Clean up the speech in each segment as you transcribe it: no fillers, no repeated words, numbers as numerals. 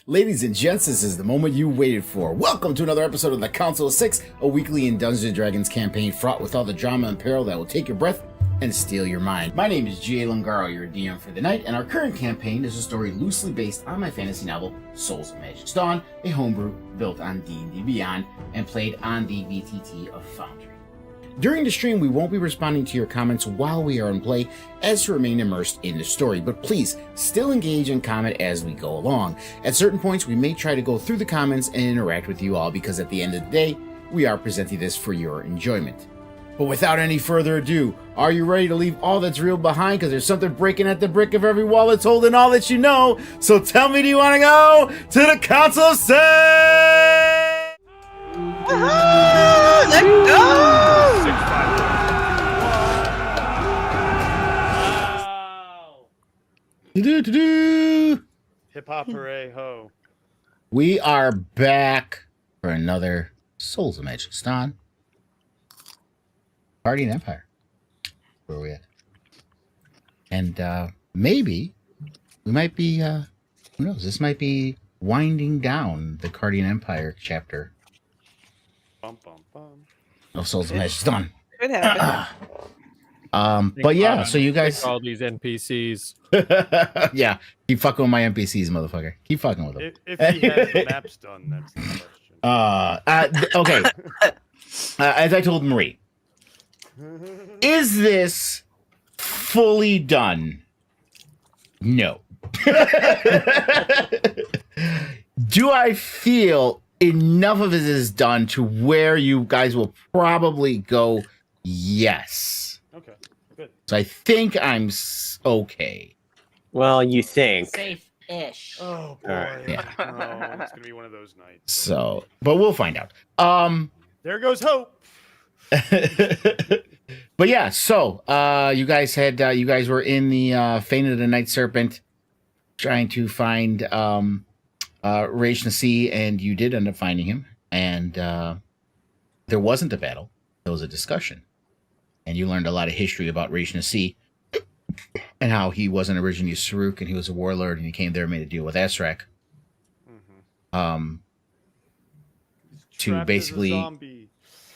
Ladies and gents, this is the moment you waited for. Welcome to another episode of the Council of Six, a weekly in Dungeons & Dragons campaign fraught with all the drama and peril that will take your breath and steal your mind. My name is G.A. Lungaro, your DM for the night, and our current campaign is a story loosely based on my fantasy novel, Souls of Magic's Dawn, a homebrew built on D&D Beyond and played on the VTT of Foundry. During the stream, we won't be responding to your comments while we are in play, as to remain immersed in the story, but please still engage and comment as we go along. At certain points, we may try to go through the comments and interact with you all, because at the end of the day, we are presenting this for your enjoyment. But without any further ado, are you ready to leave all that's real behind? Because there's something breaking at the brick of every wall that's holding all that you know. So tell me, do you want to go to the Council of Six? Let's go! Hip hop hooray ho. We are back for another Souls of Magic's Dawn. Guardian Empire. Where are we at? And maybe we might be who knows, this might be winding down the Guardian Empire chapter of Souls of Magic's Dawn. Could happen. But yeah, so you guys all these NPCs. yeah, keep fucking with my NPCs, motherfucker. Keep fucking with them. If he has the maps done, that's the question. Okay. As I told Marie, is this fully done? No. Do I feel enough of it is done to where you guys will probably go? Yes. Okay, good. So I think I'm okay. Well, you think. Safe-ish. Oh boy. Alright. Yeah. Oh, it's gonna be one of those nights. So, but we'll find out. There goes hope. But yeah, so you guys were in the Fane of the Night Serpent trying to find Rage Nasi, and you did end up finding him, and there wasn't a battle, there was a discussion, and you learned a lot of history about Rage Nasi and how he wasn't originally Saruk, and he was a warlord, and he came there and made a deal with Azrak to Trapped as a basically zombie.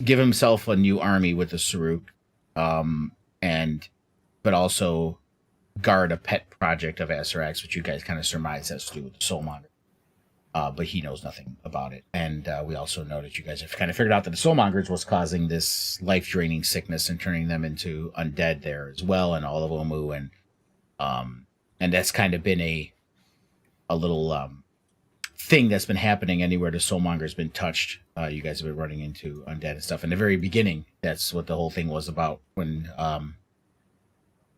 give himself a new army with the Saruk, but also guard a pet project of Azrak's, which you guys kind of surmise has to do with the Soulmonger. But he knows nothing about it. And we also know that you guys have kind of figured out that the Soulmongers was causing this life-draining sickness and turning them into undead there as well, and all of Omu, and that's kind of been a little thing that's been happening anywhere the Soulmonger's been touched. You guys have been running into undead and stuff. In the very beginning, that's what the whole thing was about when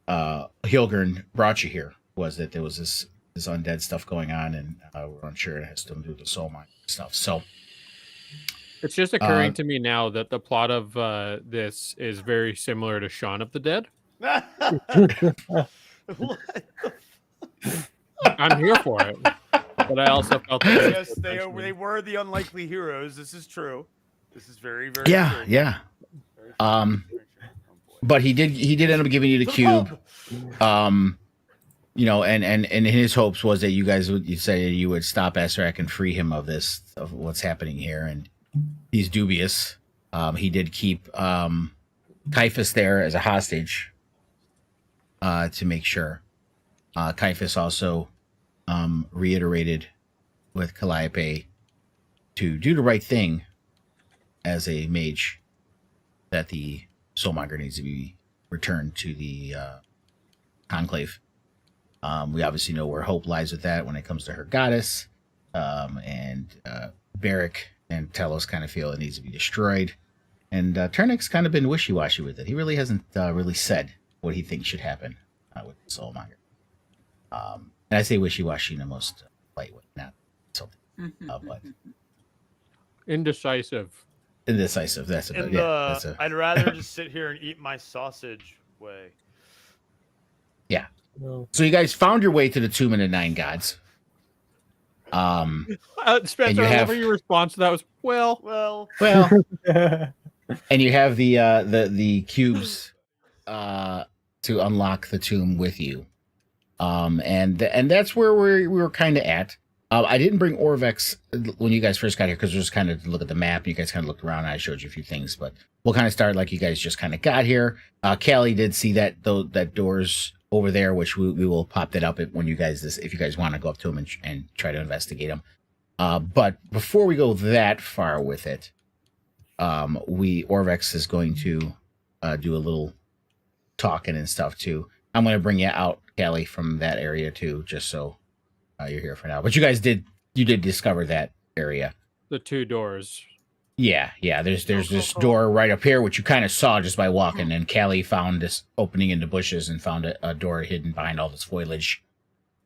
Hilgern brought you here, was that there was this undead stuff going on, and we're unsure it has to do with the Soulmonger stuff. So It's just occurring to me now that the plot of this is very similar to Shaun of the Dead. What? I'm here for it, but I also felt that Yes, they were the unlikely heroes. This is true. This is very, very true. yeah. Very true, very true. Oh, boy. But he did end up giving you the cube. You know, and his hopes was that you say you would stop Azrak and free him of what's happening here, and he's dubious. He did keep Caiaphas there as a hostage to make sure. Caiaphas also reiterated with Calliope to do the right thing as a mage, that the Soulmonger needs to be returned to the Conclave. We obviously know where Hope lies with that when it comes to her goddess, and Barrick and Telos kind of feel it needs to be destroyed, and Turnix kind of been wishy-washy with it. He really hasn't really said what he thinks should happen with the Soulmonger. And I say wishy-washy in the most light way, not something, but indecisive. indecisive. That's about In yeah. the, I'd rather just sit here and eat my sausage way. Yeah. So you guys found your way to the Tomb of the Nine Gods. Spencer, you I have- love your response to that was, well, Well, and you have the cubes to unlock the tomb with you. And that's where we were kind of at. I didn't bring Orvex when you guys first got here because we just kind of look at the map. You guys kind of looked around and I showed you a few things, but we'll kind of start like you guys just kind of got here. Callie did see that doors over there, which we will pop that up when you guys, if you guys want to go up to them and try to investigate them. But before we go that far with it, Orvex is going to do a little talking and stuff too. I'm going to bring you out, Callie, from that area too, just so you're here for now. But you did discover that area. The 2 doors. Yeah. There's this door right up here, which you kind of saw just by walking. And Callie found this opening in the bushes and found a door hidden behind all this foliage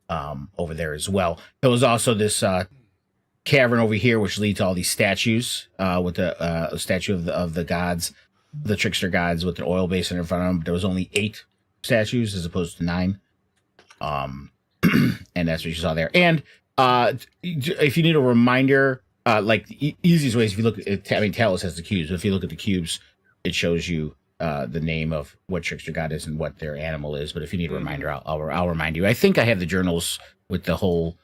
over there as well. There was also this cavern over here, which leads to all these statues with a statue of the gods, the trickster gods, with an oil basin in front of them. There was only 8 statues as opposed to 9. And that's what you saw there. And if you need a reminder, like the easiest way is if you look at, Talos has the cubes. But if you look at the cubes, it shows you the name of what trickster god is and what their animal is. But if you need a reminder, I'll remind you. I think I have the journals with the whole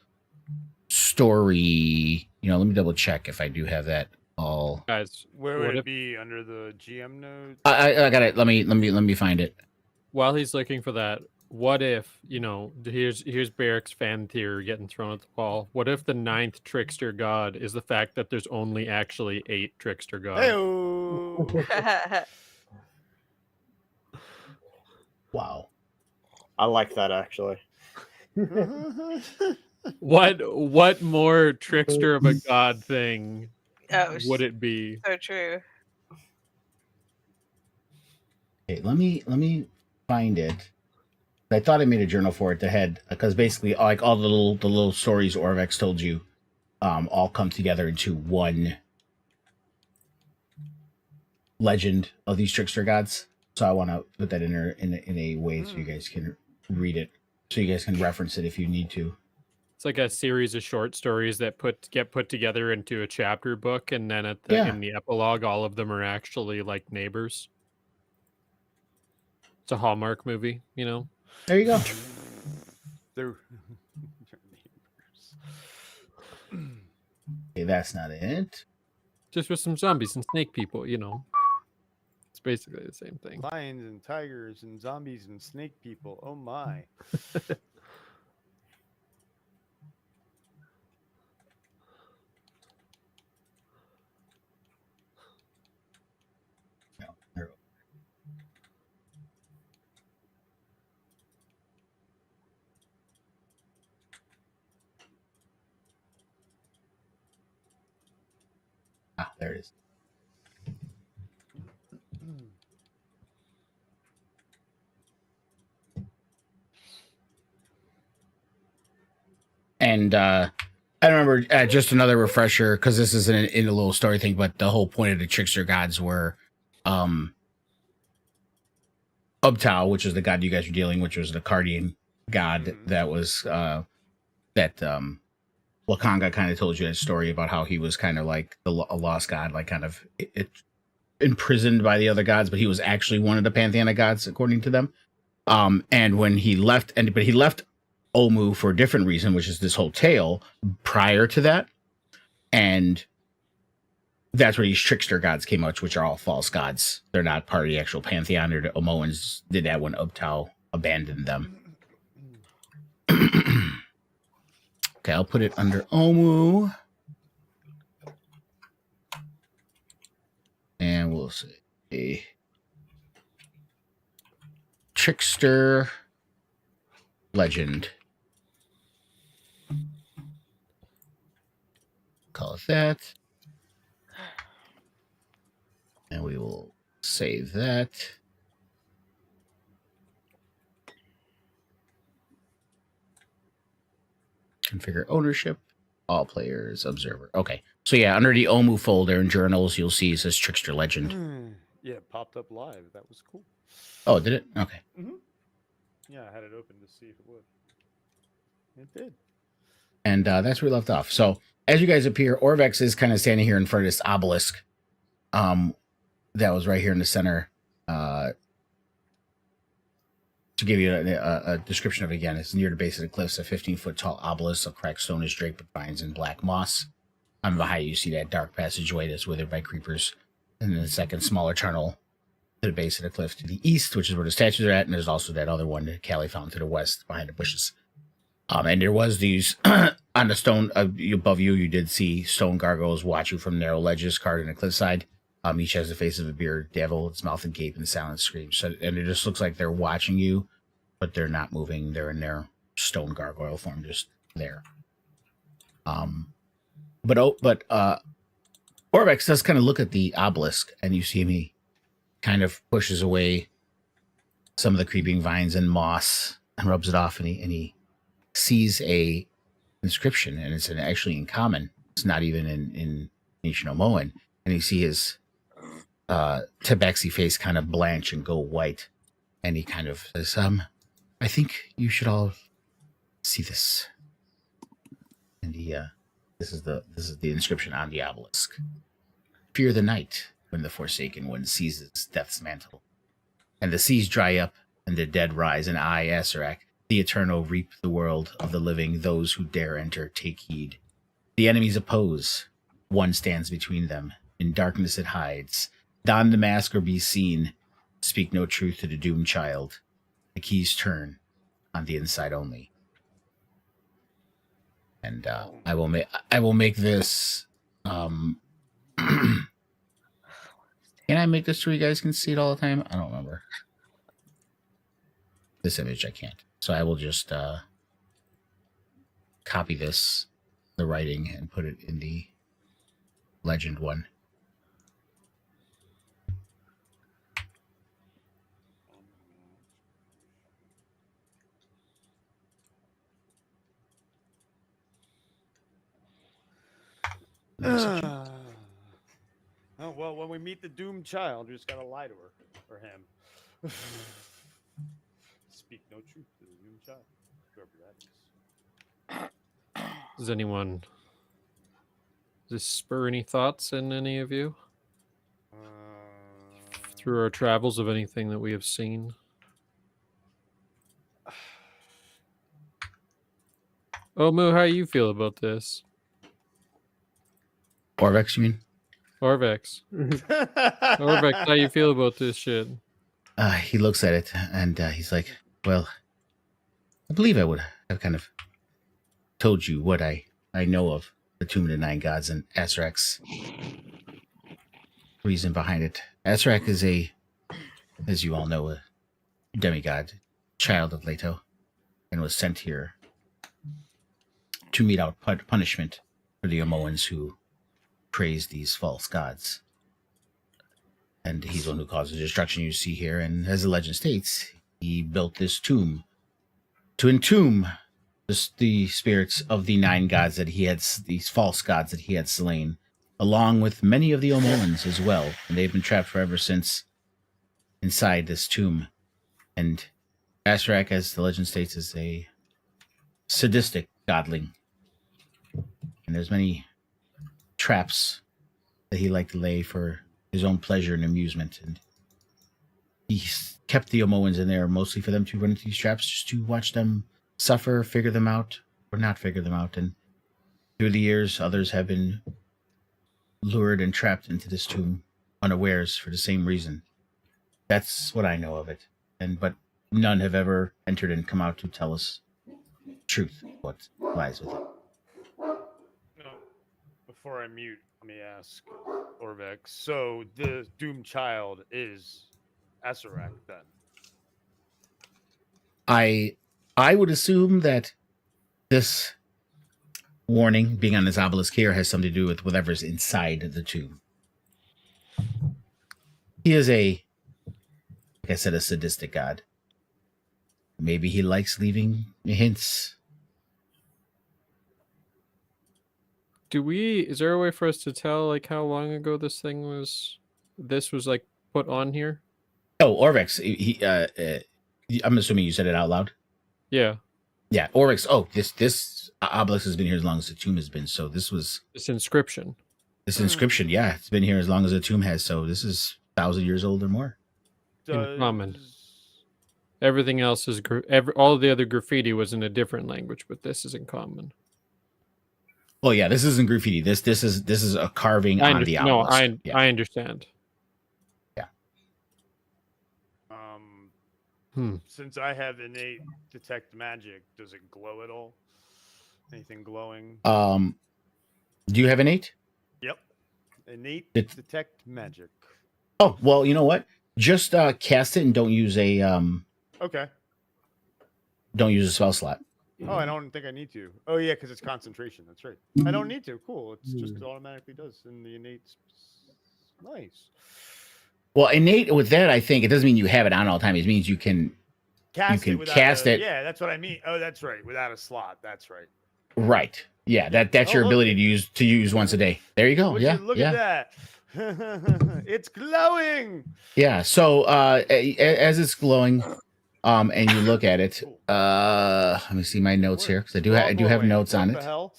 story. Let me double check if I do have that all. Guys, Where would it be under the GM notes? I got it. Let me find it. while he's looking for that, what if, here's Barrick's fan theory getting thrown at the wall. What if the 9th trickster god is the fact that there's only actually 8 trickster gods? Hey-o. Wow. I like that actually. What more trickster of a god thing would it be? So true. Okay, let me find it. I thought I made a journal for it to head because basically, like all the little stories Orvex told you, all come together into one legend of these trickster gods. So I want to put that in a way so you guys can read it, so you guys can reference it if you need to. It's like a series of short stories that get put together into a chapter book, and then in the epilogue, all of them are actually like neighbors. It's a Hallmark movie, There you go. They're Okay, that's not it. Just with some zombies and snake people, It's basically the same thing. lions and tigers and zombies and snake people. Oh my. No, there- there it is. And I remember just another refresher because this is in a little story thing, but the whole point of the trickster gods were Ubtao, which is the god you guys were dealing, which was the Cardian god that was that Wakanga kind of told you that story about how he was kind of like a lost god, like kind of imprisoned by the other gods, but he was actually one of the pantheon of gods according to them. And when he left, but he left Omu for a different reason, which is this whole tale prior to that. And that's where these trickster gods came out, which are all false gods. They're not part of the actual pantheon, or the Omoans did that when Ubtao abandoned them. Okay, I'll put it under Omu. And we'll say trickster legend. Call it that. And we will save that. Configure ownership. All players, observer. Okay. So yeah, under the Omu folder in journals, you'll see it says Trickster Legend. Yeah, it popped up live. That was cool. Oh, did it? Okay. Yeah, I had it open to see if it would. It did. And that's where we left off. So as you guys appear, Orvex is kind of standing here in front of this obelisk that was right here in the center. To give you a description of it again, it's near the base of the cliffs, a 15-foot tall obelisk of cracked stone is draped with vines and black moss. On behind you see that dark passageway that's withered by creepers. And then the second smaller tunnel to the base of the cliff to the east, which is where the statues are at, and there's also that other one that Callie found to the west behind the bushes. And there was these on the stone above you. You did see stone gargoyles watch you from narrow ledges carved in the cliffside. Each has the face of a bearded devil, its mouth agape and silent screams. So, and it just looks like they're watching you, but they're not moving. They're in their stone gargoyle form, just there. But Orbex does kind of look at the obelisk, and you see him. He kind of pushes away some of the creeping vines and moss and rubs it off, and he sees a inscription, and it's actually in common. It's not even in ancient Omoan, and you see his tabaxi face kind of blanch and go white, and he kind of says, I think you should all see this. And this is the inscription on the obelisk. Fear the night when the Forsaken One seizes death's mantle, and the seas dry up and the dead rise, and I, Asarak, the Eternal, reap the world of the living. Those who dare enter take heed. The enemies oppose. One stands between them. In darkness it hides. Don the mask or be seen. Speak no truth to the doomed child. The keys turn on the inside only. And I will make this. Can I make this so you guys can see it all the time? I don't remember. This image I can't. So I will just copy this, the writing, and put it in the legend one. Oh, well, when we meet the doomed child, we just gotta lie to her or him. Speak no truth to the doomed child, whoever that is. Does this spur any thoughts in any of you through our travels of anything that we have seen? Oh, Moo, how you feel about this? Orvex, you mean? Orvex. Orvex, how you feel about this shit? He looks at it, and he's like, well, I believe I would have kind of told you what I know of the Tomb of the Nine Gods and Asarak's reason behind it. Asarak is as you all know, a demigod, child of Leto, and was sent here to mete out punishment for the Omoans who praise these false gods. And he's the one who caused the destruction you see here. And as the legend states, he built this tomb to entomb the spirits of the nine gods that he had, these false gods that he had slain, along with many of the Omoans as well. And they've been trapped forever since inside this tomb. And Asarak, as the legend states, is a sadistic godling. And there's many traps that he liked to lay for his own pleasure and amusement, and he kept the Omoans in there mostly for them to run into these traps, just to watch them suffer, figure them out, or not figure them out. And through the years, others have been lured and trapped into this tomb unawares for the same reason. That's what I know of it, but none have ever entered and come out to tell us the truth, what lies with it. No, before I mute, let me ask Orvex. So the doomed child is Asarak then? I would assume that this warning being on this obelisk here has something to do with whatever's inside the tomb. He is like I said, a sadistic god. Maybe he likes leaving hints. Is there a way for us to tell like how long ago this was like put on here? Oh, Orvex, I'm assuming you said it out loud. Yeah. Yeah, Orvex. Oh, this obelisk has been here as long as the tomb has been. So this inscription. Yeah, it's been here as long as the tomb has. So this is 1,000 years old or more. In common. Everything else is all the other graffiti was in a different language, but this is in common. Well, yeah, this isn't graffiti. This is a carving on the No, obelisk. Yeah. I understand. Since I have innate detect magic, does it glow at all? Anything glowing? Do you have an 8? Yep. Innate It's- detect magic. Oh, well, you know what? Just cast it and don't use a Okay. spell slot. Oh, I don't think I need to. Oh, yeah, because it's concentration. That's right. I don't need to. Cool. It's just automatically does in the innate. Nice. Well, innate with that, I think it doesn't mean you have it on all the time. It means you can Cast you it can without cast it. Yeah, that's what I mean. Oh, that's right. Without a slot. That's right. Right. Yeah, that's Oh, your look. ability to use once a day. There you go. Would Yeah. you look yeah. at that. It's glowing. Yeah. So as it's glowing, and you look at it, let me see my notes here because I do have notes on What it the hell?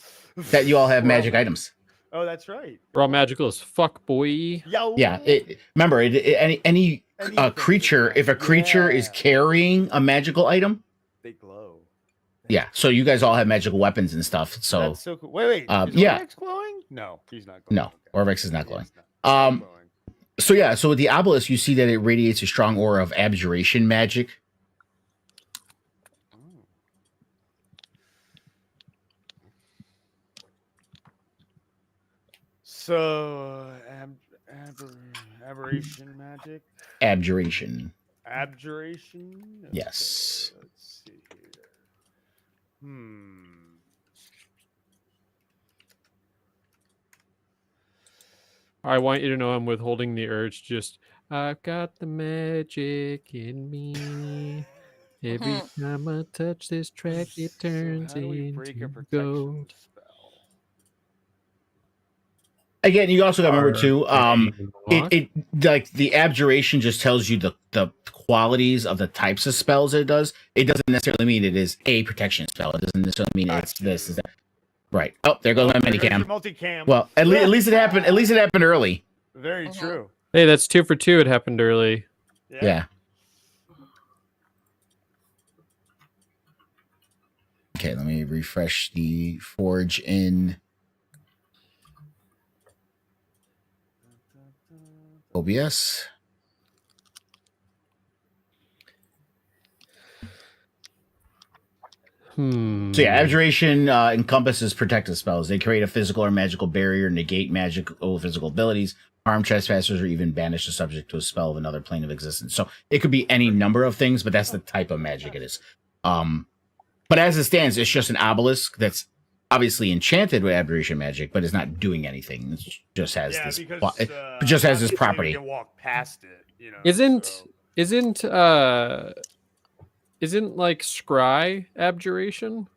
that you all have We're all- magic items. Oh, that's right. We're all magical as fuck, boy. Yo. Yeah. Remember, any Anything creature, is if a creature is yeah. carrying a magical item, They glow. yeah. So you guys all have magical weapons and stuff. So That's so cool. Wait. Is yeah. Orvex glowing? No, he's not glowing. no, Orvex is not glowing. He's not glowing. So yeah, so with the obelisk, you see that it radiates a strong aura of abjuration magic. Oh. So, aberration magic, Abjuration. abjuration. Okay, Yes. Let's see here. I want you to know I'm withholding the urge. Just I've got the magic in me. Every time I touch this track, it turns so how do we break a into protection gold. spell? Again, you also got to remember too. Lock? It like the abjuration just tells you the qualities of the types of spells it does. It doesn't necessarily mean it is a protection spell. It doesn't necessarily mean it's this. Is that. Right. Oh, there goes my There goes your minicam. multicam. Well, at least it happened. At least it happened early. Very true. Hey, that's 2 for 2. It happened early. Yeah. Okay, let me refresh the forge in OBS. So yeah, abjuration encompasses protective spells. They create a physical or magical barrier, negate magical physical abilities, harm trespassers, or even banish the subject to a spell of another plane of existence. So it could be any number of things, but that's the type of magic it is. But as it stands, it's just an obelisk that's obviously enchanted with abjuration magic, but it's not doing anything. It just has this. It just has this obviously property. You can walk past it. You know. Isn't so- isn't like scry abjuration?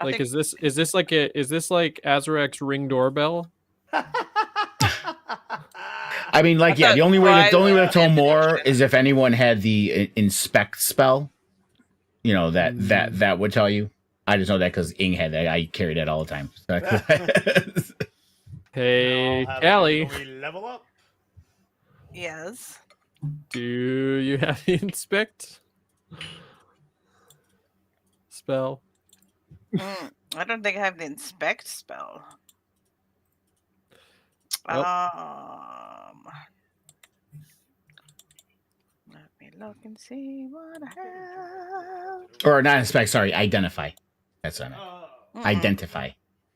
Like is this like Azarek's ring doorbell? I mean, like, yeah, the only way to tell more is if anyone had the inspect spell. You know, that would tell you. I just know that because Ing had that. I carried that all the time. Hey, Now I'll have Callie, it when we level up. Yes. do you have the inspect spell? I don't think I have the inspect spell. Oh. Let me look and see what I have. Or not inspect, sorry, identify. That's what I meant. Mm-mm. Identify.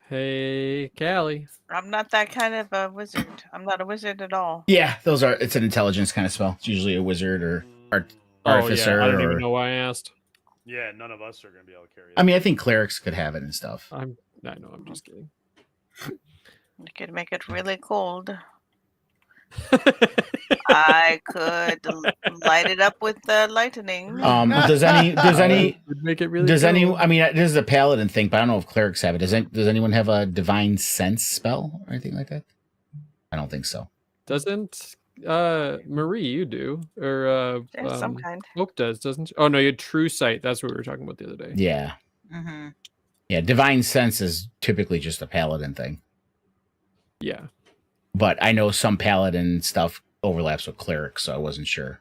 Hey, Callie. I'm not that kind of a wizard. I'm not a wizard at all. Yeah, it's an intelligence kind of spell. It's usually a wizard or artificer. I don't or, even know why I asked. Yeah, none of us are going to be able to carry it. I mean, I think clerics could have it and stuff. I know, I'm just kidding. You could make it really cold. I could light it up with the lightning. Does any Would make it really does any cool. I mean, this is a paladin thing, but I don't know if clerics have it. Does anyone have a divine sense spell or anything like that? I don't think so. Doesn't Marie, you do, or There's some kind. Hope does, doesn't she? Oh no, you had true sight. That's what we were talking about the other day. Yeah. Mm-hmm. Yeah, divine sense is typically just a paladin thing. Yeah. But I know some paladin stuff overlaps with clerics, so I wasn't sure.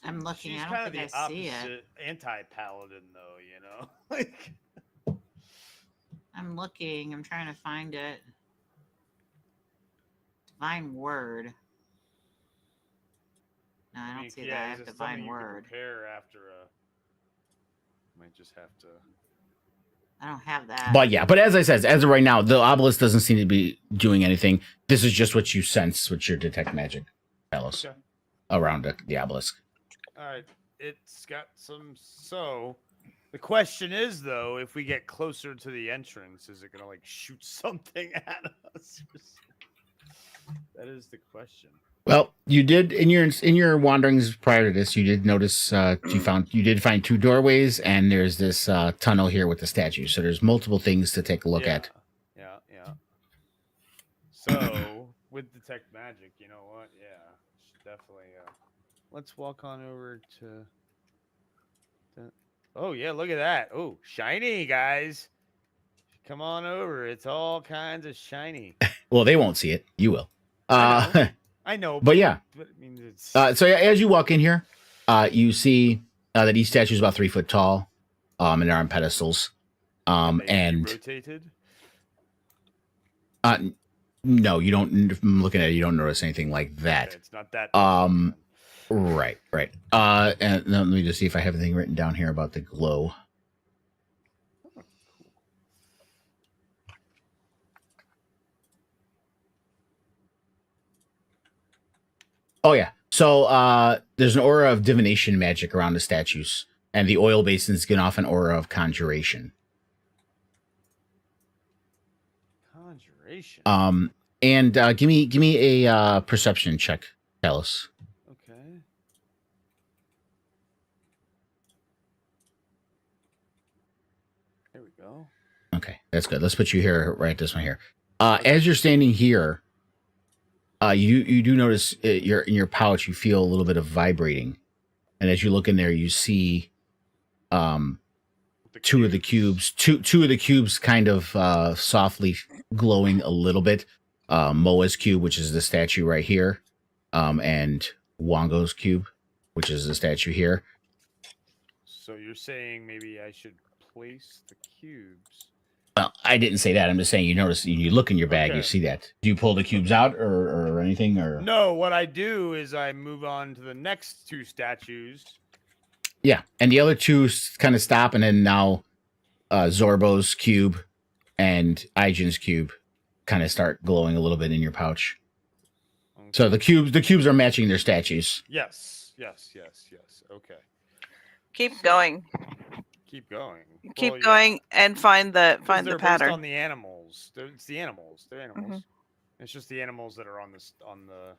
I'm looking. She's I kind don't of think the I see it. opposite anti-paladin, though. You know, like I'm looking. I'm trying to find it. Divine word. No, I don't see that. I is have it something divine you can word. prepare after a? Might just have to. I don't have that. But as I said, as of right now, the obelisk doesn't seem to be doing anything. This is just what you sense with your detect magic, Alice, Okay. around the obelisk. All right, it's got some. So, the question is, though, if we get closer to the entrance, is it gonna like shoot something at us? That is the question. Well, you did in your wanderings prior to this, you did notice you did find 2 doorways, and there's this tunnel here with the statue. So there's multiple things to take a look at. Yeah. So with detect magic, you know what? Yeah, should definitely. Let's walk on over to. Oh yeah, look at that. Oh, shiny guys. Come on over. It's all kinds of shiny. Well, they won't see it. You will. I know. But yeah. But I mean, it's. So as you walk in here, you see that each statue is about 3 foot tall, and they're on pedestals. Can they be And rotated. no, you don't. From looking at it, you don't notice anything like that. Okay, it's not that. Right. And let me just see if I have anything written down here about the glow. Oh yeah. So there's an aura of divination magic around the statues, and the oil basins get off an aura of conjuration. Conjuration. And give me a perception check, Alice. Okay. There we go. Okay, that's good. Let's put you here, right this one here. As you're standing here, you do notice in your pouch, you feel a little bit of vibrating, and as you look in there, you see two of the cubes kind of softly glowing a little bit. Moa's cube, which is the statue right here, and Wongo's cube, which is the statue here. So you're saying maybe I should place the cubes? Well, I didn't say that. I'm just saying you notice you look in your bag, you Okay. see that. Do you pull the cubes out or anything? Or No, what I do is I move on to the next 2 statues. yeah, and the other 2 kind of stop, and then now Zorbo's cube and Aigen's cube kind of start glowing a little bit in your pouch. Okay. So the cubes are matching their statues. Yes. Okay. Keep going. Keep going. Keep Well, yeah, going and find the 'cause they're based pattern. on the animals. It's the animals. They're animals. Mm-hmm. It's just the animals that are on the.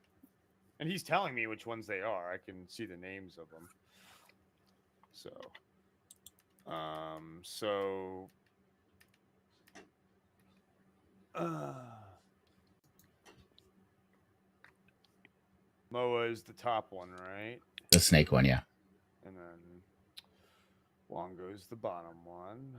And he's telling me which ones they are. I can see the names of them. So. Moa is the top one, right? The snake one, yeah. And then Wongo's the bottom one.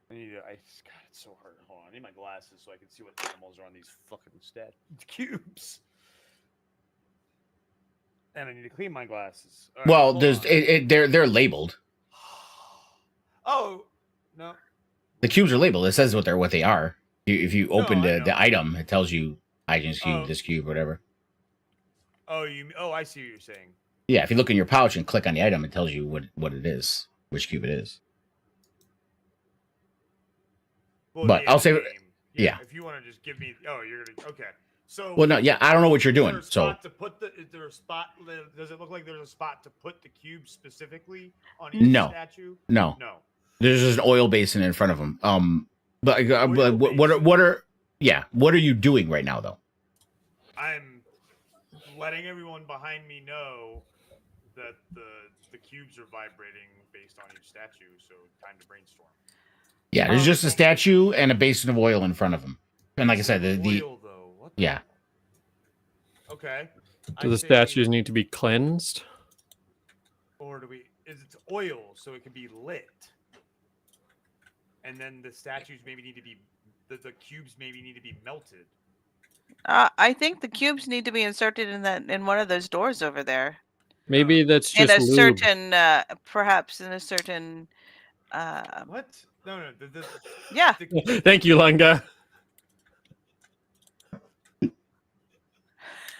God, it's so hard. Hold on, I need my glasses so I can see what animals are on these fucking cubes. And I need to clean my glasses. All right, Well, hold there's on. they're labeled. Oh no. The cubes are labeled. It says what they are. If you open I know. the item, it tells you Aigen's cube, Oh. this cube, whatever. Oh, I see what you're saying. Yeah, if you look in your pouch and click on the item, it tells you what it is, which cube it is. Well, But the I'll say- name. yeah. If you want to just give me, you're gonna okay. So Well, no, yeah, I don't know what you're is there doing. a So spot to put is there a spot? Does it look like there's a spot to put the cube specifically on each No. statue? no, No. there's just an oil basin in front of them. But Oil what are you doing right now though? I'm letting everyone behind me know that the cubes are vibrating based on each statue. So time to brainstorm. Yeah, there's just a statue and a basin of oil in front of them. And like I said, the oil though. What yeah. Okay. Do the statues need to be cleansed? Or do we? Is it oil so it can be lit? And then the statues maybe need to be the cubes maybe need to be melted. I think the cubes need to be inserted in one of those doors over there. Maybe that's In just a lube. certain, perhaps in a certain, What? No. yeah. Thank you, Lunga.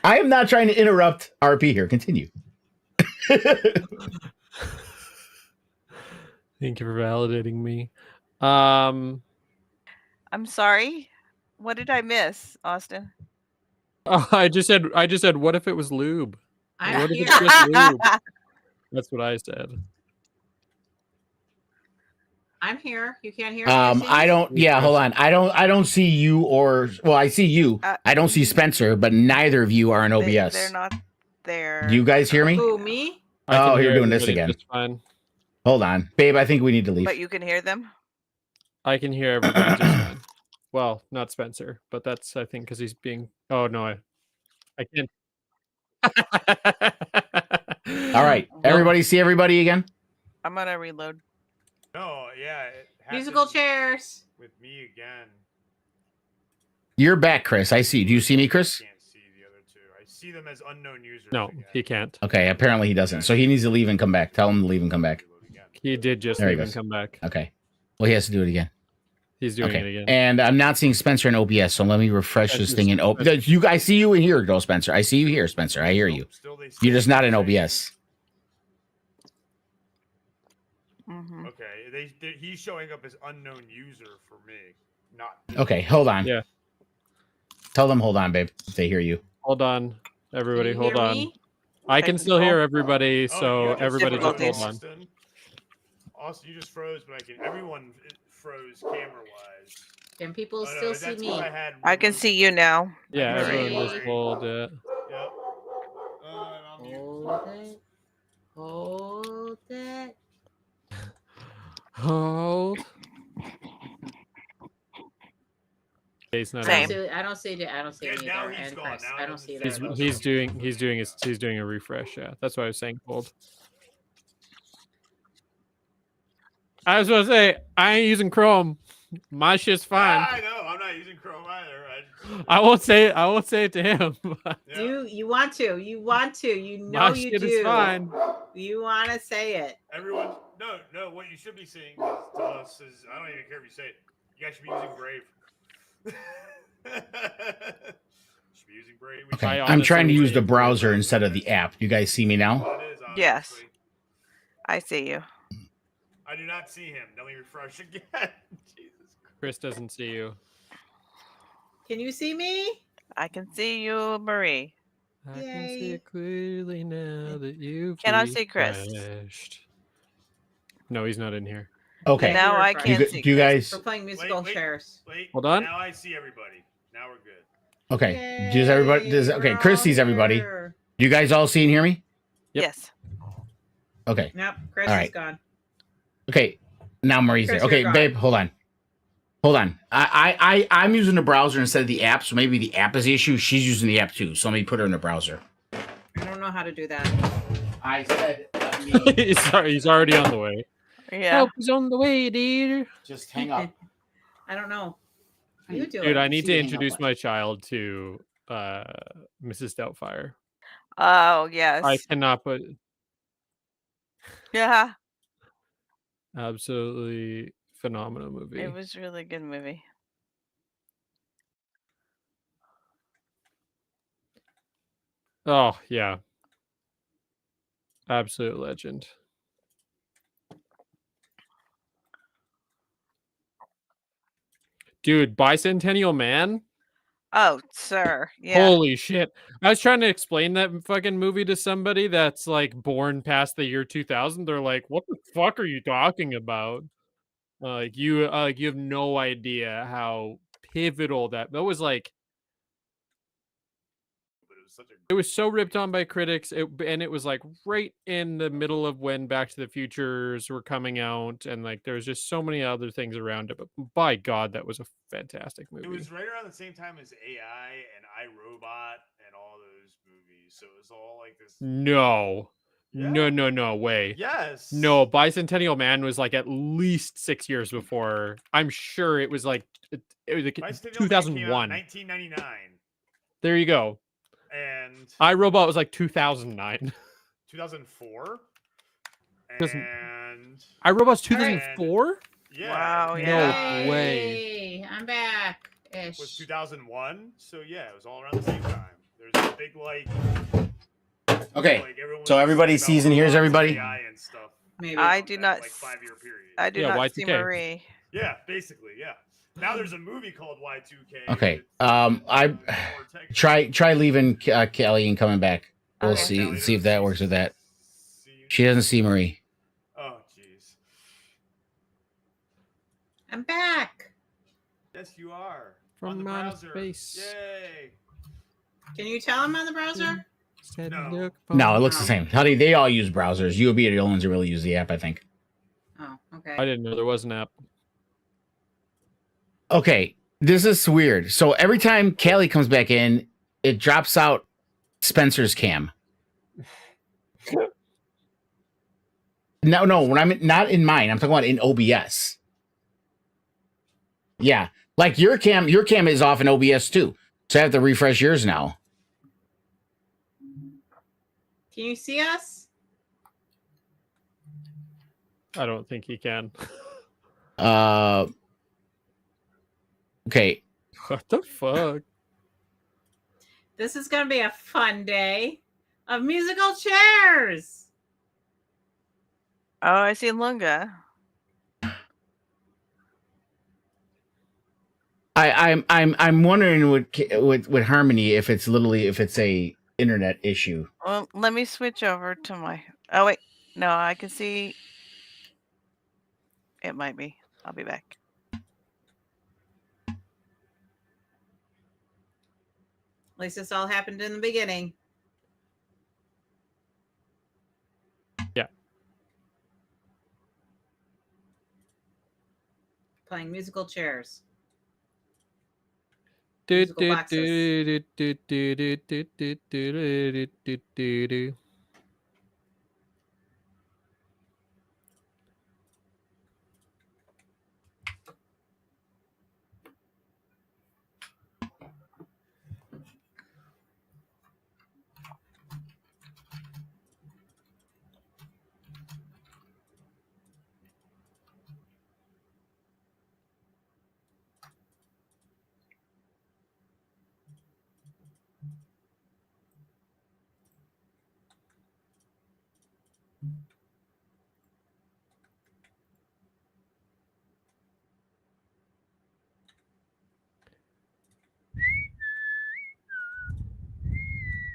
I am not trying to interrupt RP here. Continue. Thank you for validating me. I'm sorry. What did I miss, Austin? I just said, what if it was lube? I'm What if here. it's just lube? That's what I said. I'm here. You can't hear me. You see I me? don't. Yeah, hold on. I don't see you or well, I see you. I don't see Spencer, but neither of you are in OBS. They're not there. Do you guys hear me? Who, me? I Oh, can you're hear doing this everybody again. just fine. Hold on, babe. I think we need to leave. But you can hear them? I can hear everybody just fine. Well, not Spencer, but that's I think because he's being. Oh no, I can't. All right, everybody, see everybody again. I'm gonna reload. No, yeah. It Musical happened chairs. with me again. You're back, Chris. I see. Do you see me, Chris? Can't see the other two. I see them as unknown users. No, again. he can't. Okay, apparently he doesn't. So he needs to leave and come back. Tell him to leave and come back. Reload again. He did just There he leave and goes. come back. Okay. Well, he has to do it again. He's doing Okay. it again. And I'm not seeing Spencer in OBS, so let me refresh this Spencer's- thing in OBS. You, I see you in here, though, Spencer. I see you here, Spencer. I hear you. Nope, still they You're just not in say- OBS. Mm-hmm. Okay, he's showing up as unknown user for me, not. Okay, hold on. Yeah. Tell them hold on, babe. If they hear you. Hold on, everybody. Can you Hold hear on. me? I can still hear Technical. everybody, Oh, so you just everybody just difficulties. hold on. Austin, you just froze, but I can. Everyone froze camera wise. Can people still see me? I can see you now. Yeah, Right. everyone just hold it. Yep. And I'll mute. Hold it. Hold it. Hold. He's not. Same. in. I don't see it. I don't see it Yeah, now either. he's And gone. Chris, Now I it don't doesn't see say that. that. He's doing a refresh. Yeah, that's why I was saying hold. I was gonna say I ain't using Chrome. My shit's fine. I know. I'm not using Chrome either. I won't say it to him. Yeah. You want to. You want to. You know My you shit do. is fine. You want to say it. Everyone, no. What you should be saying to us is, I don't even care if you say it. You guys should be using Brave. Should be using Brave. We Okay. I I'm trying to honestly use the would- browser instead of the app. You guys see me now? should- It is, Yes. obviously. I see you. I do not see him. Let me refresh again. Jesus Christ. Chris doesn't see you. Can you see me? I can see you, Marie. I can see Yay. it clearly now that you've Can I see Chris? refreshed. No, he's not in here. Okay. Now I refresh. can't You, see do you Chris. guys We're playing musical wait. chairs. Wait. Hold on. Now I see everybody. Now we're good. okay? Does everybody? Does okay? We're Chris all sees everybody. here. Do you guys all see and hear me? Yep. Yes. Okay. Nope. Chris All is right. gone. Okay. Now Marie's there. Chris, Okay, you're babe, hold on. Hold on. I'm using the browser instead of the app, so maybe the app is the issue. She's using the app too, so let me put her in the browser. I don't know how to do that. I said, He's already on the way. Yeah. Help is on the way, dude. just hang up. I don't know. You do Dude, it. I need to See, hang up introduce on. my child to Mrs. Doubtfire. Oh, yes. I cannot put Yeah. absolutely phenomenal movie. It was a really good movie. Oh yeah, absolute legend. Dude, Bicentennial Man. Oh, sir. Yeah. Holy shit. I was trying to explain that fucking movie to somebody that's like born past the year 2000. They're like, what the fuck are you talking about? You have no idea how pivotal that was like. But it was such a It was so ripped on by critics, and it was like right in the middle of when Back to the Futures were coming out, and like there was just so many other things around it. But by God, that was a fantastic movie. It was right around the same time as AI and iRobot and all those movies. So it was all like this. No, Yeah. no way. Yes. No, Bicentennial Man was like at least 6 years before. I'm sure it was like it was like Bicentennial Man came out in 2001. 1999. There you go. And iRobot was like 2009. 2004. Doesn't- And iRobot's All right. 2004? yeah, Wow, and yeah. No way. Yay, I'm back. was Ish. 2001. So yeah, it was all around the same time. There's a big Okay. like everyone So was everybody talking about sees and hears robots and everybody? AI and stuff. Maybe. I around do that, not like 5-year period. I do Yeah, not see Y2K. Marie. Yeah, basically, yeah. Now there's a movie called Y2K. Okay. with, I more tech- try leaving Kelly and coming back. We'll Okay. see Kelly if doesn't that works with that. see- She doesn't see Marie. Oh, jeez. I'm back. Yes, you are. From on the outer browser. space. Yay. Can you tell I'm on the browser? Said, No. "Look No, it for-" looks the same. Honey, they all use browsers. UOB are the only ones who really use the app, I think. Oh, okay. I didn't know there was an app. Okay, this is weird. So every time Callie comes back in, it drops out Spencer's cam. No, when I'm not in mine, I'm talking about in OBS. Yeah, like your cam is off in OBS too. So I have to refresh yours now. Can you see us? I don't think he can. Okay. What the fuck? This is going to be a fun day of musical chairs. Oh, I see Lunga. I'm wondering with Harmony if it's a internet issue. Well, let me switch over to my. Oh wait, no, I can see. It might be. I'll be back. At least this all happened in the beginning. Yeah. Playing musical chairs. Do, Musical do, boxes. do, do, do, do, do, do, do, do, do, do, do.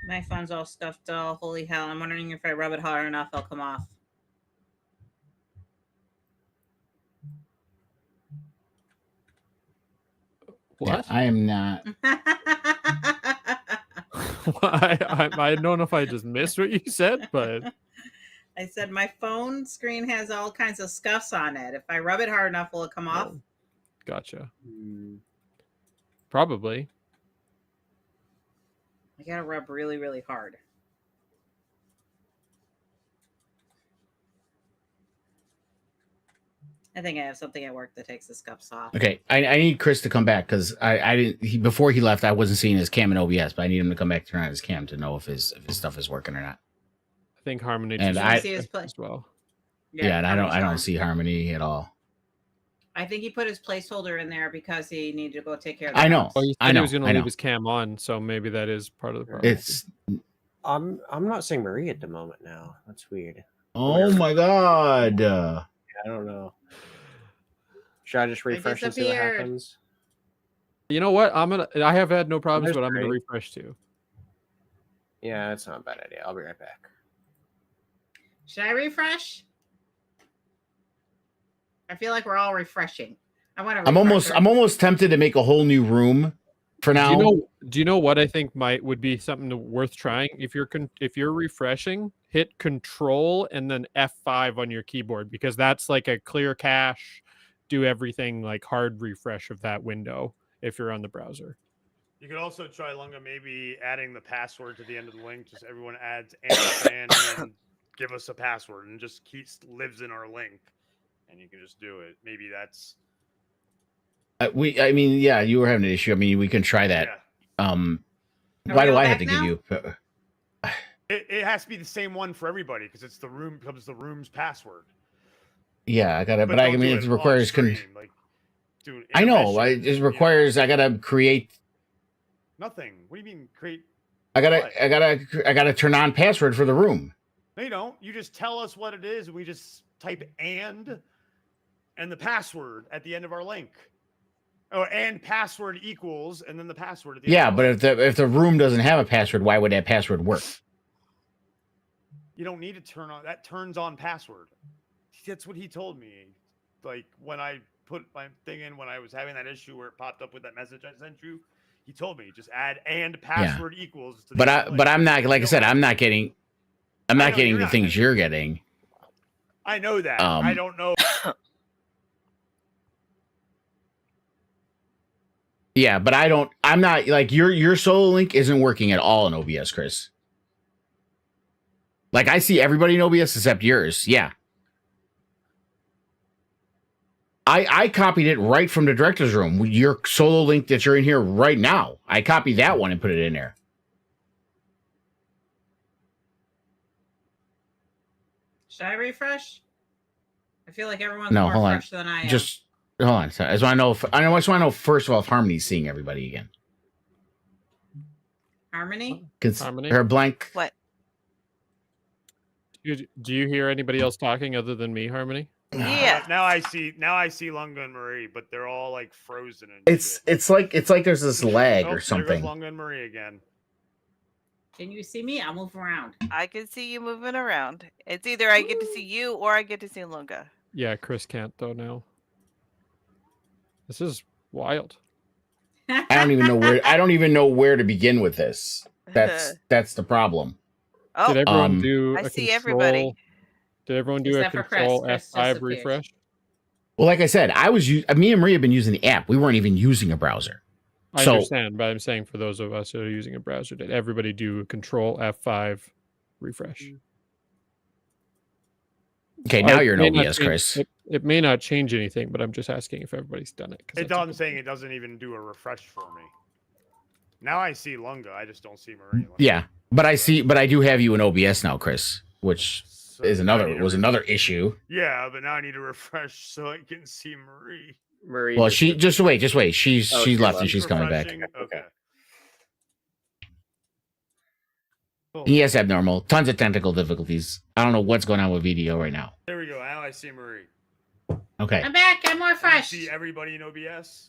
My phone's all stuffed. Oh, holy hell. I'm wondering if I rub it hard enough, it'll come off. What? I am not. I don't know if I just missed what you said, but I said my phone screen has all kinds of scuffs on it. If I rub it hard enough, will it come off? Oh, gotcha. Hmm. Probably. I gotta rub really, really hard. I think I have something at work that takes the scuffs off. Okay, I need Chris to come back because I didn't. Before he left, I wasn't seeing his cam in OBS, but I need him to come back to turn on his cam to know if his stuff is working or not. I think Harmony And just I- see his play. as well. Yeah, and I don't Harmony's see Harmony at all. I think he put his placeholder in there because he needed to go take care of. I the know. house. Well, he I said know, he was going I to know. leave his cam on, so maybe that is part of the problem. It's I'm not seeing Marie at the moment now. That's weird. oh my god. I don't know. Should I just refresh and see what disappeared. happens? You know what? I have had no problems, There's but I'm gonna Marie. refresh too. Yeah, that's not a bad idea. I'll be right back. Should I refresh? I feel like we're all refreshing. I want to. I'm almost tempted to make a whole new room for now. Do you know what I think would be something worth trying? If you're refreshing, hit Control and then F5 on your keyboard, because that's like a clear cache, do everything like hard refresh of that window if you're on the browser. You could also try, Lunga, maybe adding the password to the end of the link. Just everyone adds ampersand and give us a password, and just lives in our link, and you can just do it. Maybe that's I mean, yeah, you were having an issue. I mean, we can try that. yeah. Why we do all I have back to now? give you? It has to be the same one for everybody because it's the room's password. Yeah, I gotta. But I don't do mean, it it on requires. stream, like, dude. I know. intermission, It requires. I gotta create. nothing. What do you mean create? I What? gotta turn on password for the room. No, you don't. You just tell us what it is, and we just type and the password at the end of our link. Oh, and password equals, and then the password at the Yeah, end. but if the room doesn't have a password, why would that password work? You don't need to turn on that. Turns on password. That's what he told me. Like when I put my thing in when I was having that issue where it popped up with that message I sent you, he told me just add and password equals to the But I'm not, like I said, I'm not getting you're the not things getting you're getting. I know that. I don't know. Yeah, but I'm not like your solo link isn't working at all in OBS, Chris. Like I see everybody in OBS except yours. Yeah. I copied it right from the director's room. Your solo link that you're in here right now. I copied that one and put it in there. Should I refresh? I feel like everyone's No, more hold on. fresh than I am. Just hold on. So I just want to know. I just want to know first of all if Harmony's seeing everybody again. Harmony? Harmony? Her blank. What? Do you hear anybody else talking other than me, Harmony? Yeah. Now I see Lunga and Marie, but they're all like frozen and It's like there's this lag Oh, or something. There goes Lunga and Marie again. Can you see me? I'll move around. I can see you moving around. It's either I get to see you or I get to see Lunga. Yeah, Chris can't though now. This is wild. I don't even know where to begin with this. That's the problem. Oh, Did everyone do I a see control, everybody. Did everyone do Except a for Chris. control Chris F5 disappears. refresh? Well, like I said, me and Marie have been using the app. We weren't even using a browser. I So- understand, but I'm saying for those of us who are using a browser, did everybody do a control F5 refresh? Okay, now It you're may in not OBS, change- Chris. It may not change anything, but I'm just asking if everybody's done it. 'cause that's a I'm good saying thing. it doesn't even do a refresh for me. Now I see Lunga. I just don't see Marie. Yeah, but I do have you in OBS now, Chris, which So is now I need to another issue. Yeah, but now I need to refresh so I can see Marie. Marie. Well, just wait. She's Oh, she she left left. and she's coming back. Refreshing? Okay. Cool. Yes, abnormal. Tons of technical difficulties. I don't know what's going on with VDO right now. There we go. Now I see Marie. Okay. I'm back. I'm more And you fresh. see everybody in OBS?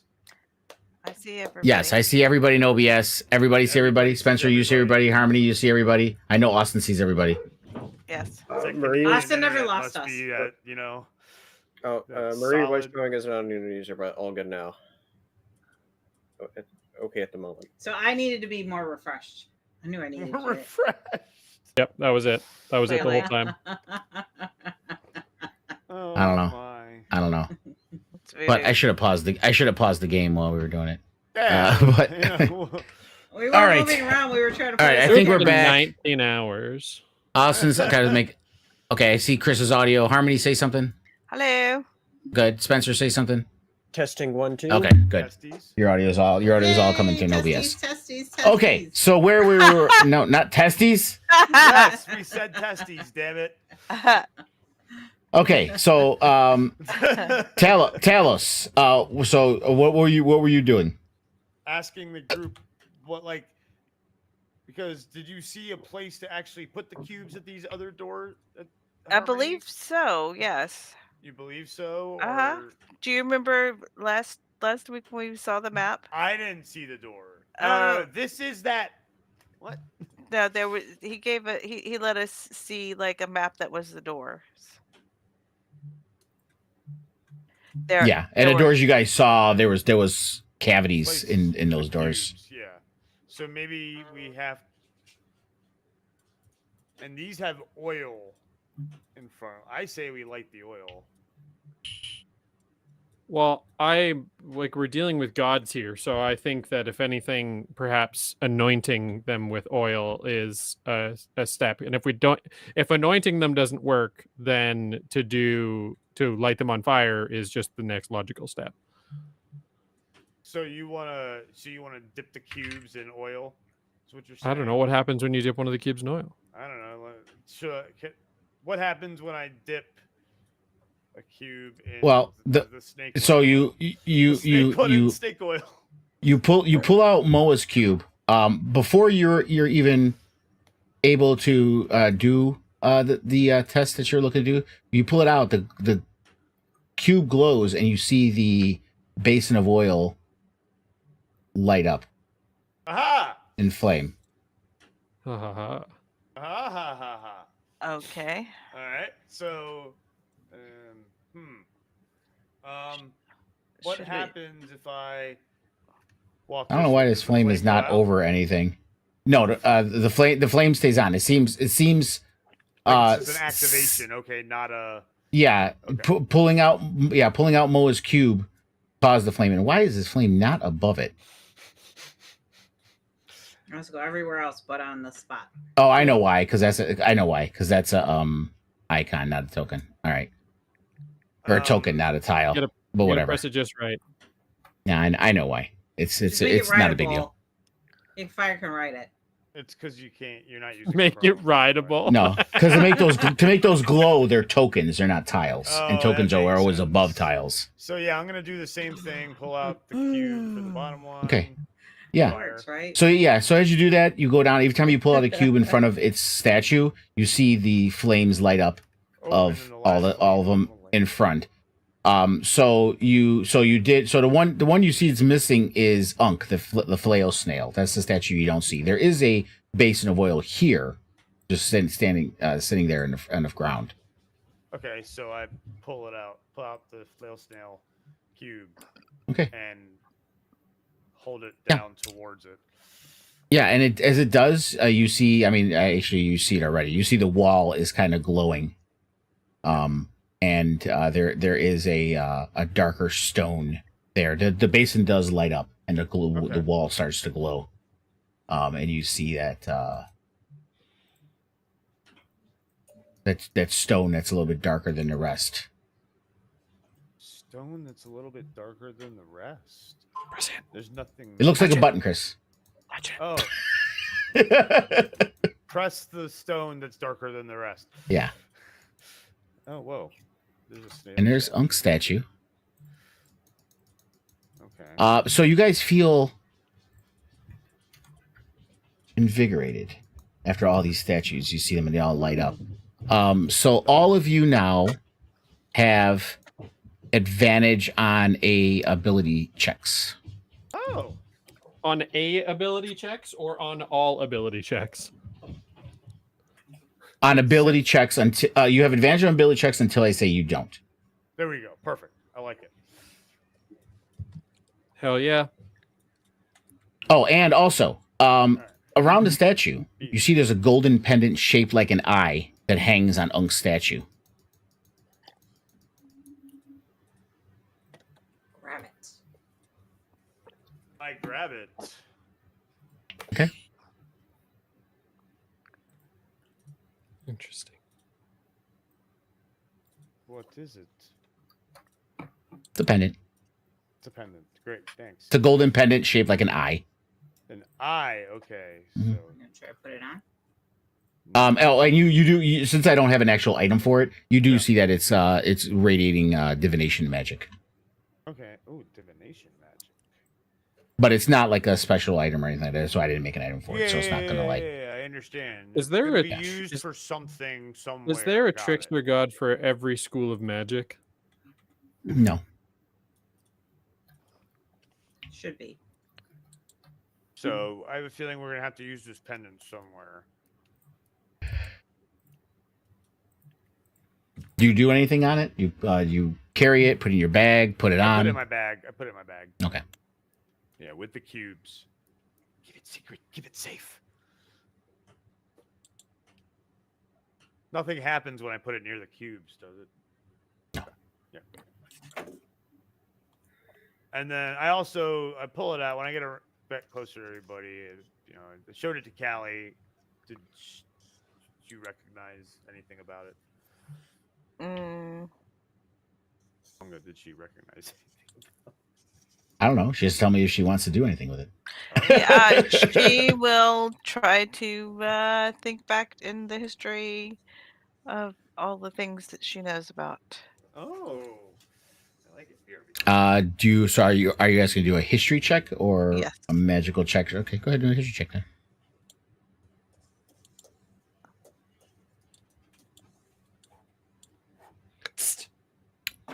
I see everybody. Yes, I see everybody in OBS. Everybody see everybody. Everybody sees Spencer, you see everybody. Harmony, you see everybody. I know Austin sees everybody. Yes. It's like Marie- Canadian Austin never internet lost must us. be at, you know. Oh, That's Marie voice solid. calling is not a new user, but all good now. Oh, it's okay at the moment. So I needed to be more refreshed. I knew I needed to. refreshed. Yep, that was it. That was it the whole Clearly. time. Oh, I don't know. my. I don't know, It's but voodoo. I should have paused the game while we were doing it. Yeah, but- you know, We were All right. moving around. We were trying to. All right, I put think it we're together. back. 19 hours. Austin's kind of make. Okay, I see Chris's audio. Harmony, say something. Hello. Good. Spencer, say something. Testing 1, 2. Okay, good. testes. Your audio's all coming Yay, through in OBS. testes. Okay, so where we were? No, not testes. Yes, we said testes. Damn it. Okay, so tell us. So what were you doing? Asking the group what because did you see a place to actually put the cubes at these other doors? I believe so. Yes. You believe so? Uh-huh. Or- Do you remember last week when we saw the map? I didn't see the door. No. This is that. What? No, there was. He gave a. He let us see like a map that was the doors. There. Yeah, and the were- doors you guys saw, there was cavities Place in those with doors. cubes, yeah. So maybe we have. And these have oil in front. I say we light the oil. Well, we're dealing with gods here, so I think that if anything, perhaps anointing them with oil is a step. And if anointing them doesn't work, then to light them on fire is just the next logical step. So you wanna dip the cubes in oil? That's what you're saying. I don't know what happens when you dip one of the cubes in oil. I don't know. What happens when I dip a cube in Well, the snake? so oil? you The snake put in snake oil. you pull out Moa's cube. Before you're even able to do the test that you're looking to do, you pull it out. The cube glows, and you see the basin of oil light up Aha! in flame. Ha ha ha. Ha ha ha ha. Okay. All right. So, what Should we- happens if I walk? I don't know why way? this Does the flame is go not out? over anything. No, the flame stays on. It seems Like, this is an activation. Okay, not a. yeah, Okay. pulling out Moa's cube caused the flame. And why is this flame not above it? Let's go everywhere else but on the spot. Oh, I know why. Because that's a icon, not a token. All right, or a token, not a tile. Gotta- But Gotta whatever. press it just right. Yeah, I know why. It's Just make it not a big deal. rideable. If fire can ride it. It's because you're not using. Make Chrome, it rideable. No, because to make those glow, they're tokens. They're not tiles, and Oh, tokens that are makes always sense. above tiles. So yeah, I'm gonna do the same thing. Pull out the cube for the bottom one. Okay. Yeah. Fire. Works, right? So yeah, so as you do that, you go down. Every time you pull out a cube in front of its statue, you see the flames light up Oh, and of then the all last of one. them in front. So the one you see that's missing is Unk, the flail snail. That's the statue you don't see. There is a basin of oil here, just sitting there in the ground. Okay, so I pull out the flail snail cube, Okay. and hold it Yeah. down towards it. Yeah, and as it does, you see. I mean, actually, you see it already. You see the wall is kind of glowing, and there is a darker stone there. The basin does light up, and the Okay. wall starts to glow, and you see that that stone that's a little bit darker than the rest. Stone that's a little bit darker than the rest. Press it. There's nothing. It looks like a button, Chris. Watch it. Oh, press the stone that's darker than the rest. Yeah, Oh, whoa. There's a snail. and there's there. Unk's statue. Okay. So you guys feel invigorated after all these statues. You see them and they all light up. So all of you now have advantage on ability checks. Oh. On A ability checks or on all ability checks? On ability checks until you have advantage on ability checks until I say you don't. There we go. Perfect. I like it. Hell yeah. Oh, and also, around the statue, you see there's a golden pendant shaped like an eye that hangs on Unk's statue. Grab it. I grab it. Okay. Interesting. What is it? It's a pendant. It's a pendant. Great. Thanks. It's a golden pendant shaped like an eye. An eye. Okay. Mhm. So. I'm gonna try to put it on. And you since I don't have an actual item for it, you do Yeah. see that it's radiating divination magic. Okay. Oh, divination magic. But it's not like a special item or anything like that, so I didn't make an item for it, so it's not gonna like. Yeah, I understand. Is there Could a- be used is- for something somewhere? Is there a Got trickster it. god for every school of magic? No. Should be. So I have a feeling we're gonna have to use this pendant somewhere. Do you do anything on it? You carry it, put it in your bag, put it I put on. it in my bag. I put it in my bag. Okay. Yeah, with the cubes. Keep it secret. Keep it safe. Nothing happens when I put it near the cubes, does it? No. Yeah. And then I pull it out when I get a bit closer to everybody. You know, I showed it to Callie. Did you recognize anything about it? Mm, Did she recognize anything? I don't know. She just tell me if she wants to do anything with it. She will try to think back in the history of all the things that she knows about. Oh, I like it. BRB. So are you guys gonna do a history check or Yes. a magical check? Okay, go ahead and do a history check then.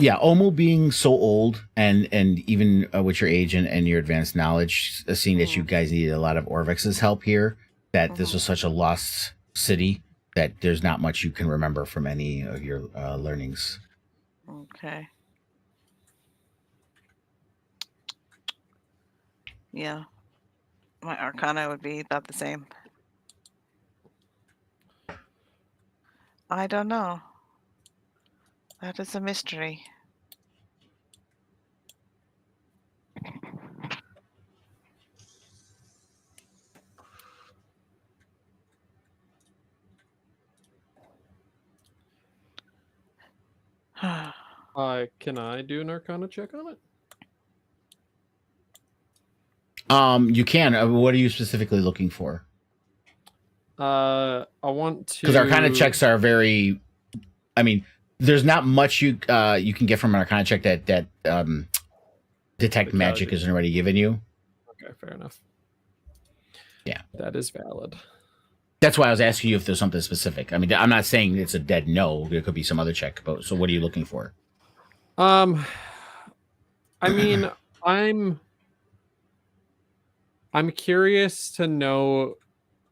Yeah, Omo being so old and even with your age and your advanced knowledge, seeing that you guys needed a lot of Orvex's help here, that this was such a lost city that there's not much you can remember from any of your learnings. Okay. Yeah. My Arcana would be about the same. I don't know. That is a mystery. Can I do an Arcana check on it? You can. What are you specifically looking for? I want to, Because Arcana checks are very. I mean, there's not much you can get from an Arcana check that detect magic isn't already given you. Okay, fair enough. Yeah, that is valid. That's why I was asking you if there's something specific. I mean, I'm not saying it's a dead no. There could be some other check. But so, what are you looking for? I mean, I'm curious to know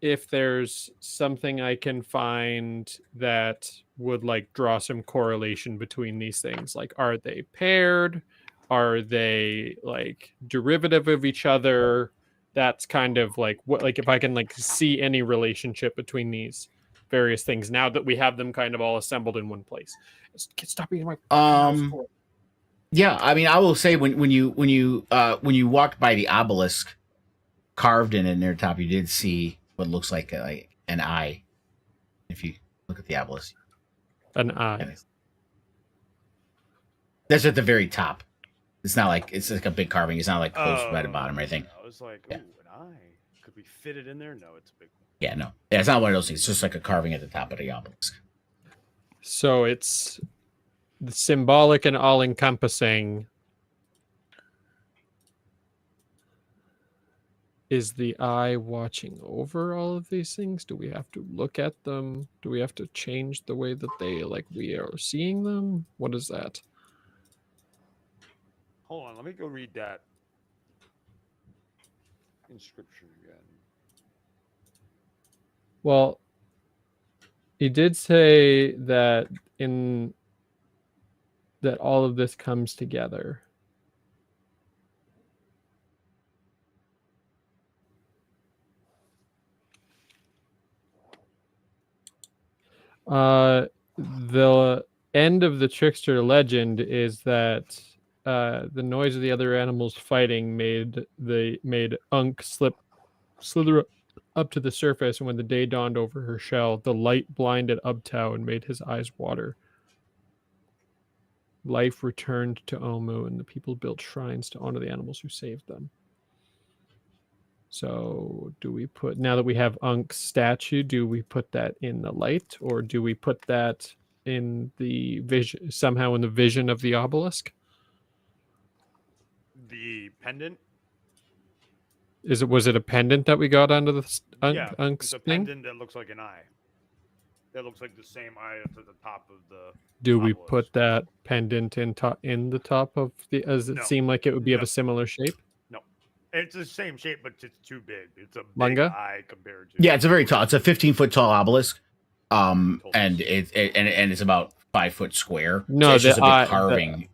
if there's something I can find that would like draw some correlation between these things. Like, are they paired? Are they like derivative of each other? That's kind of like what, like if I can like see any relationship between these various things now that we have them kind of all assembled in one place. Stop eating my mouse cord. Yeah, I mean, I will say when you walked by the obelisk carved in their top, you did see what looks like an eye. If you look at the obelisk, an eye. That's at the very top. It's not like it's like a big carving. It's not like close by the bottom or anything. I was like, ooh, an eye. Could we fit it in there? No, it's a big one. Yeah, no. Yeah, it's not one of those things. It's just like a carving at the top of the obelisk. So it's symbolic and all-encompassing. Is the eye watching over all of these things? Do we have to look at them? Do we have to change the way that they like we are seeing them? What is that? Hold on, let me go read that inscription again. Well, he did say that that all of this comes together. The end of the trickster legend is that the noise of the other animals fighting made Unk slither up to the surface, and when the day dawned over her shell, the light blinded Ubtao and made his eyes water. Life returned to Omu, and the people built shrines to honor the animals who saved them. So do we put, now that we have Unk's statue, do we put that in the light, or do we put that in the vision, somehow in the vision of the obelisk? The pendant? Was it a pendant that we got onto the it's Unk's a thing? pendant that looks like an eye. That looks like the same eye that's at the top of the Do we obelisk. put that pendant in the top of the, as it No. seemed like it would be of No. a similar shape? No. It's the same shape, but it's too big. It's a big Manga? eye compared to... Yeah, it's a very tall. It's a 15-foot tall obelisk. And Told us. it's about 5 foot square. No, so it's just the a big eye- carving.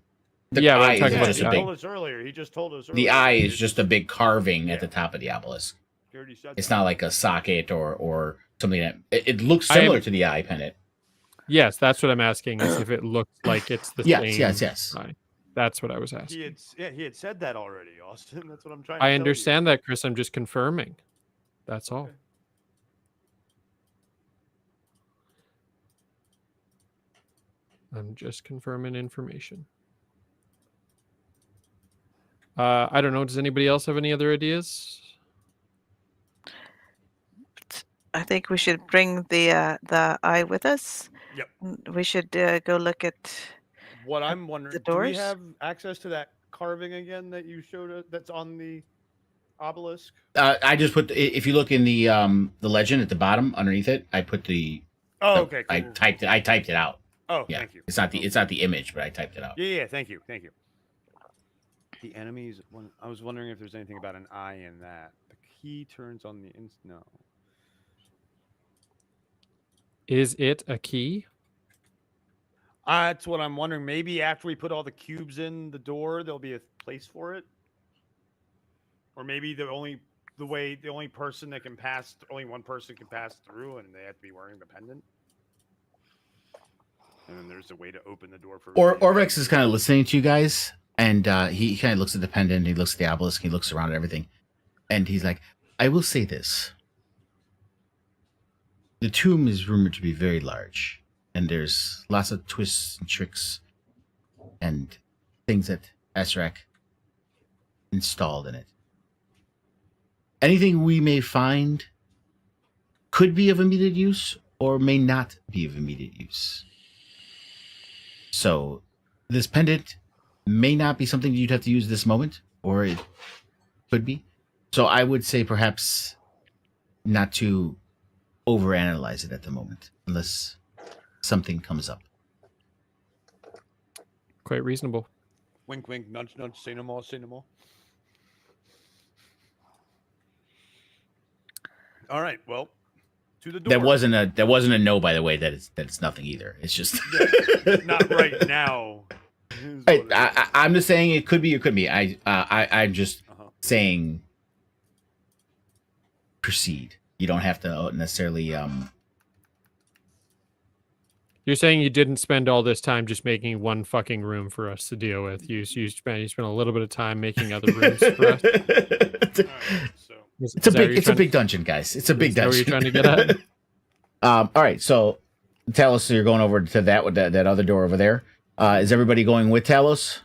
The yeah, but I'm eye talking is about just he a the big. told us earlier. He just told us earlier. The eye is It's- just a big carving Yeah. at the top of the obelisk. he already said It's that. not like a socket or something that it looks I am- similar to the eye pendant. Yes, that's what I'm asking, is if it looks like it's the Yes, same yes. eye. That's what I was asking. He had said that already, Austin. That's what I'm trying to I tell you. understand that, Chris. I'm just confirming. That's all. Okay. I'm just confirming information. I don't know. Does anybody else have any other ideas? I think we should bring the eye with us. Yep. We should go look at. What I'm wondering, do we doors? have access to that carving again that you showed us that's on the obelisk? I just put if you look in the legend at the bottom underneath it, I put Oh, the- okay. I Cool. typed it out. Oh, Yeah, thank you. it's not the image, but I typed it out. Yeah, thank you. The enemies. I was wondering if there's anything about an eye in that. The key turns on the no. Is it a key? That's what I'm wondering. Maybe after we put all the cubes in the door, there'll be a place for it. Or maybe only one person can pass through, and they have to be wearing the pendant. And then there's a way to open the door for. Orvex is kind of listening to you guys, and he kind of looks at the pendant, he looks at the obelisk, he looks around at everything, and he's like, "I will say this: the tomb is rumored to be very large, and there's lots of twists and tricks and things that Azrak installed in it. Anything we may find could be of immediate use or may not be of immediate use. So this pendant may not be something you'd have to use this moment, or it could be. So I would say perhaps not to overanalyze it at the moment, unless something comes up." Quite reasonable. Wink, wink, nudge, nudge. Say no more. Say no more. All right. Well, to the door. That wasn't a no, by the way. That it's nothing either. It's just Not right now. is what it is. I'm just saying it could be or could be. I'm just Uh-huh. saying proceed. You don't have to necessarily You're saying you didn't spend all this time just making one fucking room for us to deal with. You spent a little bit of time making other rooms for us. All right, so It's a big dungeon, guys. It's a big Is that what dungeon. you're trying to get at? All right, so Talos, you're going over to that other door over there. Is everybody going with Talos?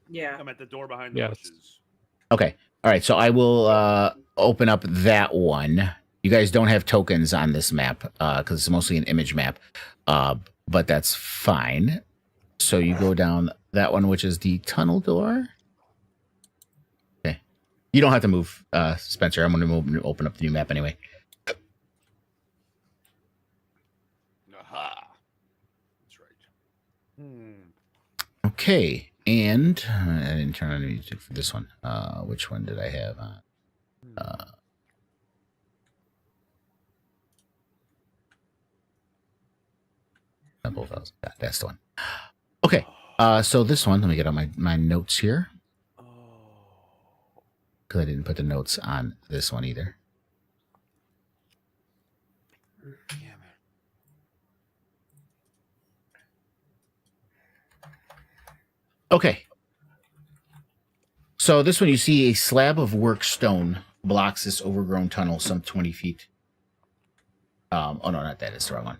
Yeah. I'm at the door behind the Yes. bushes. Okay. All right, so I will open up that one. You guys don't have tokens on this map because it's mostly an image map, but that's fine. So you go down that one, which is the tunnel door. Okay. You don't have to move, Spencer. I'm going to open up the new map anyway. Aha. That's right. Okay, and I didn't turn on the music for this one. Which one did I have on? Both those. That's the one. Okay, so this one, let me get on my notes here Oh. because I didn't put the notes on this one either. Damn it. Okay. So this one, you see a slab of work stone blocks this overgrown tunnel some 20 feet. Oh no, not that. It's the wrong one.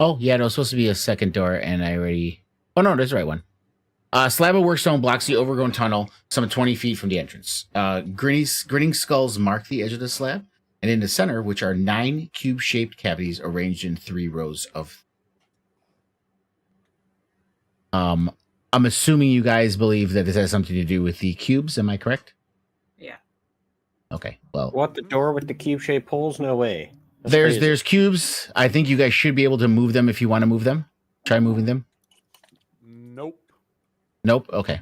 Oh, yeah, no, it's supposed to be a second door, and I already... Oh, no, that's the right one. Slab of work stone blocks the overgrown tunnel some 20 feet from the entrance. Grinning skulls mark the edge of the slab, and in the center, which are 9 cube-shaped cavities arranged in 3 rows of... I'm assuming you guys believe that this has something to do with the cubes, am I correct? Yeah. Okay, well... What, the door with the cube-shaped holes? No way. That's There's crazy. there's cubes. I think you guys should be able to move them if you want to move them. Try moving them. Nope. Nope. Okay.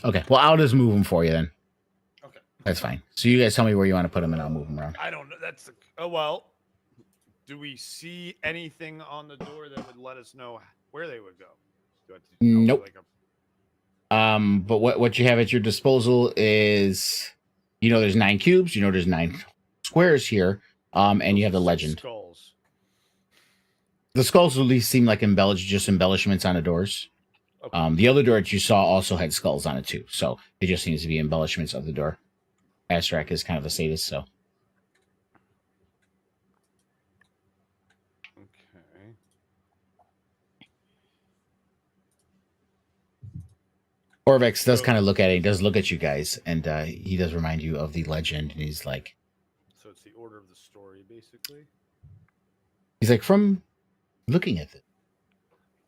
Okay. Well, I'll just move them for you then. Okay. That's fine. So you guys tell me where you want to put them, and I'll move them around. I don't know. That's the. Oh well. Do we see anything on the door that would let us know where they would go? Do I have to know, Nope. like a- But what you have at your disposal is, there's 9 cubes. There's 9 squares here, and you have the legend. Skulls. The skulls at least seem like embellishments on the doors. Okay. The other door that you saw also had skulls on it too, so it just seems to be embellishments of the door. Astrak is kind of a sadist, so. Okay. Orvex does So- kind of look at it. He does look at you guys, and he does remind you of the legend. And he's like, So it's the order of the story, basically. from looking at it.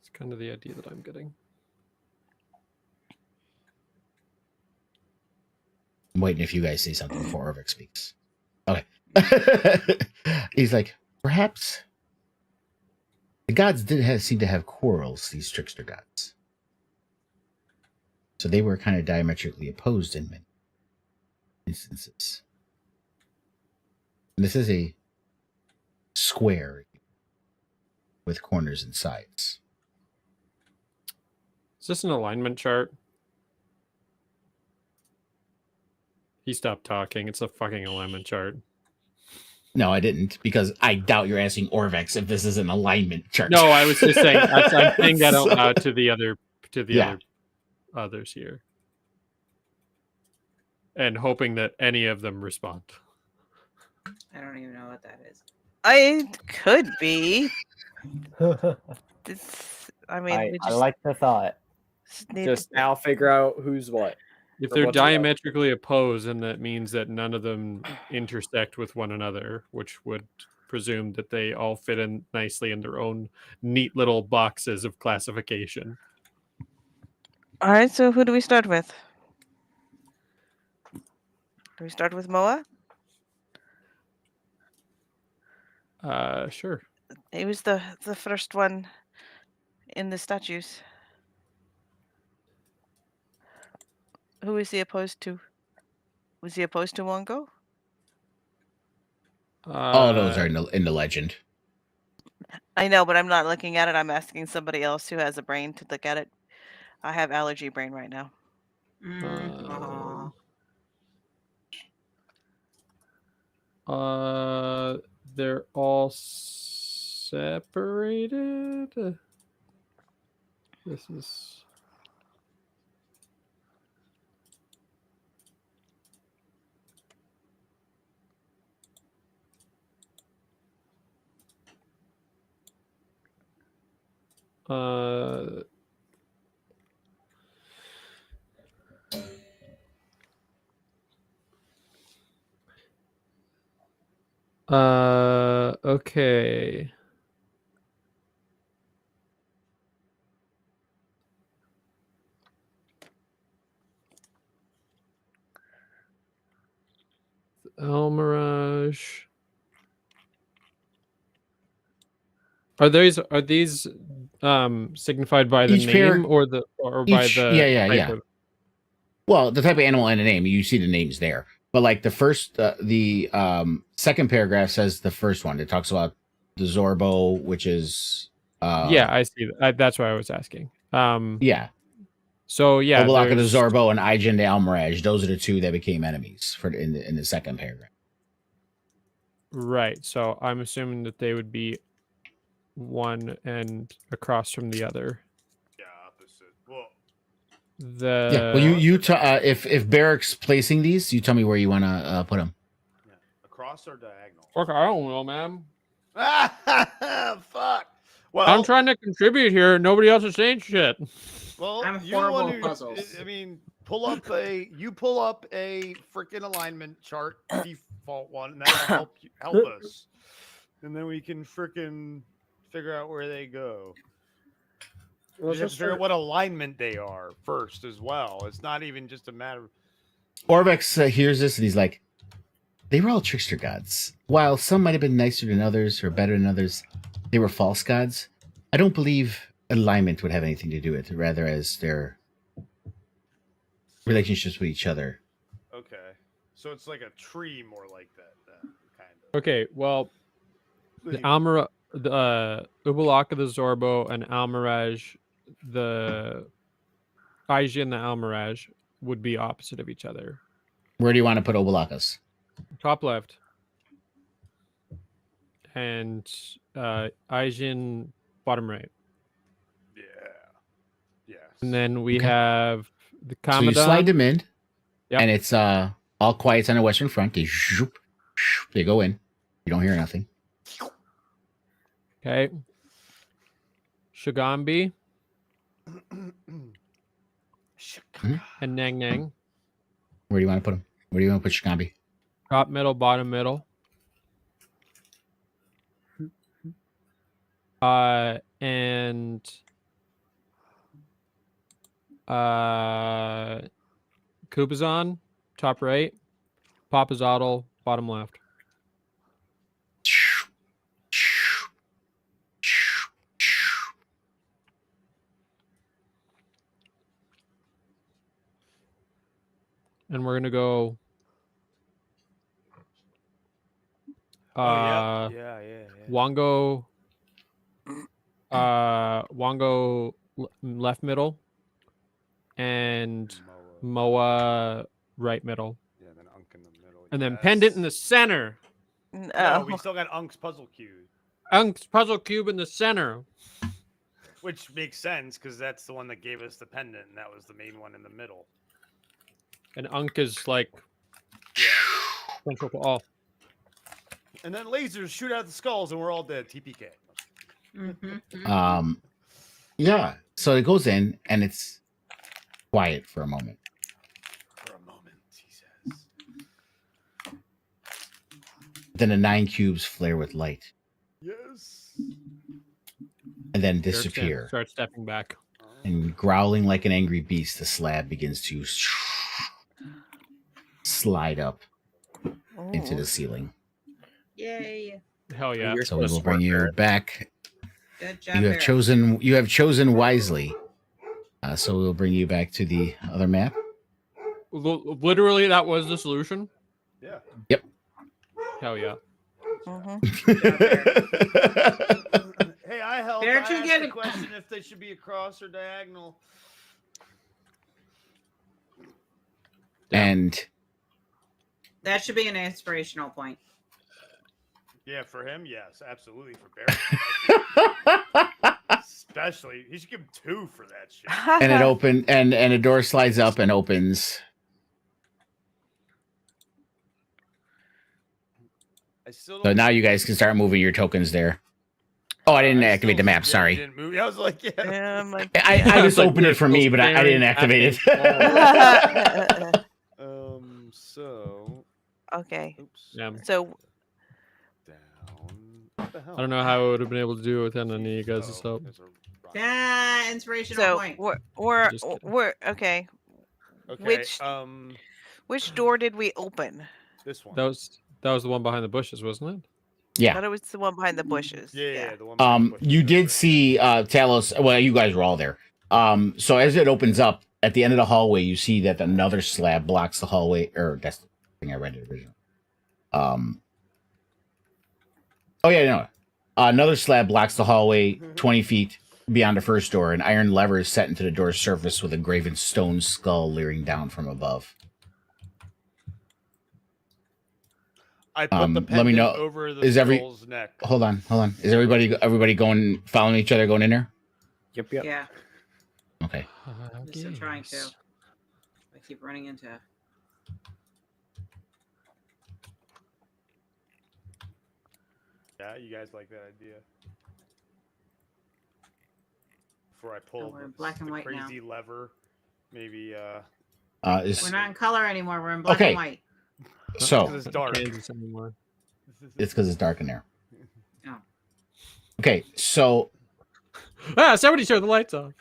It's kind of the idea that I'm getting. I'm waiting if you guys say something before Orvex speaks. Okay. He's like, perhaps the gods seem to have quarrels. These trickster gods. So they were kind of diametrically opposed in many instances. And this is a square with corners and sides. Is this an alignment chart? He stopped talking. It's a fucking alignment chart. No, I didn't, because I doubt you're asking Orvex if this is an alignment chart. No, I was just saying. I'm saying that out So- loud to the Yeah. others here, and hoping that any of them respond. I don't even know what that is. I could be. I mean, we I just, like the thought. need Just now figure out who's what. If Or they're what's what? diametrically opposed, then that means that none of them intersect with one another, which would presume that they all fit in nicely in their own neat little boxes of classification. All right, so who do we start with? Do we start with Moa? Sure. He was the first one in the statues. Who is he opposed to? Was he opposed to Wongo? All of those are in the legend. I know, but I'm not looking at it. I'm asking somebody else who has a brain to look at it. I have allergy brain right now. They're all separated. This is okay. Almirage. Are these signified by the Each pair- name or by each- the yeah. type of- Well, the type of animal and the name, you see the names there. But like the second paragraph says the first one. It talks about the Zorbo, which is yeah, I see that. That's why I was asking. yeah. So yeah, Obalaka the there's- Zorbo and Ijen the Almirage. Those are the two that became enemies in the second paragraph. Right. So I'm assuming that they would be one and across from the other. Yeah, opposite. Well, Yeah. Well, if Barrick's placing these, you tell me where you want to put them. yeah. Across or diagonal? Fuck, I don't know, man. Fuck. Well, I'm trying to contribute here. Nobody else is saying shit. Well, I'm you're the one horrible at who- puzzles. I mean, pull up a freaking alignment chart, default one, and that'll help us, and then we can freaking figure out where they go. We Let's have to just figure out what alignment they are first as well. It's not even just a matter of Orvex hears this and he's like, they were all trickster gods. While some might have been nicer than others or better than others, they were false gods. I don't believe alignment would have anything to do with it, rather as their relationships with each other. okay. So it's like a tree, more like that, then, kind of. Okay, well, the Like- Almira, the Ubalaka the Zorbo and Almirage, the Aiji and the Almirage would be opposite of each other. Where do you want to put Obalakas? Top left. and Aijin bottom right. Yeah. Yes. And then we Okay. have the So you slide Commandant. them in, Yep. and it's all quiet on the western front. They zoop, they go in. You don't hear nothing. Okay. Shagambi and Nang Nang. Where do you want to put them? Where do you want to put Shikambi? Top middle, bottom middle. And Kubazan, top right. Papazotl, bottom left. And we're gonna go yeah. Wango left middle and Moa right middle. Yeah, then Unk in the middle. And then Pendant in the center. No, we still got Unk's puzzle cube, Unk's puzzle cube in the center. which makes sense because that's the one that gave us the pendant, and that was the main one in the middle. And Unk is like central to all. And then lasers shoot out the skulls, and we're all dead. TPK. Yeah. So it goes in, and it's quiet for a moment. For a moment, he says. Then the 9 cubes flare with light, Yes. and then Dirk's gonna disappear. Start stepping back. And growling like an angry beast, the slab begins to slide up into the ceiling. Yay. Hell yeah. You're So we will smart, bring you Barrett. back. Good job. You have Barrett. chosen wisely. So we'll bring you back to the other map. Literally, that was the solution. Yeah. Yep. Hell yeah. Hey, I helped. Barrett, I you asked get the a- question if they should be across or diagonal. And That should be an inspirational point. Yeah, for him, yes, absolutely. For Barrett, especially, he should give him 2 for that shit. and it open and a door slides up and opens. I still So don't. now you guys can start moving your tokens there. Oh, I didn't activate the map. Yeah, Sorry. you didn't move. I was like, yeah. Yeah, I'm like, I Yeah, just like opened it you're for me, still but I didn't staring activate at it. So, okay. oops. Yeah. So Down. What the hell? I don't know how I would have been able to do it without any of you guys' Oh, help. there's a rock. Yeah, inspirational so point. Just kidding. we're okay. Okay. Which door did we open? This one. That was the one behind the bushes, wasn't it? I Yeah. thought it was the one behind the bushes. Yeah, the one. behind the bushes, You that's did right. see Talos. Well, you guys were all there. So as it opens up at the end of the hallway, you see that another slab blocks the hallway. Or that's the thing I read it originally. Oh yeah, no. Another slab blocks the hallway 20 feet beyond the first door. An iron lever is set into the door's surface with a graven stone skull leering down from above. I put the let me pendant know- over the is every- skull's neck. Hold on. Is everybody going, following each other, going in there? Yep. Yeah, Okay. I'm still trying to. I keep running into. Yeah, you guys like that idea? Before I pull we're in the, black and the white now. crazy lever, maybe Is We're not in color anymore. We're in black Okay. and white. so It's dark. Kansas anymore. it's because it's dark in there. Oh. Okay, so Somebody turned the lights off.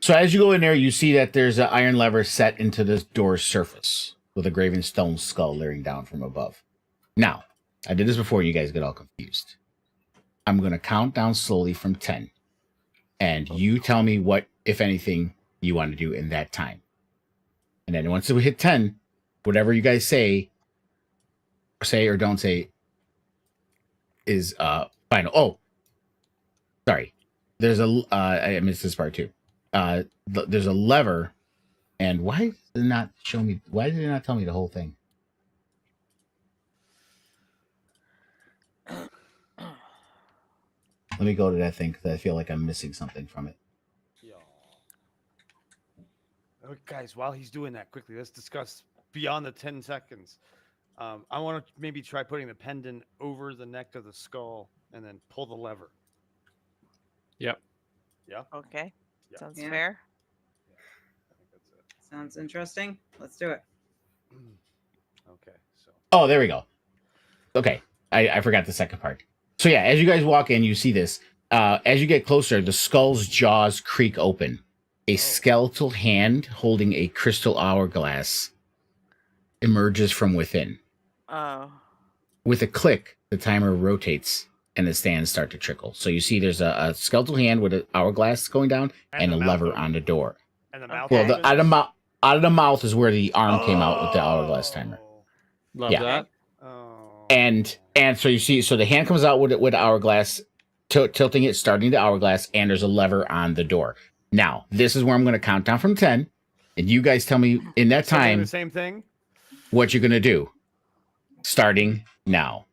So as you go in there, you see that there's an iron lever set into this door's surface with a graven stone skull leering down from above. Now, I did this before you guys get all confused. I'm going to count down slowly from 10. And you tell me what, if anything, you want to do in that time. And then once we hit 10, whatever you guys say or don't say is final. Oh, sorry. There's I missed this part too. There's a lever, and why did it not tell me the whole thing? Let me go to that thing because I feel like I'm missing something from it. Yeah. Oh, guys, while he's doing that, quickly, let's discuss beyond the 10 seconds. I want to maybe try putting the pendant over the neck of the skull and then pull the lever. Yep. Yeah? Okay. Yeah. Sounds Yeah. fair. I think that's it. Sounds interesting. Let's do it. Okay, so. Oh, there we go. Okay, I forgot the second part. So yeah, as you guys walk in, you see this. As you get closer, the skull's jaws creak open. A skeletal hand holding a crystal hourglass emerges from within. Oh. With a click, the timer rotates and the stands start to trickle. So you see there's a skeletal hand with an hourglass going down and a the mouth lever opens. on the door. And the mouth Well, Okay. opens? out of the mouth is where the arm came out with the hourglass timer. Love Yeah. that. Oh. And so you see, so the hand comes out with the hourglass, tilting it, starting the hourglass, and there's a lever on the door. Now, this is where I'm going to count down from 10, and you guys tell me in that Still doing time the same thing? what you're going to do. Starting now.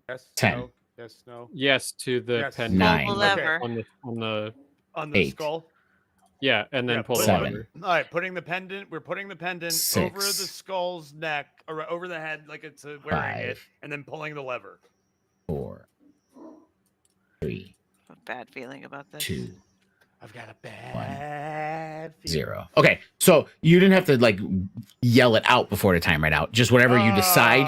Yes. 10. No, yes. No. Yes to the Yes. pendant 9. Pull the lever. on the On the 8. skull. yeah, and then Yeah, pull the 7. lever. All right, putting the pendant. We're putting the pendant over the 6. skull's neck, or over the head, like it's wearing it, 5. and then pulling the lever. 4. 3. I have a bad feeling about this. 2. I've got a bad feeling. 0. Okay, so you didn't have to like yell it out before the time ran out. Just whatever you decide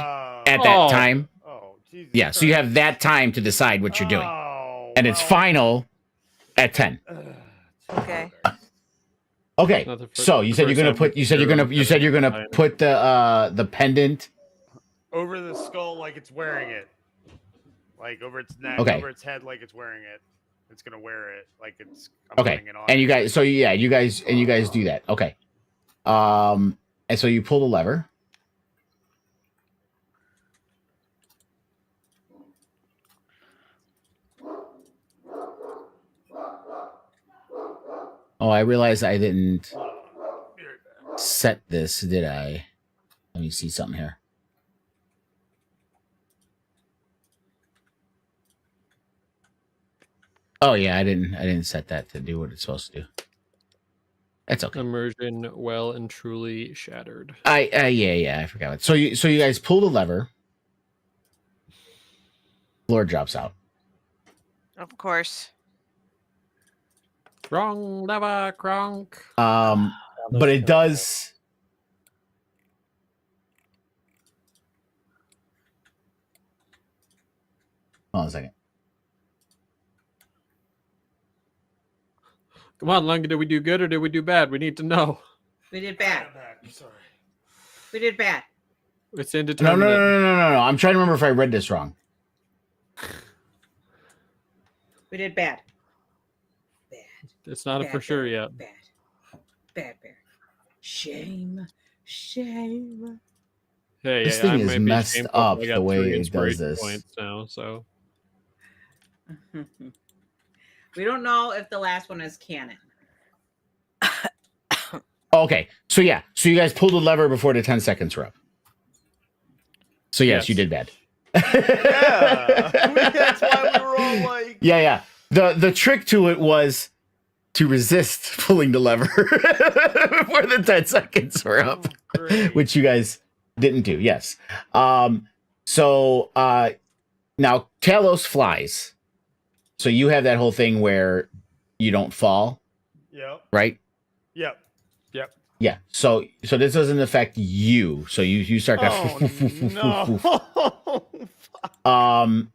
at that Oh. time. Oh, Jesus. Yeah, so you Christ. have that time to decide what you're doing. Oh, And it's well, final at 10. Okay. Okay. Not the fir- So you said you're first gonna time put you're gonna put the pendant. over the skull like it's wearing it, like over its neck, Okay. over its head like it's wearing it. It's gonna wear it like it's. I'm Okay. putting it on. And you guys, so yeah, you guys do that. Okay. And so you pull the lever. Oh, I realized I didn't set this, did I? Let me see something here. Oh yeah, I didn't set that to do what it's supposed to do. That's okay. Immersion well and truly shattered. I forgot. So you guys pull the lever. Floor drops out. Of course. Wrong lever, cronk. But it does. Hold on a second. Come on, Lunga, did we do good or did we do bad? We need to know. We did bad. I'm back. Sorry. We did bad. It's No. indeterminate. I'm trying to remember if I read this wrong. We did bad. Bad. It's not a Bad, for sure bad, yet. Bad. Bad. Shame. Shame. Hey, This I thing is might be messed shameful. up I got the way 3 it does inspiration this. points now, so We don't know if the last one is canon. Okay. So yeah. So you guys pulled the lever before the 10 seconds were up. So yes, Yes. you did bad. Yeah. That's why we were all like. Yeah. The trick to it was to resist pulling the lever before the 10 seconds were up, Oh, great. which you guys didn't do. Yes. So now Talos flies. So you have that whole thing where you don't fall, Yep. right? Yep. Yeah. So this doesn't affect you. So you start to Oh no.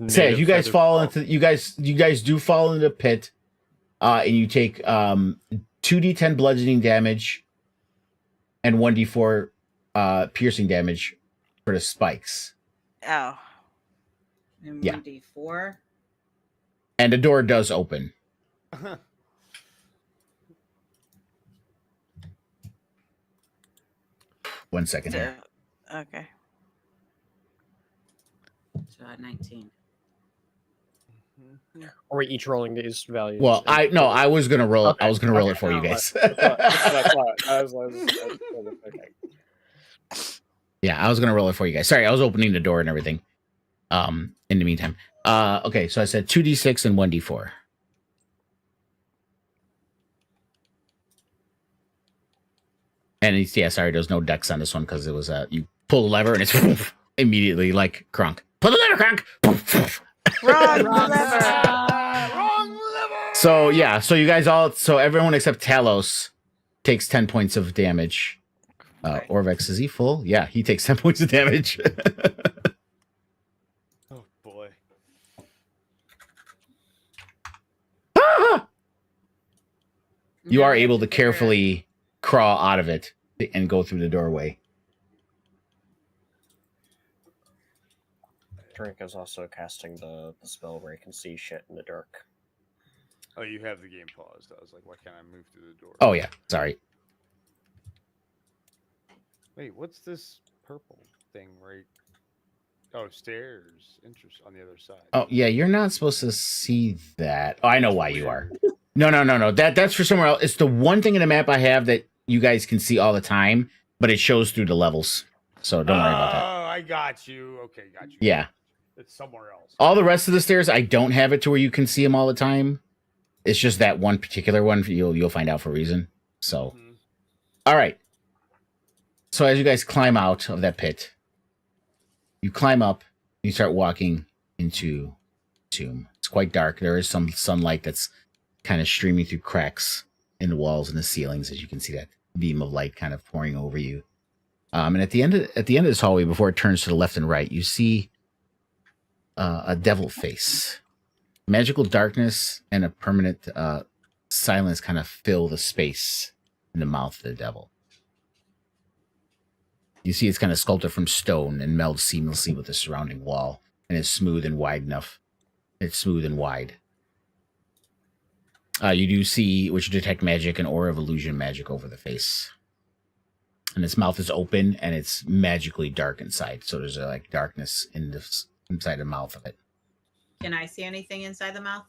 say native you guys feather fall into you guys do fall into the pit, and you take 2d10 bludgeoning damage and 1d4 piercing damage for the spikes, Oh. And Yeah. 1d4. and the door does open. One second here. Okay. So 19. Are we each rolling these values? Well, I was gonna roll it. I Okay, was gonna roll it okay, for you no, guys. That's what I thought. I was okay. Yeah, I was gonna roll it for you guys. Sorry, I was opening the door and everything. In the meantime, Okay, so I said 2d6 and 1d4. And it's, yeah, sorry, there's no dex on this one because it was you pull the lever and it's immediately like Crunk. Pull the lever, Crunk. Wrong Wrong lever. Wrong lever. So yeah, so you guys all, so everyone except Talos takes 10 points of damage. Okay. Orvex, is he full? Yeah, he takes 10 points of damage. Oh boy. You Now are we have able to figure out- carefully crawl out of it and go through the doorway. Drink is also casting the spell where he can see shit in the dark. Oh, you have the game paused. I was like, why can't I move through the door? Oh yeah, sorry. Wait, what's this purple thing right? Oh, stairs. Interest on the other side. Oh yeah, you're not supposed to see that. Oh, I know why you are. No. That's for somewhere else. It's the one thing in the map I have that you guys can see all the time, but it shows through the levels. So don't worry about that. Oh, I got you. Okay, got you. Yeah. It's somewhere else. All the rest of the stairs, I don't have it to where you can see them all the time. It's just that one particular one. You'll find out for a reason. So, Mhm. all right. So as you guys climb out of that pit, you climb up. You start walking into the tomb. It's quite dark. There is some sunlight that's kind of streaming through cracks in the walls and the ceilings, as you can see that beam of light kind of pouring over you. And at the end of this hallway, before it turns to the left and right, you see a devil face. Magical darkness and a permanent silence kind of fill the space in the mouth of the devil. You see it's kind of sculpted from stone and melds seamlessly with the surrounding wall, and is smooth and wide enough. It's smooth and wide. You do see, which detect magic and aura of illusion magic over the face. And its mouth is open and it's magically dark inside. So there's like darkness inside the mouth of it. Can I see anything inside the mouth?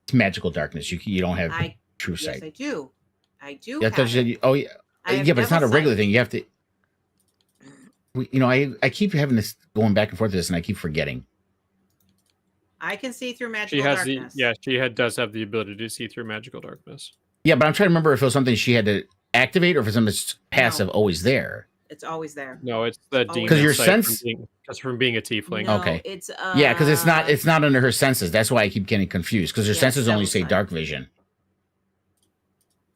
It's magical darkness. You don't have I true yes, sight. I do. I do. Yeah, I thought have you said it. you, oh yeah, I have yeah, but it's not a devil regular sight. thing. You have to. I keep having this going back and forth with this, and I keep forgetting. I can see through She magical has darkness. does have the ability to see through magical darkness. Yeah, but I'm trying to remember if it was something she had to activate or if it's something that's passive, always there. It's always there. No, it's the Oh, demon 'Cause your sight sense- from being a tiefling. No, Okay. It's Yeah, because it's not under her senses. That's why I keep getting confused. Because her Yeah, senses only devil say sight. dark vision.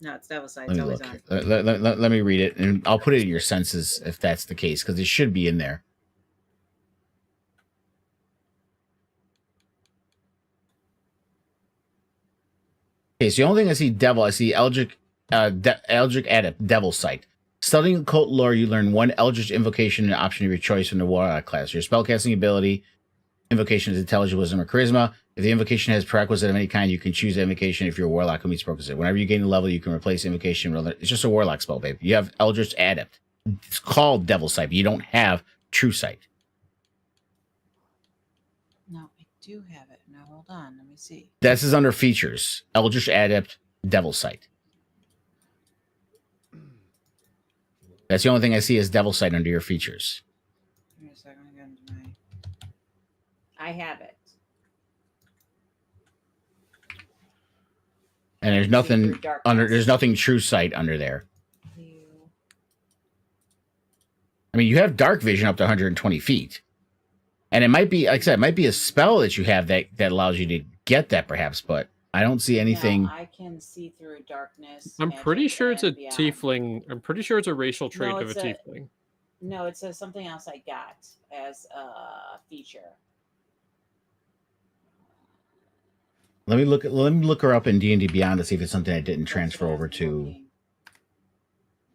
No, it's devil sight. Let It's me always look. on. Let me read it, and I'll put it in your senses if that's the case, because it should be in there. Okay, so the only thing I see devil, I see Eldritch Adept, Devil Sight. Studying occult lore, you learn one Eldritch invocation and option of your choice from the Warlock class. Your spellcasting ability, invocation is intelligence, wisdom, or charisma. If the invocation has prerequisite of any kind, you can choose the invocation if you're a warlock who meets prerequisite. Whenever you gain a level, you can replace invocation. It's just a warlock spell, babe. You have Eldritch Adept. It's called Devil Sight, but you don't have True Sight. No, I do have it. Now hold on. Let me see. This is under features. Eldritch Adept, Devil Sight. That's the only thing I see is Devil Sight under your features. Give me a second. I got into my. I have it. And there's See nothing through darkness. under. There's nothing True Sight under there. I mean, you have dark vision up to 120 feet. And it might be, like I said, it might be a spell that you have that allows you to get that perhaps, but I don't see anything. No, I can see through darkness. I'm pretty magic, sure it's a and beyond. tiefling. I'm pretty sure it's a racial trait No, of a it's a- tiefling. No, it's something else I got as a feature. Let me look her up in D&D Beyond to see if it's something I didn't transfer over to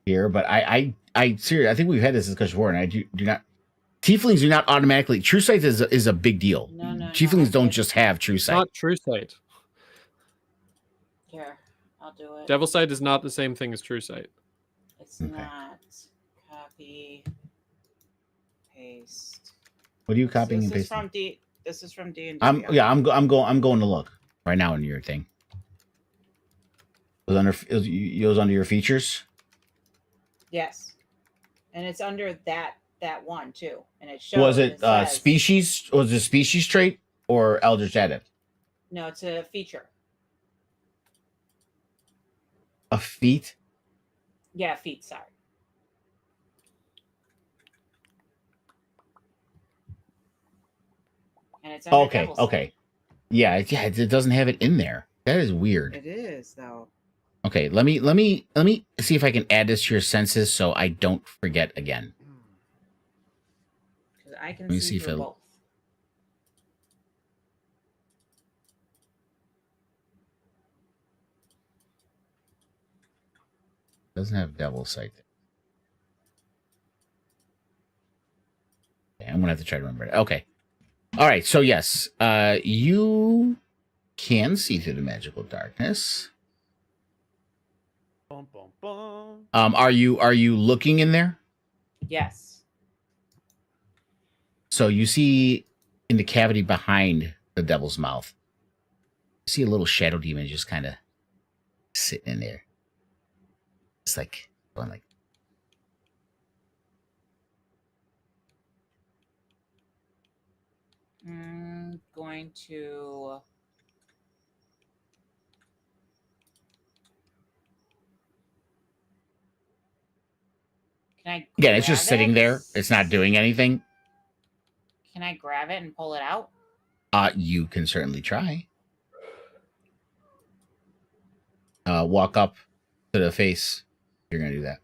here. But I seriously, I think we've had this discussion before, and I do not. Tieflings do not automatically. True Sight is a big deal. No, Tieflings don't it's just have True It's Sight. not true sight. Here, I'll do it. Devil sight is not the same thing as true sight. It's Okay. not. Copy. Paste. What are you copying and This is pasting? from D. This is from D&D. I'm going to look right now in your thing. It was under your features. Yes, and it's under that one too, and it shows. Was and it says- species? Was it species trait? or Eldritch Edit? No, it's a feature. A feat? Yeah, feat. Sorry. And it's under Okay, Devil's okay. Yeah, it doesn't have it in there. That is weird. It is though. Okay, let me see if I can add this to your senses so I don't forget again. Because I can Let me see see if through it- both. Doesn't have Devil Sight. Okay, I'm gonna have to try to remember it. Okay. All right. So yes, you can see through the magical darkness. Bum, bum, bum. Are you looking in there? Yes. So you see in the cavity behind the devil's mouth, you see a little shadow demon just kind of sitting in there. It's like going like. Going to. Can I? Again, it's just grab sitting it? there. It's not doing anything. Can I grab it and pull it out? You can certainly try. Walk up to the face. You're gonna do that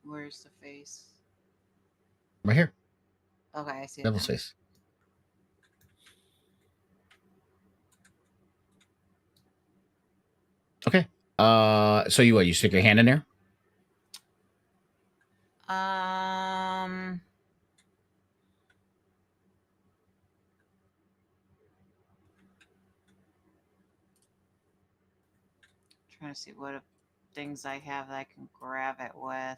Where's the face? right here. Okay, I see it. Devil's now. face. Okay. So you what? You stick your hand in there? Trying to see what things I have that I can grab it with.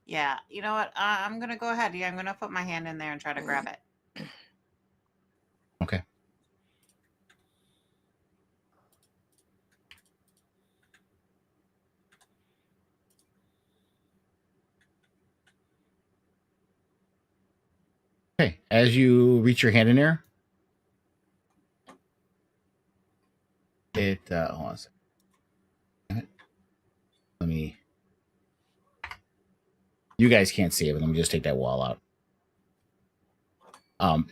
Yeah, you know what? I'm gonna go ahead. Yeah, I'm gonna put my hand in there and try to grab it. Okay. Okay. As you reach your hand in there, it hold on a second. Let me. You guys can't see it, but let me just take that wall out.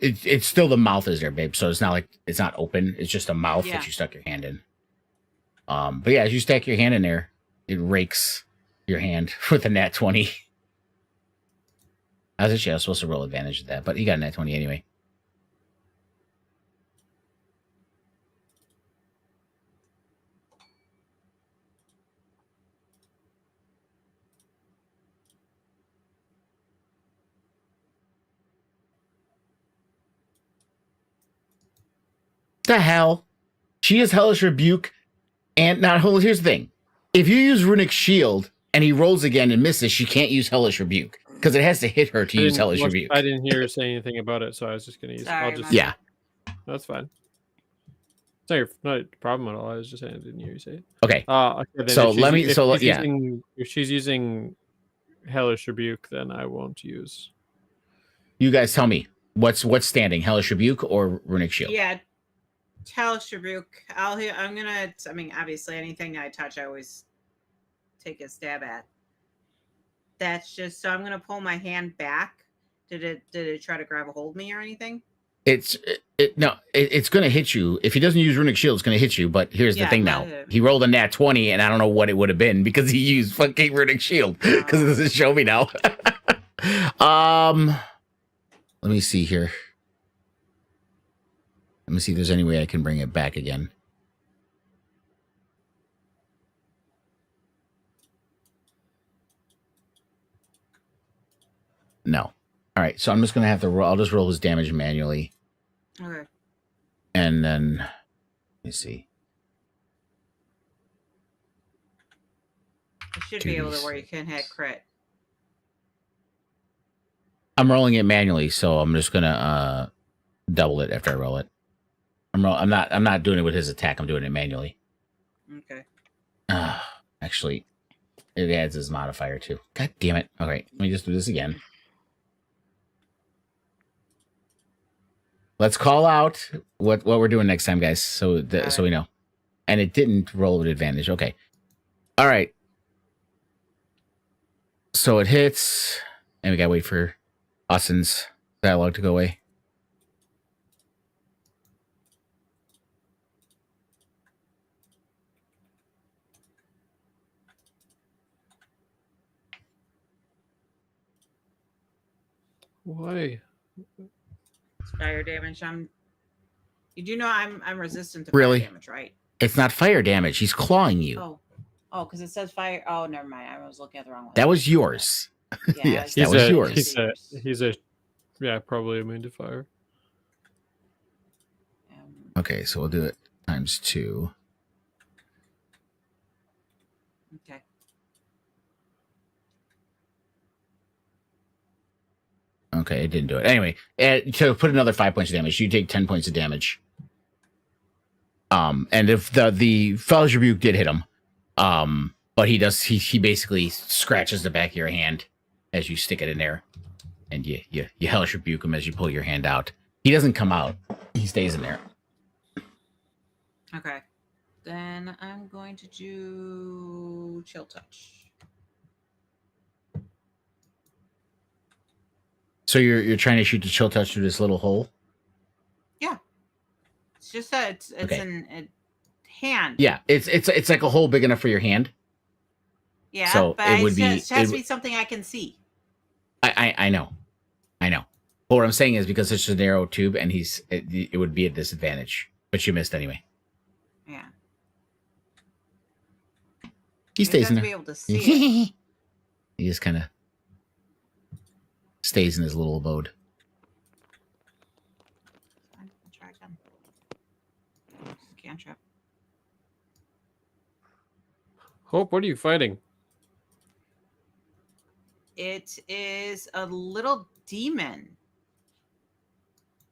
It's still the mouth is there, babe. So it's not like it's not open. It's just a mouth Yeah. that you stuck your hand in. But yeah, as you stack your hand in there, it rakes your hand with a nat 20. I was supposed to roll advantage of that, but he got a nat 20 anyway. The hell? She is Hellish Rebuke. And now, here's the thing. If you use Runic Shield and he rolls again and misses, she can't use Hellish Rebuke because it has to hit her to use Hellish Rebuke. I didn't hear her say anything about it, so I was just going to use. Sorry, I'll just. my Yeah. That's fine. It's not a problem at all. I was just saying I didn't hear you say it. Okay. Okay, then So if let me. if So she's yeah. if she's using Hellish Rebuke, then I won't use. You guys tell me what's standing, Hellish Rebuke or Runic Shield? Yeah, Hellish Rebuke. I'm gonna. I mean, obviously, anything I touch, I always take a stab at. That's just so. I'm gonna pull my hand back. Did it try to grab a hold of me or anything? It's going to hit you. If he doesn't use Runic Shield, it's going to hit you. But here's the Yeah, thing now. He rolled a nat 20, and I don't know what it would have been because he used fucking Runic Shield because it doesn't show me now. Let me see here. Let me see if there's any way I can bring it back again. No. All right, so I'm just going to have to roll. I'll just roll his damage manually. Okay. And then, let me see. You should be able to where you can hit crit. I'm rolling it manually, so I'm just going to double it after I roll it. I'm not doing it with his attack. I'm doing it manually. Okay. Nat Actually, it adds his modifier too. God damn it. All right, let me just do this again. Let's call out what we're doing next time, guys, so so we know. And it didn't roll with advantage. Okay. All right. So it hits, and we gotta wait for Austin's dialogue to go away. Why? Fire damage. You do know I'm resistant to Really? fire damage, right? It's not fire damage. He's clawing you. Oh, because it says fire. Oh, never mind. I was looking at the wrong one. That was yours. Yeah, Yes, I that was yours. He's a yeah, probably immune to fire. Okay, so we'll do it times 2. Okay. Okay, it didn't do it. Anyway, to put another 5 points of damage, you take 10 points of damage. And if the Fellow's Rebuke did hit him, but he basically scratches the back of your hand as you stick it in there, and you Hellish Rebuke him as you pull your hand out. He doesn't come out; he stays in there. Okay. Then I'm going to do Chill Touch. So you're trying to shoot the Chill Touch through this little hole? Yeah. It's just that it's Okay. a hand. Yeah, it's like a hole big enough for your hand. Yeah, So but it would be- it has it to be something I can see. I know. But what I'm saying is because it's just a narrow tube, and it would be a disadvantage. But you missed anyway. Yeah. He stays in to there. be able to see it. He just kind of stays in his little abode. I'll try again. Cantrip. Hope, what are you fighting? It is a little demon.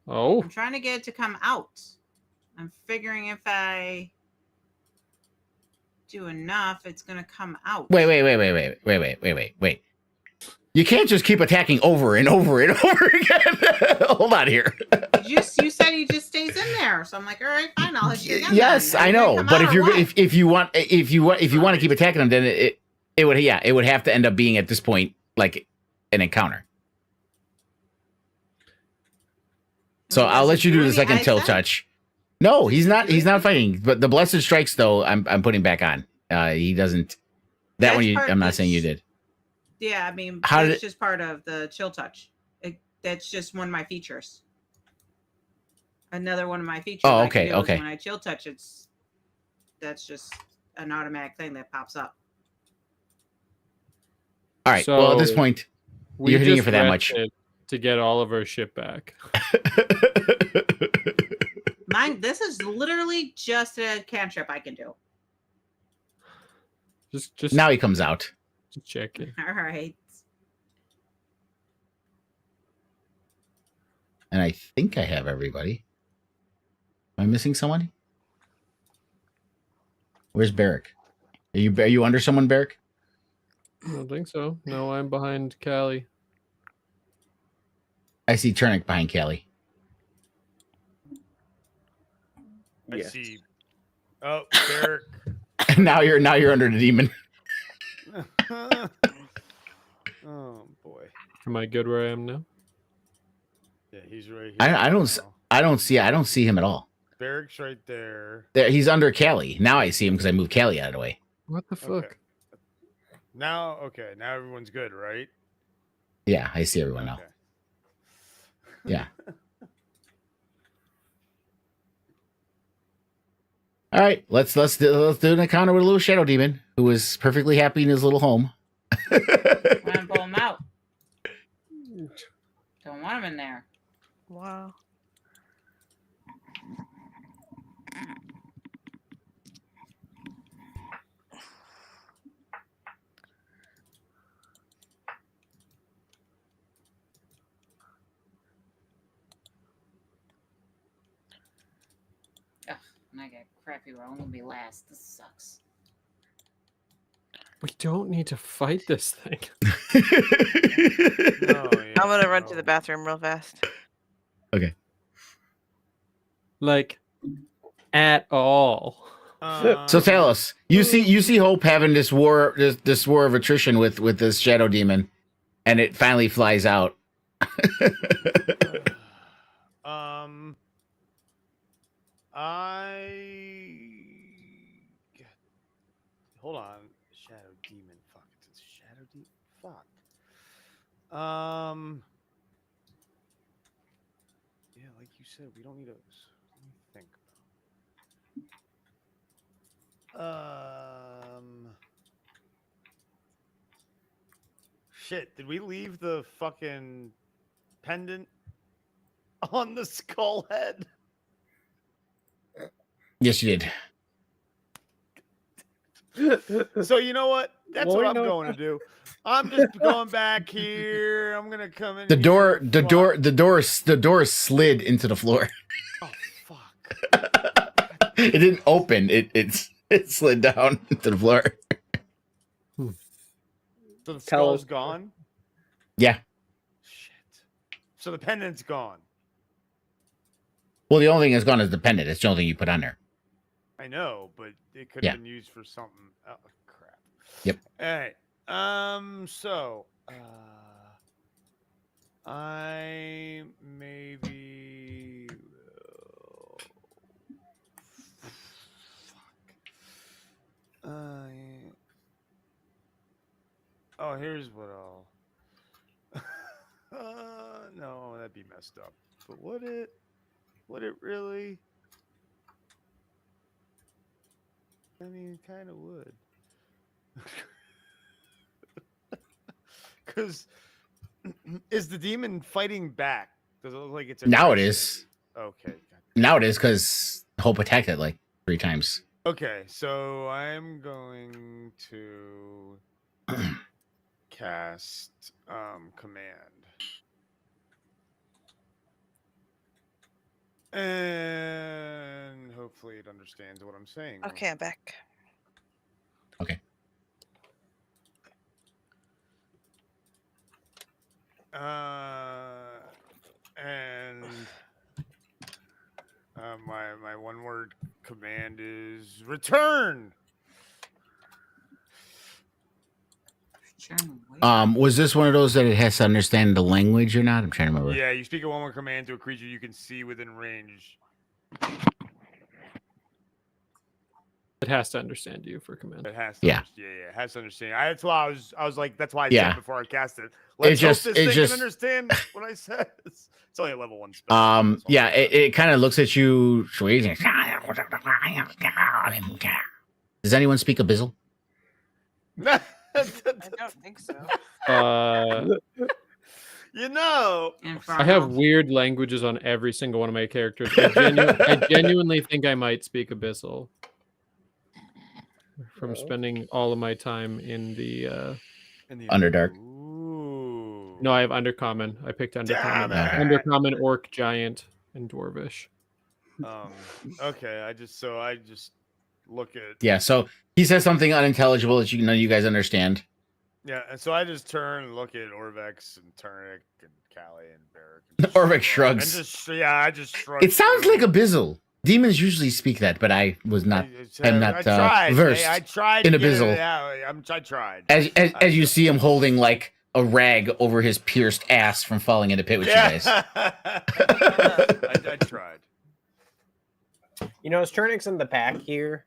Oh, I'm trying to get it to come out. I'm figuring if I do enough, it's gonna come out. Wait. You can't just keep attacking over and over and over again. Hold on here. You said he just stays in there, so I'm like, all right, fine, I'll hit you again. Yes, then. I Are you gonna know. come But out or what? if you want to keep attacking him, then it would have to end up being at this point like an encounter. So I'll let you do the second tilt touch. No, he's not fighting. But the blessed strikes though, I'm putting back on. He doesn't. That one I'm not saying you did. Yeah, I mean, How that's did just part of the chill touch. That's just one of my features. Another one of my features. Oh, I can okay, do is okay. When I chill touch, that's just an automatic thing that pops up. All right. Well, at this So- point, we You're hitting it just for that much. rented to get all of our shit back. This is literally just a cantrip I can do. Just now he comes out. just checking. All right. And I think I have everybody. Am I missing someone? Where's Barrick? Are you under someone, Barrick? I don't think so. No, I'm behind Callie. I see Turnick behind Callie. I Yes. see. Oh, Derek. And now you're under the demon. Oh boy. Am I good where I am now? Yeah, he's right here. I don't now. I don't see him at all. Barrick's right there. There, he's under Callie. Now I see him because I moved Callie out of the way. What the fuck? Okay. Now everyone's good, right? Yeah, I see everyone now. Okay. Yeah. All right, let's do an encounter with a little shadow demon who is perfectly happy in his little home. I'm gonna pull him out. Don't want him in there. Wow. Ugh, and I got crappy roll. I'm gonna be last. This sucks. We don't need to fight this thing. No, I'm gonna run to no. the bathroom real fast. Like, at all. So tell us, you see Hope having this war of attrition with this shadow demon, and it finally flies out. Hold on, shadow demon. Fuck, it's a shadow demon. Fuck. Yeah, like you said, we don't need to. Let me think. Shit, did we leave the fucking pendant on the skull head? Yes, you did. So you know what? That's Well, what we I'm know- going to do. I'm just going back here. I'm gonna come in. The here door and fuck. the door slid into the floor. Oh fuck! It didn't open. It slid down into the floor. So the Tell skull's us- gone. Yeah. Shit. So the pendant's gone. Well, the only thing that's gone is the pendant. It's the only thing you put on there. I know, but it could Yeah. have been used for something. Oh crap. Yep. All right. So, I maybe. Fuck. Oh, here's what I'll. No, that'd be messed up. But would it really? I mean, it kind of would. Because is the demon fighting back? Does it look like it's Now it aggressive? is. Okay. Now it is because Hope attacked it like 3 times. Okay, so I'm going to cast command. And hopefully it understands what I'm saying. Okay, I'm back. And my one word command is return. Was this one of those that it has to understand the language or not? I'm trying to remember. Yeah, you speak a one word command to a creature you can see within range. It has to understand you for command. It has to Yeah. yeah, it has to understand. That's why I was like, that's why I Yeah. said before I cast it. Let's just- hope it this thing just- can understand what I said. It's only a level 1 spell. that's all. Yeah, it kind of looks at you. Does anyone speak Abyssal? I don't think so. You know, I have weird languages on every single one of my characters. I genuinely think I might speak Abyssal from spending all of my time in the. Underdark. Ooh. No, I have Undercommon. I picked Undercommon. Damn it. Undercommon, Orc, Giant, and Dwarvish. Okay, I just look at Yeah, so he says something unintelligible that none of you guys understand. yeah, and so I just turn and look at Orvex and Turnic and Callie and Barrick. and just Orvex shrug, shrugs. And just I just shrug. It sounds through. like Abyssal. Demons usually speak that, but I was not. I'm not I tried. versed I tried in to get it Abyssal. out. I tried. As you see him holding like a rag over his pierced ass from falling in the pit with you guys. I tried. You know, as Turnick's in the back here,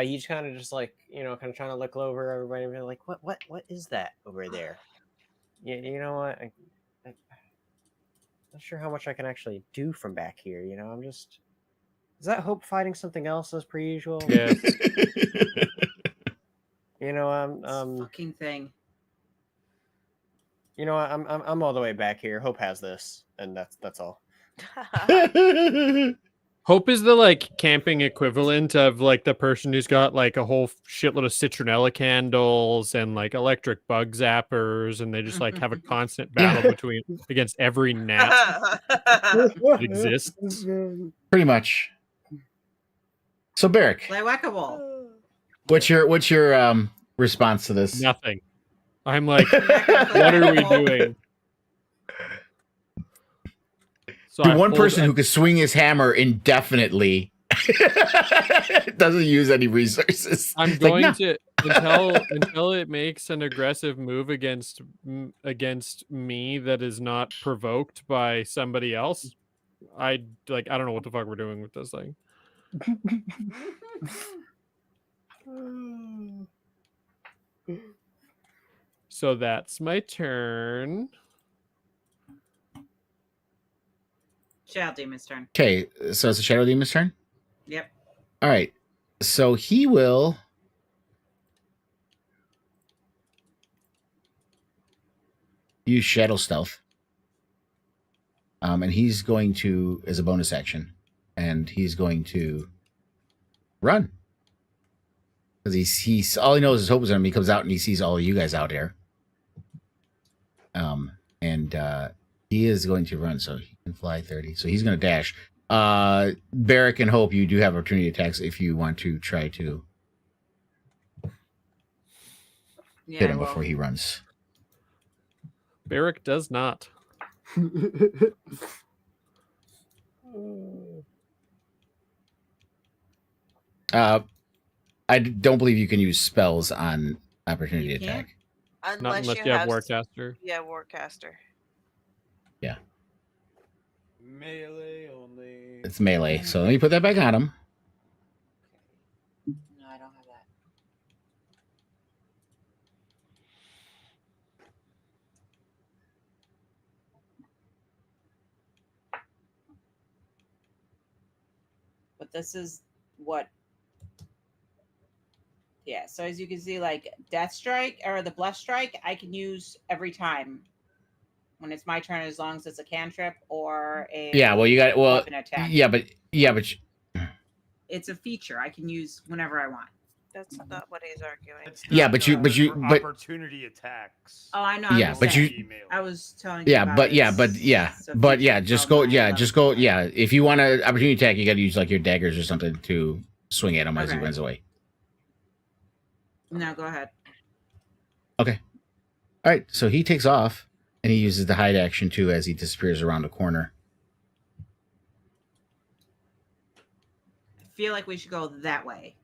he's kind of just like, you know, kind of trying to look over everybody and be like, what is that over there? You know what? I'm not sure how much I can actually do from back here. You know, I'm just. Is that Hope fighting something else as per usual? Yes. You know, fucking thing. You know, I'm all the way back here. Hope has this, and that's all. Hope is the like camping equivalent of like the person who's got like a whole shitload of citronella candles and like electric bug zappers, and they just like have a constant battle against every gnat that exists. Pretty much. So Barrick, Play whack-a-mole. what's your response to this? Nothing. I'm like, You're not gonna put what it are on we the wall? doing? So The I one pulled person who could swing his hammer indefinitely doesn't use any resources. I'm It's like, going "No." to until it makes an aggressive move against me that is not provoked by somebody else. I don't know what the fuck we're doing with this thing. So that's my turn. Shadow Demon's turn. Okay, so it's the Shadow Demon's turn. Yep. All right, so he will. Use Shadow Stealth. And he's going to, as a bonus action, and he's going to run. Because he's all he knows is Hope is on him. He comes out and he sees all of you guys out there. And he is going to run, so he can fly 30. So he's going to dash. Barrick and Hope, you do have opportunity attacks if you want to try to Yeah, hit I him will. before he runs. Barrick does not. I don't believe you can use spells on opportunity You can't? attack. Not unless you have Warcaster. Yeah, Warcaster. Melee only. It's melee. So let me put that back on him. No, I don't have that. But this is what. Yeah, so as you can see, like Death Strike or the Bless Strike, I can use every time when it's my turn, as long as it's a cantrip or a Yeah, well, you got weapon attack. but It's a feature I can use whenever I want. That's not what he's arguing. It's Yeah, not but you- covered you- for but- opportunity attacks. Oh, I know. I'm Yeah, just but saying. you- I was telling you. yeah, about but yeah, it's- but yeah, it's a but feature yeah, just from go, my yeah, 11th just go, level. yeah. If you want to opportunity attack, you got to use like your daggers or something to swing at him as he Okay. runs away. No, go ahead. Okay. All right, so he takes off and he uses the hide action too as he disappears around a corner. I feel like we should go that way.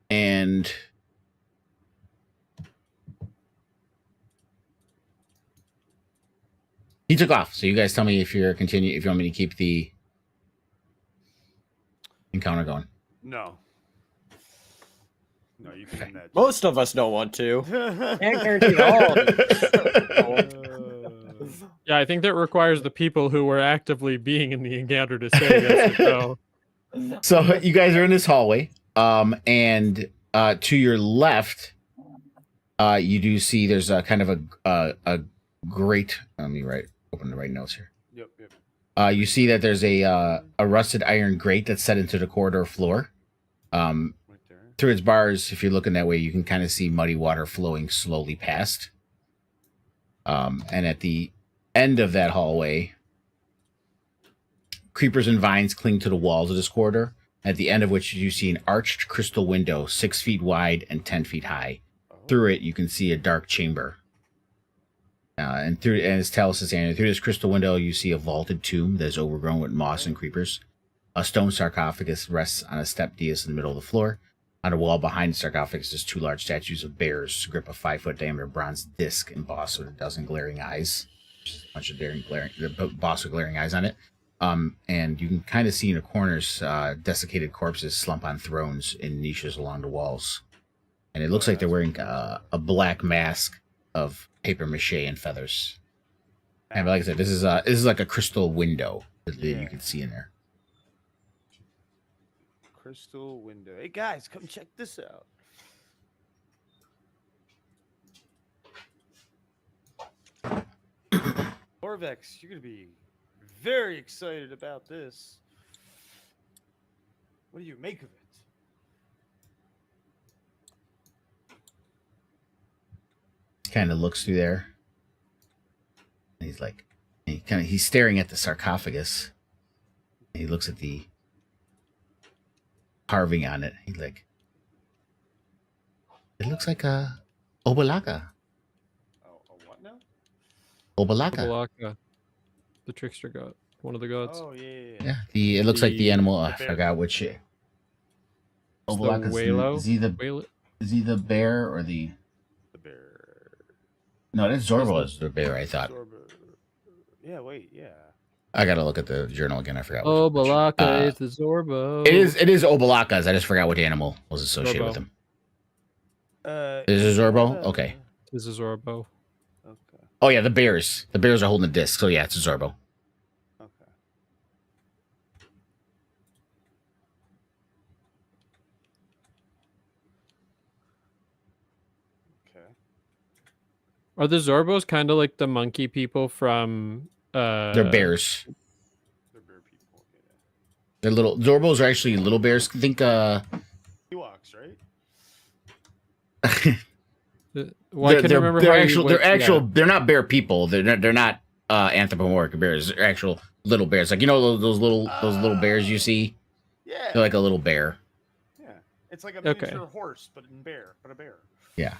And he took off. So you guys tell me if you want me to keep the encounter going. No. No, you can end that. Most of us don't want to. Can't guarantee all of us. Yeah, I think that requires the people who were actively being in the encounter to say yes or no. So you guys are in this hallway, and to your left, you do see there's a kind of a grate. Let me open the right notes here. Yep. You see that there's a rusted iron grate that's set into the corridor floor. Right there. Through its bars, if you're looking that way, you can kind of see muddy water flowing slowly past. And at the end of that hallway, creepers and vines cling to the walls of this corridor, at the end of which you see an arched crystal window 6 feet wide and 10 feet high. Through it, you can see a dark chamber. And as Talos is saying, through this crystal window, you see a vaulted tomb that is overgrown with moss and creepers. A stone sarcophagus rests on a step dais in the middle of the floor. On the wall behind the sarcophagus, there's 2 large statues of bears grip a 5-foot diameter bronze disc embossed with a dozen glaring eyes. Just a bunch of embossed with glaring eyes on it. And you can kind of see in the corners desiccated corpses slump on thrones in niches along the walls. And it looks like they're wearing a black mask of paper mache and feathers. And like I said, this is like a crystal window that you can see in there. Crystal window. Hey guys, come check this out. Orvex, you're gonna be very excited about this. What do you make of it? Kind of looks through there. And he's like, he's staring at the sarcophagus. And he looks at the carving on it. He's like, it looks like a Obalaka. Oh, what now? Obalaka. Obalaka, the trickster god, one of the gods. Oh yeah. Yeah, it looks like the animal. I the bear forgot god. which. It's the Obalaka's Whalo. is he the Whale- bear or the? The bear. No, that's Is Zorbo the- is the bear. I thought. Yeah. Wait. Yeah. I gotta look at the journal again. I forgot. Obalaka is the Zorbo. It is Obalaka's. I just forgot what animal was associated with Zorbo. him. Uh, Is it Zorbo? Okay. This is Zorbo. Okay. Oh yeah, the bears. The bears are holding the disc. So yeah, it's a Zorbo. Okay. Okay. Are the Zorbos kind of like the monkey people from? They're bears. They're bear people. Yeah. They're little. Zorbos are actually little bears. Think. Ewoks, right? Well, I can remember they're how actual. you They're went- actual. yeah. They're not bear people. They're not anthropomorphic bears. They're actual little bears. Like those little bears you see. Yeah. They're like a little bear. Yeah. It's like a Okay. miniature horse, but a bear. Yeah.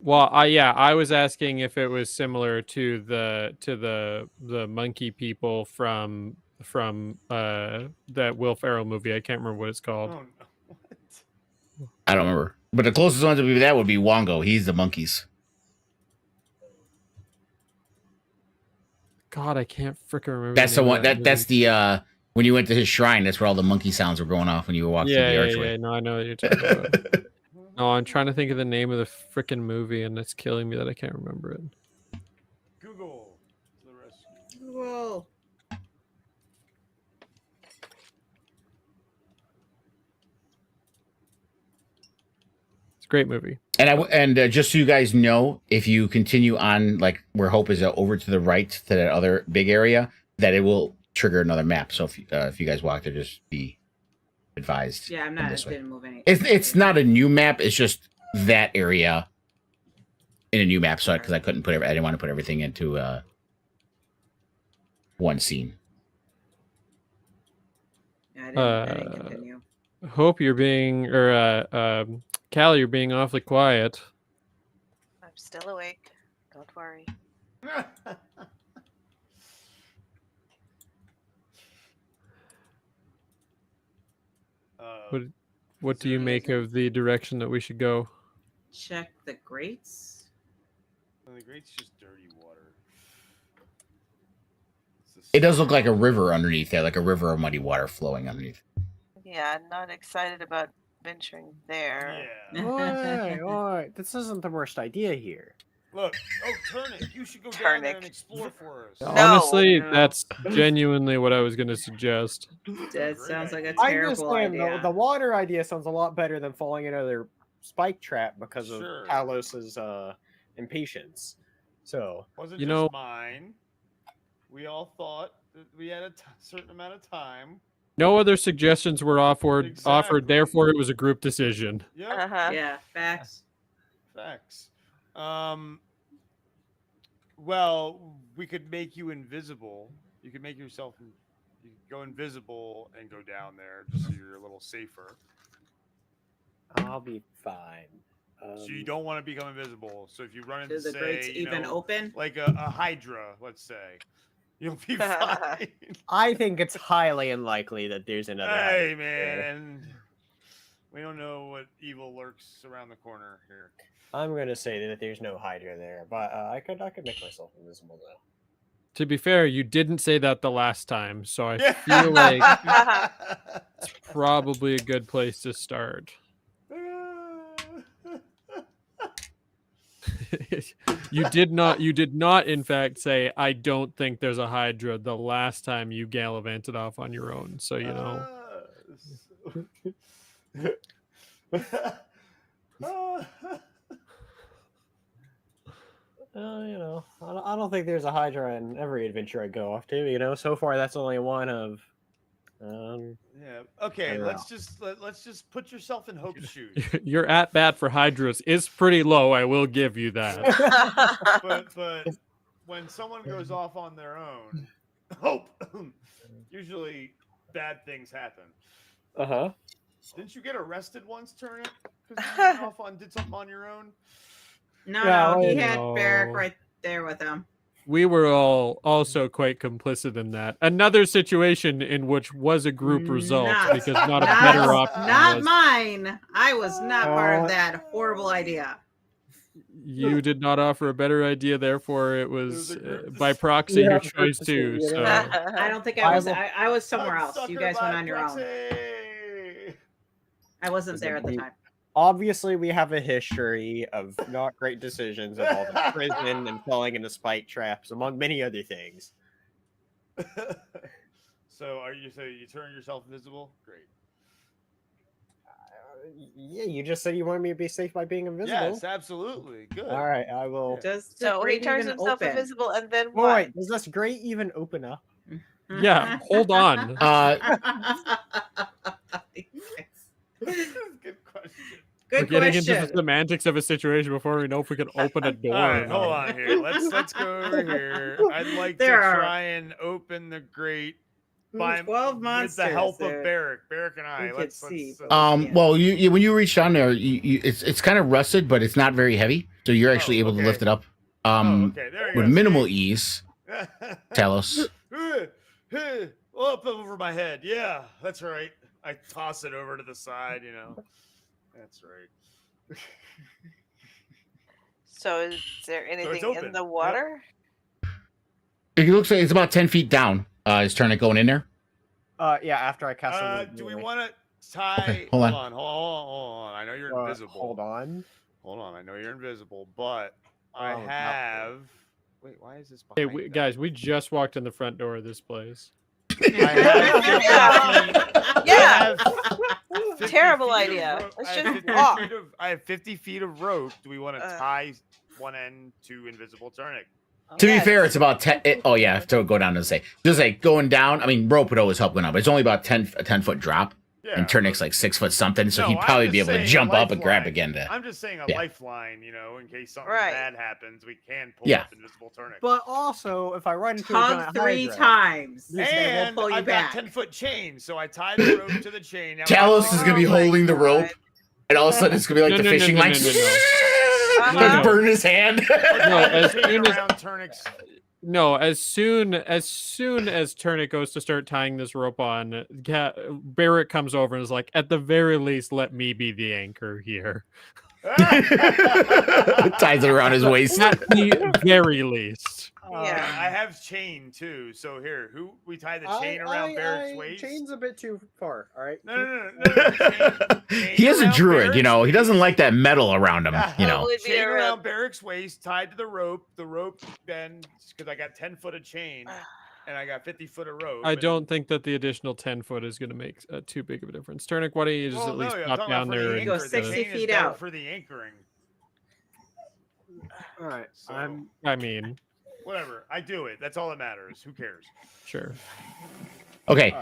Well, I was asking if it was similar to the monkey people from that Will Ferrell movie. I can't remember what it's called. Oh no. What? I don't remember. But the closest one to that would be Wongo. He's the monkeys. God, I can't freaking remember. That's the name of one. That's movie. the when you went to his shrine. That's where all the monkey sounds were going off when you were walking Yeah, through the yeah, archway. yeah. No, I know what you're talking about. No, I'm trying to think of the name of the freaking movie, and it's killing me that I can't remember it. Google to the rescue. Whoa. It's a great movie. And just so you guys know, if you continue on like where Hope is over to the right to that other big area, that it will trigger another map. So if you guys walk there, just be advised. Yeah, I'm in not. this way. Didn't move any. It's not a new map. It's just that area in a new map. So because I couldn't I didn't want to put everything into one scene. Yeah, I didn't continue. Hope you're being, or Callie, you're being awfully quiet. I'm still awake. Don't worry. What What do you make of the direction that we should go? Check the grates. The grate's just dirty water. It does look like a river underneath there, like a river of muddy water flowing underneath. Yeah, I'm not excited about venturing there. Yeah. Oi, this isn't the worst idea here. Look. Oh, Turnip. You should go down there and Turnip. explore for us. No. Honestly, no. that's genuinely what I was going to suggest. That sounds like a I'm just terrible saying, idea. the water idea sounds a lot better than falling into their spike trap because Sure. of Talos's impatience. So, Wasn't You just know- mine. We all thought that we had a certain amount of time. No other suggestions were offered. Exactly. Therefore, it was a group decision. Yep. Uh-huh. Yeah, facts. Facts. Well, we could make you invisible. You could make yourself. You could go invisible and go down there just so you're a little safer. I'll be fine. So you don't want to become invisible. So if you run into Is the say, grates you even know, open? like a Hydra, let's say, you'll be fine. I think it's highly unlikely that there's another. Hey, Hydra there. man. We don't know what evil lurks around the corner here. I'm gonna say that there's no Hydra there, but I could make myself invisible though. To be fair, you didn't say that the last time, so I feel like it's probably a good place to start. You did not, in fact, say, I don't think there's a Hydra the last time you gallivanted off on your own. So, you know. You know, I don't think there's a Hydra in every adventure I go off to. You know, so far that's only one of. Yeah. Okay. I don't Let's just put yourself in Hope's shoes. Your at bat for Hydras is pretty low. I will give you that. but when someone goes off on their own, Hope, usually bad things happen. Uh-huh. Didn't you get arrested once, Turnip? Because you went off did something on your own? No, he No. had Barrack No. right there with him. We were all also quite complicit in that. Another situation in which was a group result Not- because not a better option Not was. mine. I was not part of that horrible idea. You did not offer a better idea, therefore it was was a group by proxy Yeah, your choice purposely, too. you know. So I don't think I was. Bible. I was somewhere I'm else. You suckered guys went by on your own. proxy. I wasn't Listen, there at the we- time. Obviously, we have a history of not great decisions involving prison and falling into spike traps, among many other things. So you turn yourself invisible? Great. Yeah, you just said you wanted me to be safe by being invisible. Yes, absolutely. Good. All right, I will. Does the So he grate turns even himself open? invisible, and then Oh, what? wait, does this grate even open up? yeah, hold on. Good question. We're Good getting into the question. semantics of a situation before we know if we can open a door. All or right, hold not. on here. Let's go over here. I'd like There to are- try and open the grate by 12 with monsters. the help of there. Barrack and I. could Let's see, but- Um, Yeah. well, you when you reach down there, it's kind of rusted, but it's not very heavy, so you're actually able to okay. lift it up. okay, there you With go. minimal See? ease. Talos. Up over my head. Yeah, that's right. I toss it over to the side, That's right. So is there anything open, in the yep. water? It looks like it's about 10 feet down. Is Turnic going in there? Yeah, after I cast a Do we want to tie? Okay, hold on. Hold on. I know you're invisible. Hold on. Hold on. I know you're invisible, but I Oh, not have. Wait, why is this Hey, behind us? guys, we just walked in the front door of this place. Yeah. 50 Terrible feet of idea. rope- Let's I have just 50 walk. feet of- I have 50 feet of rope. Do we want to tie one end to invisible Turnic? To be Yes. fair, it's about 10. Oh, yeah, to go down and say. Just like going down. I mean, rope would always help going up, but it's only about a 10-foot drop. Yeah. And Turnic's like 6 foot something, so No, he'd I'm probably just be able to saying a jump up and grab lifeline. again. I'm just saying a Yeah. lifeline, in case something Right. bad happens, we can pull Yeah. up invisible Turnic. But also, if I run into a Tug giant 3 Hydra, times. They will And pull you I've back. got 10-foot chain, so I tie the rope to the chain. Now Talos is going to be Oh my holding the God. rope, and all of a sudden it's going to be like No, the no, no, fishing no, line. no, no, no. Uh-huh. Burn his hand. No, as Chain soon as around Turnic's. No, as soon as Turnic goes to start tying this rope on, Barrett comes over and is like, "At the very least, let me be the anchor here." Ties it around his waist. At the very least. Yeah. I have chain too. So here, we tie the chain around Barrack's waist. Chain's a bit too far. All right. No. Chain He is a around druid, Barrack's he doesn't waist. like that metal around him, Would be Chain a around real- Barrack's waist, tied to the rope. The rope then, because I got 10-foot of chain, and I got 50-foot of rope. I and- don't think that the additional 10-foot is going to make too big of a difference. Turnic, why don't you just Well, at least no, I'm pop talking down about for the there? anchor. Go The 60 chain is feet better out. for the anchoring. All right. So, I mean, whatever. I do it. That's all that matters. Who cares? sure. Okay.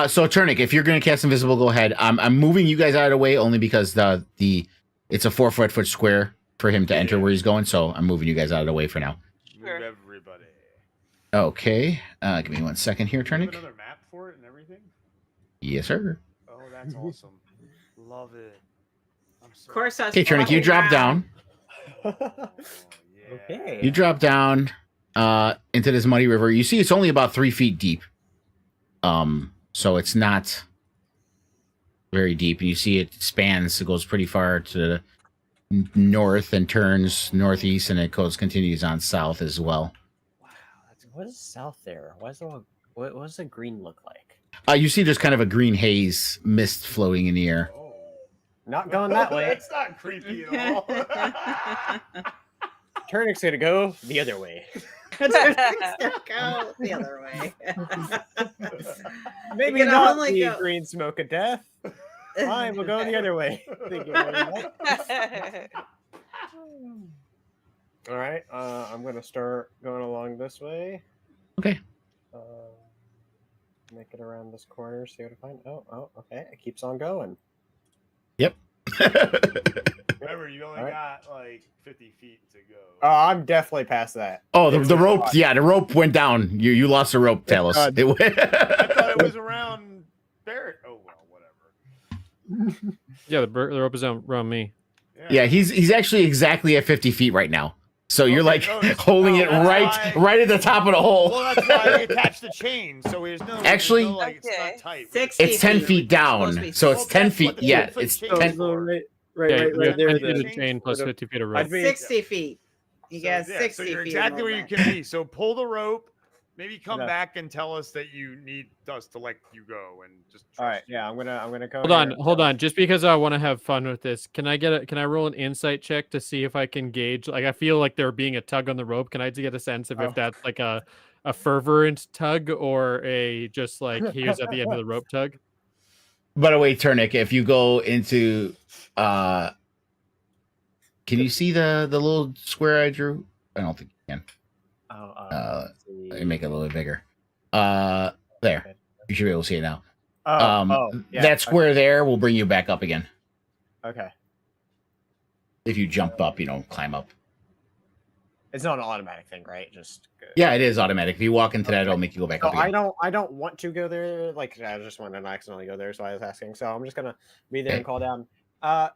So Turnic, if you're gonna cast invisible, go ahead. I'm moving you guys out of the way only because it's a 4-foot square for him to enter where he's going. So I'm moving you guys out of the way for now. Sure. Move everybody. Okay. Give me 1 second here, Do you have Turnic. another map for it and everything? Yes, sir. Oh, that's awesome. Love it. I'm so Of course, us Okay, Turnic, you walking drop around. down. Oh, yeah. Okay. You drop down into this muddy river. You see, it's only about 3 feet deep. So it's not very deep. You see, it spans. It goes pretty far to the north and turns northeast, and it continues on south as well. Wow. What is south there? What does the green look like? You see, there's kind of a green haze mist floating in the air. Oh. Not going that way. That's not creepy at all. Turnic's gonna go the other way. Go the other way. Maybe can not only the go- green smoke of death. Fine, we'll go the other way. Thank you very much. All right, I'm gonna start going along this way. Okay. Make it around this corner, see what I find. Oh, okay. It keeps on going. Remember, you only All right. got like 50 feet to go. Oh, I'm definitely past that. Oh, the rope. Yeah, the rope went down. You lost the rope, Talos. God. It went- I thought it was around Barrett. Oh, well, whatever. Yeah, the rope is around me. Yeah, he's actually exactly at 50 feet right now. So you're like holding it right at the top of the hole. Well, that's why I attached the chain, so there's no Actually- like it's Okay. not tight. 60 It's 10 feet. feet down, Supposed to be so it's 10 that's what feet. the Yeah, 10-foot it's chain So 10. is for. right Yeah, you have there. 10 feet of the- chain plus the- 50 feet of rope. I'd be 60 feet. You got So 60 you're feet. exactly where you movement. can be. So pull the rope. Maybe come Okay. back and tell us that you need us to let you go and just. All right, trust you. yeah, I'm gonna go. Hold on. Just because I want to have fun with this, can I roll an insight check to see if I can gauge? Like, I feel like there being a tug on the rope. Can I get a sense of if that's like a fervent tug or a just like here's at the end of the rope tug? By the way, Turnick, if you go into can you see the little square I drew? I don't think you can. Let me make it a little bit bigger. There. You should be able to see it now. Yeah, That square there will bring you back up again. Okay. If you jump up, climb up. It's not an automatic thing, right? Just Yeah, it is automatic. If you walk into that, it'll make you go back So up again. I don't want to go there. Like I just want to not accidentally go there, so I was asking. So I'm just gonna be there and call down.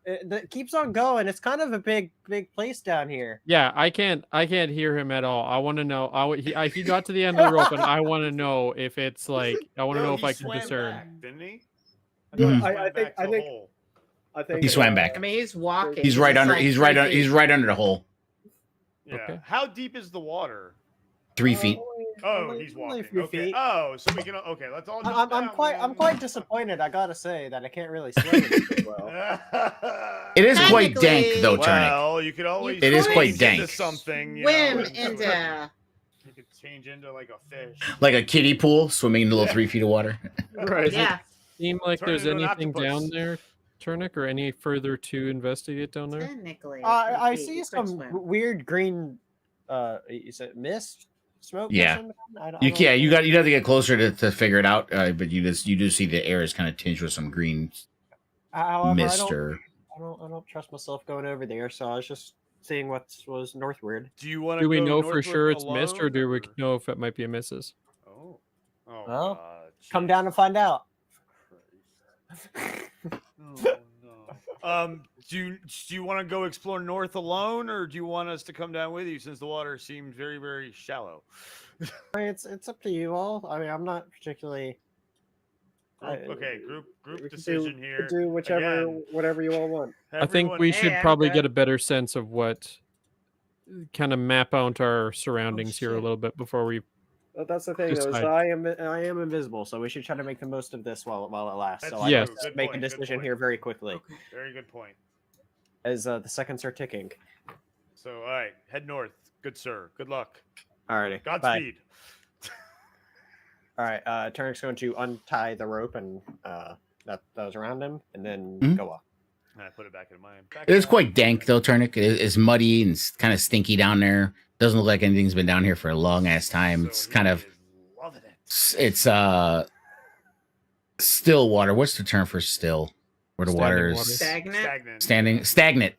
It keeps on going. It's kind of a big place down here. Yeah, I can't hear him at all. I want to know. He got to the end of the rope, and I want to know if it's like I want to know if he I can swam discern. back, didn't he? Mhm. I think He swam back. I mean, he's walking. He's right just under. like He's 3 right. feet. He's right under the hole. Yeah. Okay. How deep is the water? 3 feet. Oh, he's only walking. a few Okay. feet. Oh, so we can. Okay, let's all. I'm jump down, I'm man. quite disappointed. I gotta say that I can't really swim it well. It is quite dank, though, Technically- Turnick. Well, you could always. It is quite change dank. Into something. You Swim know, into. You could change into like a fish. Like a kiddie pool, swimming in a little 3 feet of water. Right. Yeah. Seem like Turn there's into an anything octopus. down there, Turnick, or any further to investigate down there? Technically. I 3 feet, see you could some swim. weird green. Is it mist? Smoke? or Yeah. something? I You don't can't. know. You have to get closer to figure it out. But you do see the air is kind of tinged with some green However, mist or. I don't trust myself going over there, so I was just seeing what was northward. Do you want to? Do we go know for northward sure it's mist, or alone, do we or- know if it might be a misses? Oh. Well, God, Come down and find out. Oh, no. Do you want to go explore north alone, or do you want us to come down with you since the water seems very, very shallow? It's up to you all. I mean, I'm not particularly. Okay, we group can decision do, here. Do whatever you all want. I think we should Hey, I'm probably good. get a better sense of what kind of map out our surroundings here a shit. little bit before we. But that's the thing, though. Is Decide. I am invisible, so we should try to make the most of this while it lasts. That's So I Yes. can true. Good make point, a good decision point. here very quickly Okay. Very good point. as the seconds are ticking. So, all right, head north. Good sir. Good luck. Alrighty. Bye. Godspeed. All right. Turnick's going to untie the rope and that was around him, and then Mhm. go off. And I put it back in mine. It is quite dank, though, Turnick. It's muddy and it's kind of stinky down there. Doesn't look like anything's been down here for a long ass time. It's kind of. Loving it. It's still water. What's the term for still? Where the Standing water is water. Stagnant.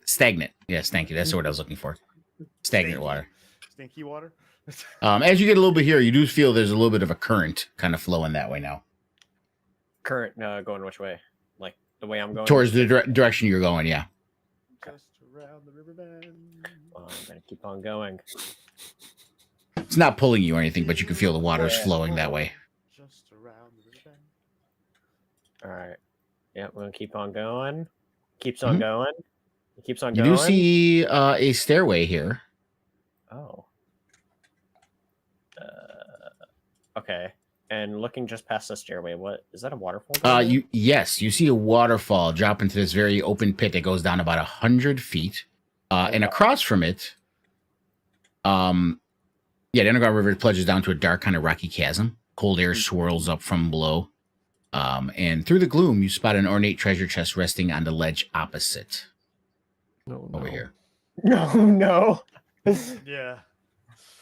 stagnant. Yes, thank you. That's the word I was looking for. Stagnant water. Stinky water. As you get a little bit here, you do feel there's a little bit of a current kind of flowing that way now, Current going which way? Like the way I'm going. towards the direction you're going. Yeah. Just around the riverbed. I'm gonna keep on going. It's not pulling you or anything, but you can feel the water's flowing that way. Just around the riverbed. All right. Yeah, we're gonna keep on going. Keeps on Mhm. going. It keeps on You going. do see a stairway here. Oh. Okay. And looking just past the stairway, what is that? A waterfall? down there? You see a waterfall drop into this very open pit that goes down about 100 feet, and across from it, the underground river plunges down to a dark kind of rocky chasm. Cold air swirls up from below, and through the gloom, you spot an ornate treasure chest resting on the ledge opposite No, over no. here. No. Yeah.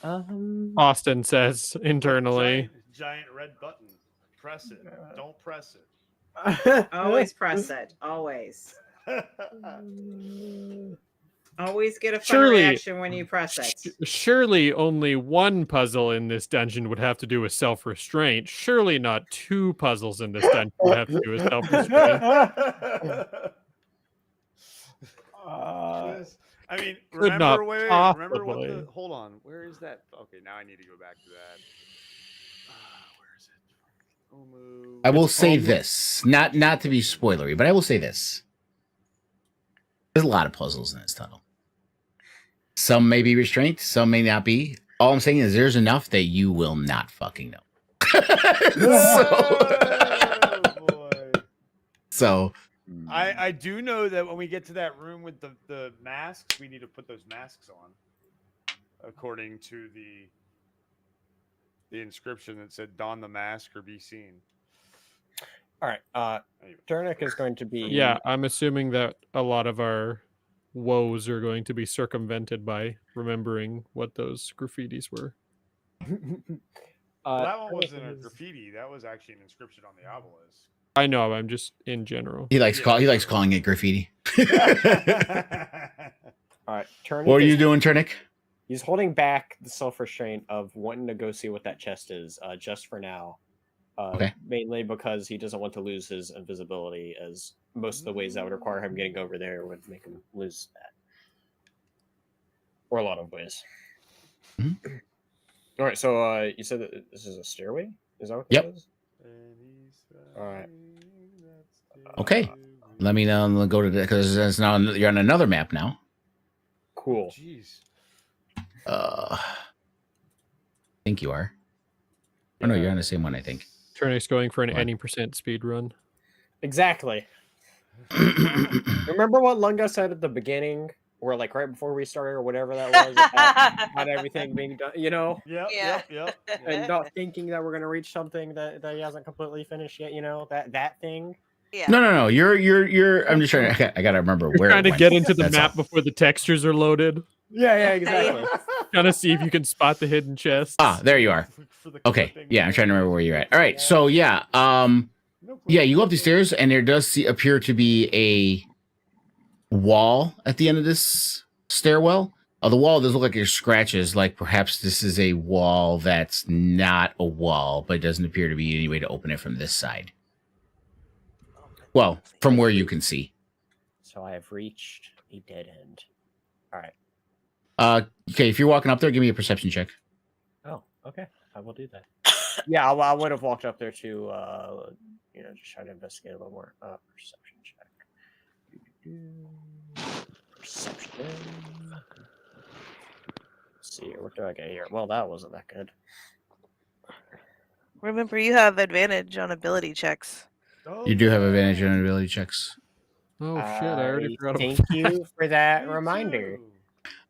Austin says internally. Giant red button. Press it. Don't press it. Always press it. Always. Always get a fun Surely- reaction when you press it. Surely only one puzzle in this dungeon would have to do with self-restraint. Surely not two puzzles in this dungeon would have to do with self-restraint. I mean, Could not remember remember what possibly. the hold on. Where is that? Okay, now I need to go back to that. Where is it? Homebrew. I will It's say almost- this, not to be spoilery, but I will say this. There's a lot of puzzles in this tunnel. Some may be restraint, some may not be. All I'm saying is there's enough that you will not fucking know. Oh, boy. So I do know that when we get to that room with the masks, we need to put those masks on, according to the inscription that said "Don the mask or be seen." All right. Turnic is going to be. Yeah, I'm assuming that a lot of our woes are going to be circumvented by remembering what those graffitis were. Well, that one Turnic wasn't a is- graffiti. That was actually an inscription on the obelisk. I know, I'm just in general. he likes calling it graffiti. All right. Turnic What are you is- doing, Turnic? He's holding back the self-restraint of wanting to go see what that chest is, just for now. Okay. Mainly because he doesn't want to lose his invisibility, as most of the ways that would require him getting over there would make him lose that. Or a lot of ways. Mhm. All right, so you said that this is a stairway? Is that what Yep. this is? All right. Okay. Let me go to that because now you're on another map now. Cool. Jeez. I think you are. Oh no, you're on the same one, I think. Turnic's going for an What? any percent speed run. Exactly. Remember what Lunga said at the beginning, or like right before we started, or whatever that was, about everything being done, you know, Yep. Yeah. Yep. and not thinking that we're gonna reach something that he hasn't completely finished yet, you know, that thing. Yeah. No. You're. I'm just trying. I gotta remember You're where. trying it to went. get into the That's map all. before the textures are loaded. Yeah, exactly. Trying to see if you can spot the hidden chests. There you are. For the Okay. clipping. Yeah, I'm trying to remember where you're at. All right. So yeah. Yeah, you go up the stairs, and there does appear to be a wall at the end of this stairwell. The wall does look like there's scratches, like perhaps this is a wall that's not a wall, but it doesn't appear to be any way to open it from this side. Well, from where you can see. So I have reached a dead end. All right. Okay, if you're walking up there, give me a perception check. Oh, okay. I will do that. Yeah, I would have walked up there to, just try to investigate a little more. Perception check. Perception. Let's see here. What do I get here? Well, that wasn't that good. Remember, you have advantage on ability checks. Oh, You do have yeah. advantage on ability checks. Oh shit! I already forgot about Thank that. you for that Me reminder. too.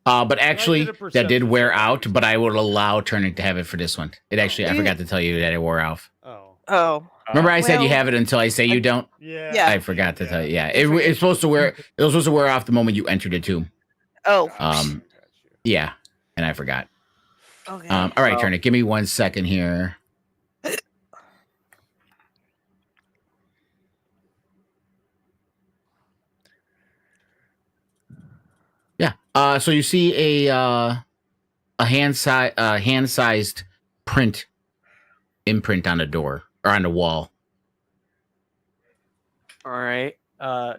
But actually, did a that did perception wear check. out, but I would allow Turnic to have it for this one. It actually, I Yeah. forgot to tell you that it wore off. Oh. Oh. Remember I said you well, have it until I say you don't? Yeah. Yeah. I forgot to tell you. Yeah, it's supposed to wear. It was supposed to wear off the moment you entered it too. Oh. Got you. Yeah, and I forgot. Okay. All right, Well- Turnic, give me 1 second here. Yeah. So you see a hand-sized print imprint on a door or on a wall. All right.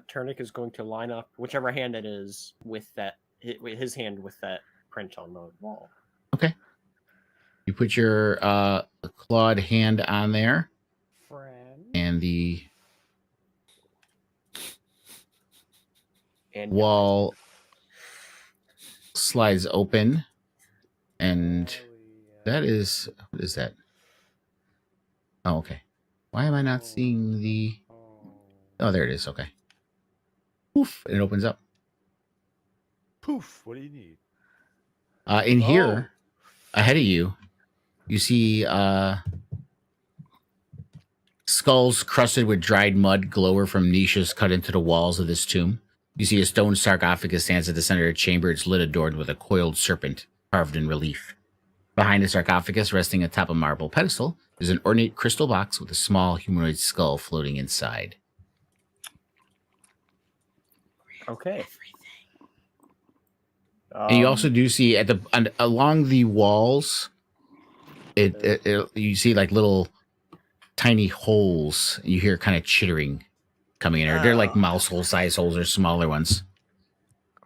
Turnic is going to line up whichever hand it is with that his hand with that print on the wall. You put your clawed hand on there, Friend. and the And wall slides open, and that is what is that? Oh, okay. Why am I not seeing the? Oh, there it is. Okay. Poof, and it opens up. Poof. What do you need? In here, ahead of you, you see skulls crusted with dried mud glower from niches cut into the walls of this tomb. You see a stone sarcophagus stands at the center of the chamber, its lid adorned with a coiled serpent carved in relief. Behind the sarcophagus, resting atop a marble pedestal, is an ornate crystal box with a small humanoid skull floating inside. Okay. And you also do see along the walls, you see like little tiny holes. You hear kind of chittering coming in there. They're like mouse hole size holes or smaller ones.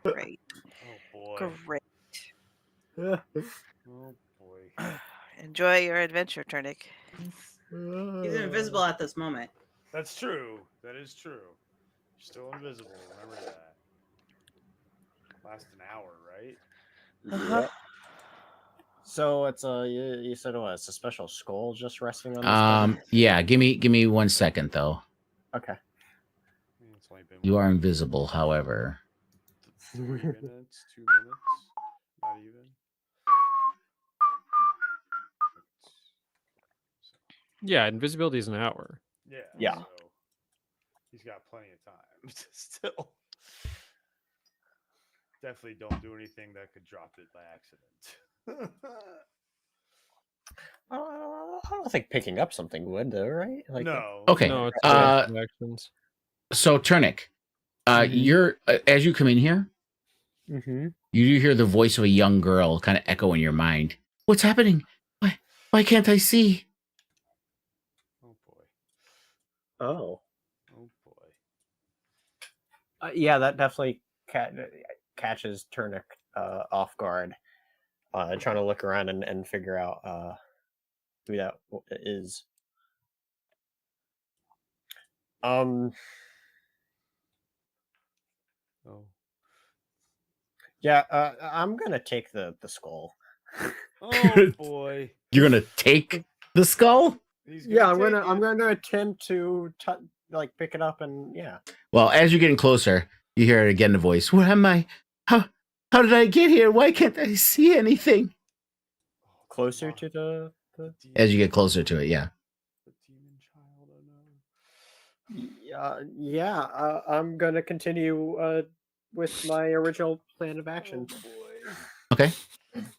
Great. boy. Great. Oh boy. Enjoy your adventure, Turnick. He's invisible at this moment. That's true. That is true. You're still invisible. Remember that. Last an hour, right? Yep. So it's you said what? It's a special skull just resting on this. Yeah. Give me 1 second though. Okay. It's only been You are invisible, however. 3 minutes, 2 minutes, not even. Yeah, invisibility is an hour. Yeah. Yeah. So he's got plenty of time to still. Definitely don't do anything that could drop it by accident. I don't think picking up something would, though, right? Like, no. Okay. No, it's actions. So Turnick, you're as you come in here, Mm-hmm. you do hear the voice of a young girl kind of echo in your mind. What's happening? Why can't I see? Oh boy. Oh. Oh boy. Yeah, that definitely catches Turnick off guard. Trying to look around and figure out who that is. Oh. Yeah, I'm gonna take the skull. Oh boy. You're gonna take the skull? He's Yeah, take I'm it. gonna attempt to pick it up and yeah. Well, as you're getting closer, you hear it again. The voice. Where am I? How did I get here? Why can't I see anything? Closer to the. As you get closer to it, yeah. The demon child, I know. I'm gonna continue with my original plan of action. Oh boy. Okay.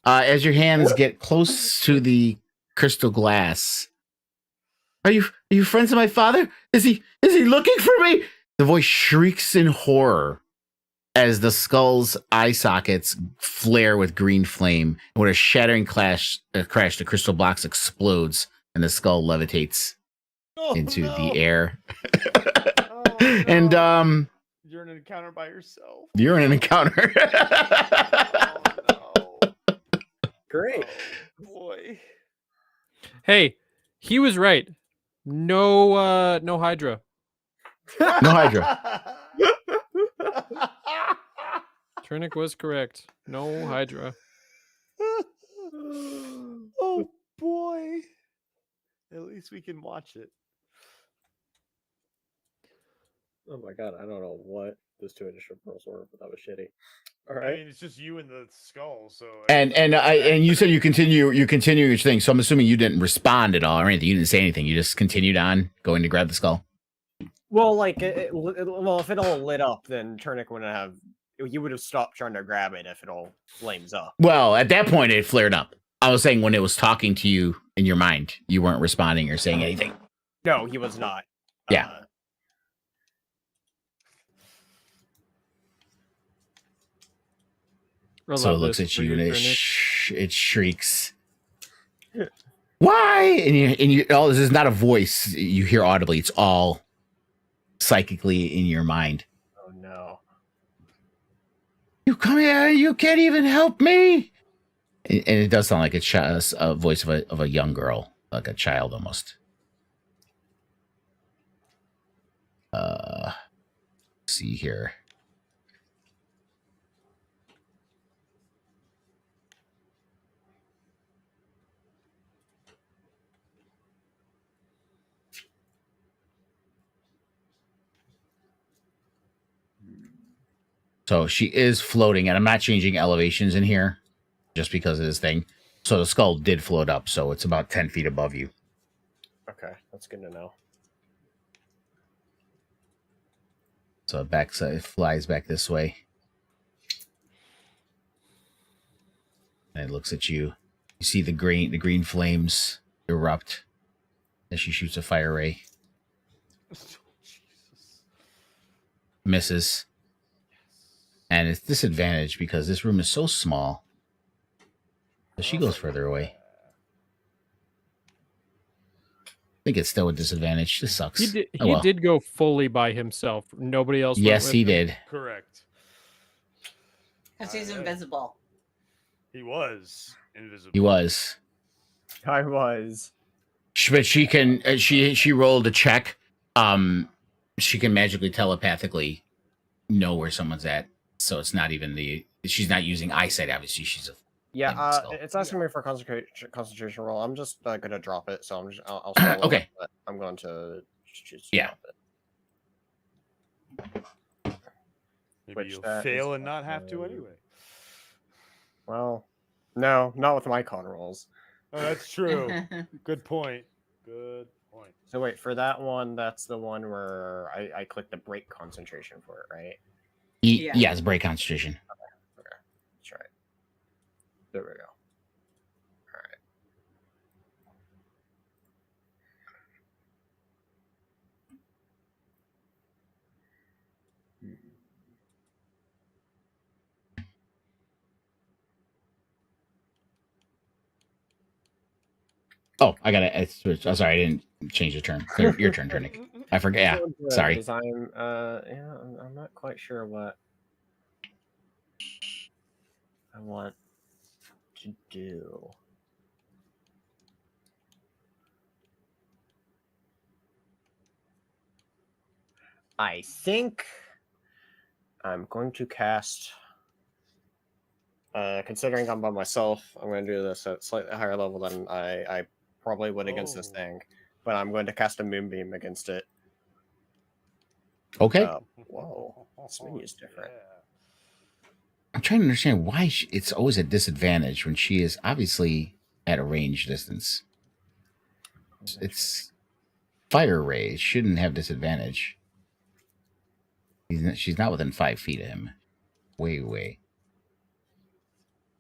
As your hands get close to the crystal glass, are you friends of my father? Is he looking for me? The voice shrieks in horror as the skull's eye sockets flare with green flame. And with a shattering crash, the crystal blocks explodes and the skull levitates Oh, into no. the air. Oh, no. And You're in an encounter by yourself. you're in an encounter. Oh no. Great. Oh, boy. Hey, he was right. No, no Hydra. No Hydra. Turnick was correct. No Hydra. Oh boy. At least we can watch it. Oh my god, I don't know what those two initial rolls were, but that was shitty. All I right. mean, it's just you and the skull, so. And you said you continue your thing. So I'm assuming you didn't respond at all or anything. You didn't say anything. You just continued on going to grab the skull. Well, like, well, if it all lit up, then Turnick wouldn't have. You would have stopped trying to grab it if it all flames up. Well, at that point, it flared up. I was saying when it was talking to you in your mind, you weren't responding or saying anything. No, he was not. Yeah. So it looks at you and it shrieks. Why? And you oh, this is not a voice you hear audibly. It's all psychically in your mind. Oh no. You come here, you can't even help me. And it does sound like a voice of a young girl, like a child almost. See here. So she is floating, and I'm not changing elevations in here just because of this thing. So the skull did float up, so it's about 10 feet above you. Okay, that's good to know. So it flies back this way. And it looks at you. You see the green flames erupt as she shoots a fire ray. Jesus. Misses. And it's disadvantaged because this room is so small. So she goes further away. I think it's still a disadvantage. This sucks. He Oh, well. did go fully by himself. Nobody else. Yes, went with he him. did. Correct. Because he's Alright. invisible. He was invisible. He was. I was. But she can. She rolled a check. She can magically telepathically know where someone's at. So it's not even the. She's not using eyesight. Obviously, she's a. Yeah, Thing, so. it's asking me for a concentration roll. I'm just gonna drop it, so I'll still roll Okay. it, but I'm going to choose to Yeah. drop it. Maybe Which you'll that fail is and not have to anyway. Well, no, not with my con rolls. Oh, that's true. Good point. Good point. So wait, for that one, that's the one where I click the break concentration for it, right? Yeah. Yeah, it's break concentration. Okay, that's right. There we go. All right. Oh, I got to switch. Oh, sorry, I didn't change the turn. Your turn, Turnick. I forgot. Yeah, sorry. Because I'm not quite sure what I want to do. I think I'm going to cast. Considering I'm by myself, I'm going to do this at slightly higher level than I probably would against this Oh. thing. But I'm going to cast a moonbeam against it. Okay. Whoa, this menu is different. Yeah. I'm trying to understand why it's always a disadvantage when she is obviously at a range distance. It's fire rays shouldn't have disadvantage. She's not within 5 feet of him. Way.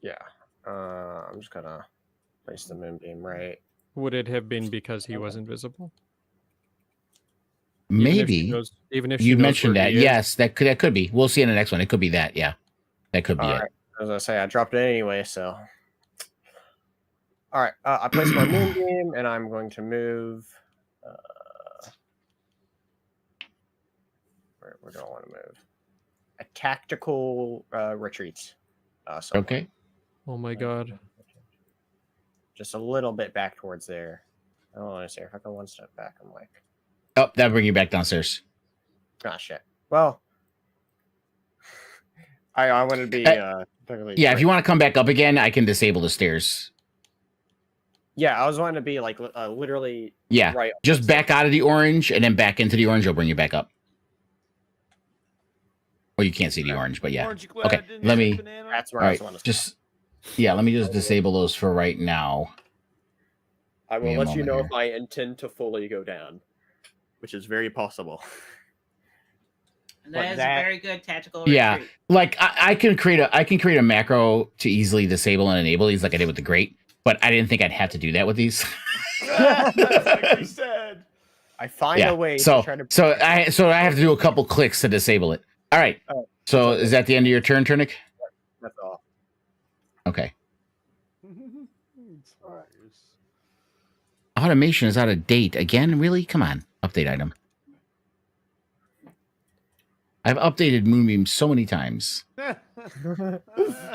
Yeah. I'm just gonna place the moonbeam right. Would it have been because he was invisible? Maybe Even if she you knows mentioned where that. he is? Yes, that could be. We'll see in the next one. It could be that. Yeah, that could be All it. right. As I say, I dropped it anyway, so. All right. I placed my moonbeam, and I'm going to move. Where do I want to move? A tactical retreat. Somewhere. Okay. Oh my god. Just a little bit back towards there. I don't want to say if I go one step back, I'm like, Oh, that'll bring you back downstairs. ah, shit. Well, I want to be technically Yeah, if right. you want to come back up again, I can disable the stairs. Yeah, I was wanting to be like literally. Yeah, Right. just back out of the orange and then back into the orange. I'll bring you back up. Well, you can't see the orange, but yeah. Aren't you glad Okay, I didn't let say me. banana? That's where All I right, was wanting to. just let me just disable those for right now. I Give me will a let you moment know here. if I intend to fully go down, which is very possible. And But that is that- a very good tactical Yeah. retreat. Like I can create a macro to easily disable and enable these, like I did with the grate. But I didn't think I'd have to do that with these. That's like you said. I find Yeah. a way So to try to. so I have to do a couple clicks to disable it. All right. Oh, So that's okay. is that the end of your turn, Turnick? That's all. Okay. It's hilarious. Automation is out of date again. Really? Come on. Update item. I've updated Moonbeam so many times. You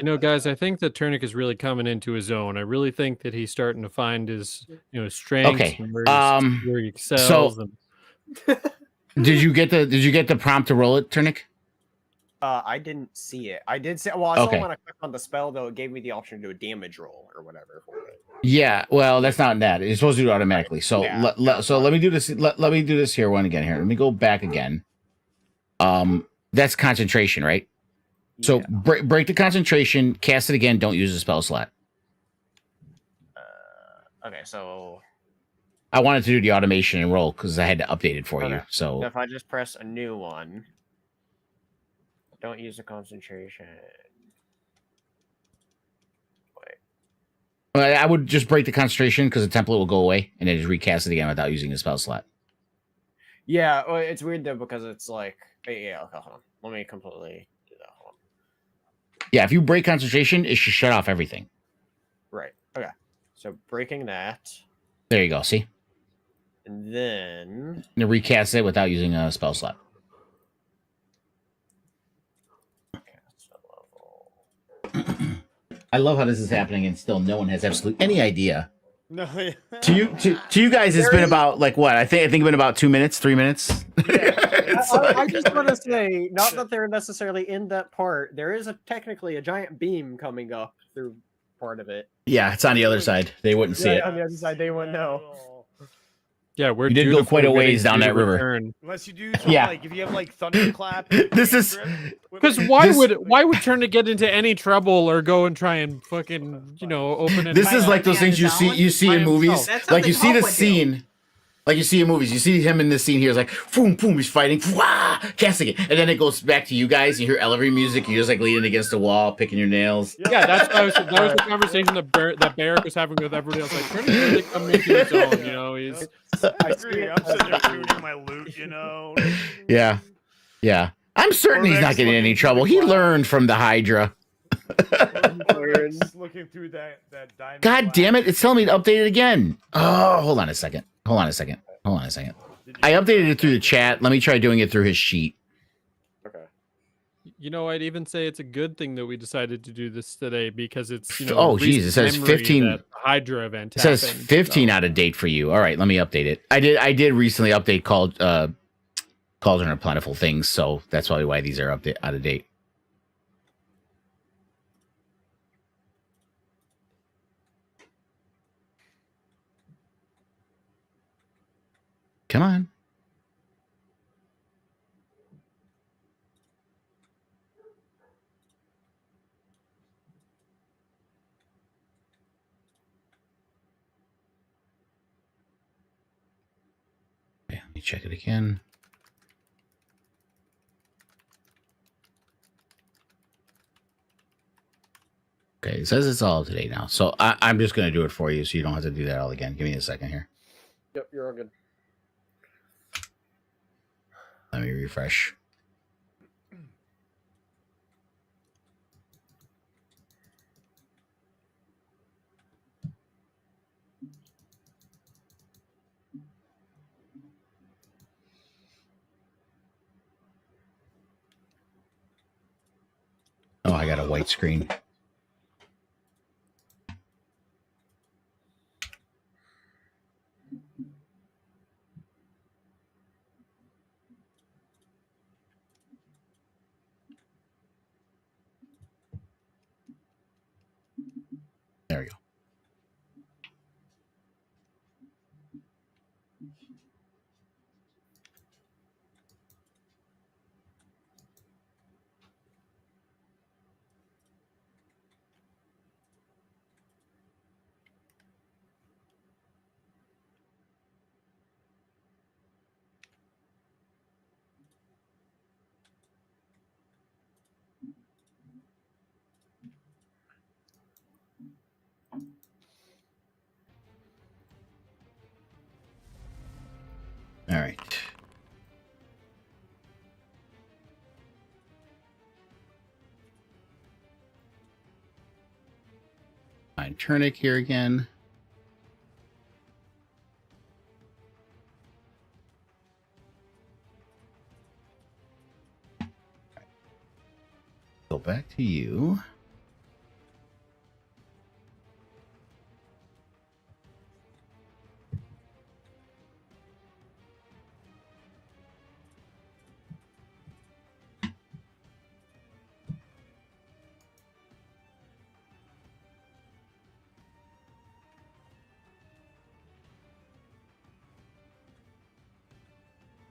know, guys, I think that Turnick is really coming into his own. I really think that he's starting to find his, strengths Okay, and where he so- excels. And Did you get the prompt to roll it, Turnick? I didn't see it. I did see. Well, I saw Okay. when I clicked on the spell, though. It gave me the option to do a damage roll or whatever for it. Yeah. Well, that's not that. It's supposed to do it automatically. So Yeah. let me do this. Let me do this here one again. Here. Let me go back again. That's concentration, right? So Yeah. break the concentration, cast it again. Don't use the spell slot. Okay, so I wanted to do the automation and roll because I had to update it for you. Okay. So if I just press a new one, don't use the concentration. I would just break the concentration because the template will go away and then just recast it again without using the spell slot. Yeah, well, it's weird though because it's like, yeah. Okay, hold on. Let me completely do that. Hold on. Yeah, if you break concentration, it should shut off everything. Right. Okay. So breaking that, There you go. See? and then And recast it without using a spell slot. cast a level. I love how this is happening and still no one has absolutely any idea. No, yeah. To you guys, it's been about like what? I think it's been about 2 minutes, 3 minutes. It's I like- just want to say, not that they're necessarily in that part. There is technically a giant beam coming up through part of it. yeah, it's on the other side. They wouldn't see it. On the other side, they wouldn't know. Yeah, we're You did go quite a ways down that river. Unless you do some, Yeah. like if you have like thunderclap. This is- Because like, why This- would Turner get into any trouble or go and try and fucking open it? This is like those things you see in movies. That's Like you something see the Hope would do. scene. Like you see in movies, you see him in this scene here. It's like, boom, boom, he's fighting, wah, casting it, and then it goes back to you guys. You hear elevator music. You're just like leaning against the wall, picking your nails. Yeah, that was the conversation that Barrick was having with everybody else. Like, Turner's really coming into his own, He's I agree. I'm sitting there tuning my lute, Yeah, yeah. I'm certain he's not getting in any trouble. He learned from the Hydra. Looking through that diamond. God damn it! It's telling me to update it again. Oh, hold on a second. I updated it through the chat. Let me try doing it through his sheet. Okay. I'd even say it's a good thing that we decided to do this today because it's Oh, geez, it says recent memory 15 that the Hydra event. It says happened, 15 so. out of date for you. All right, let me update it. I did recently update Cauldron of Plentiful Things, so that's probably why these are out of date. Come on. Okay, let me check it again. Okay, it says it's all up to date now. So I'm just going to do it for you so you don't have to do that all again. Give me a second here. Yep, you're all good. Let me refresh. Oh, I got a white screen. There we go. All right. Find Turnic here again. Go back to you.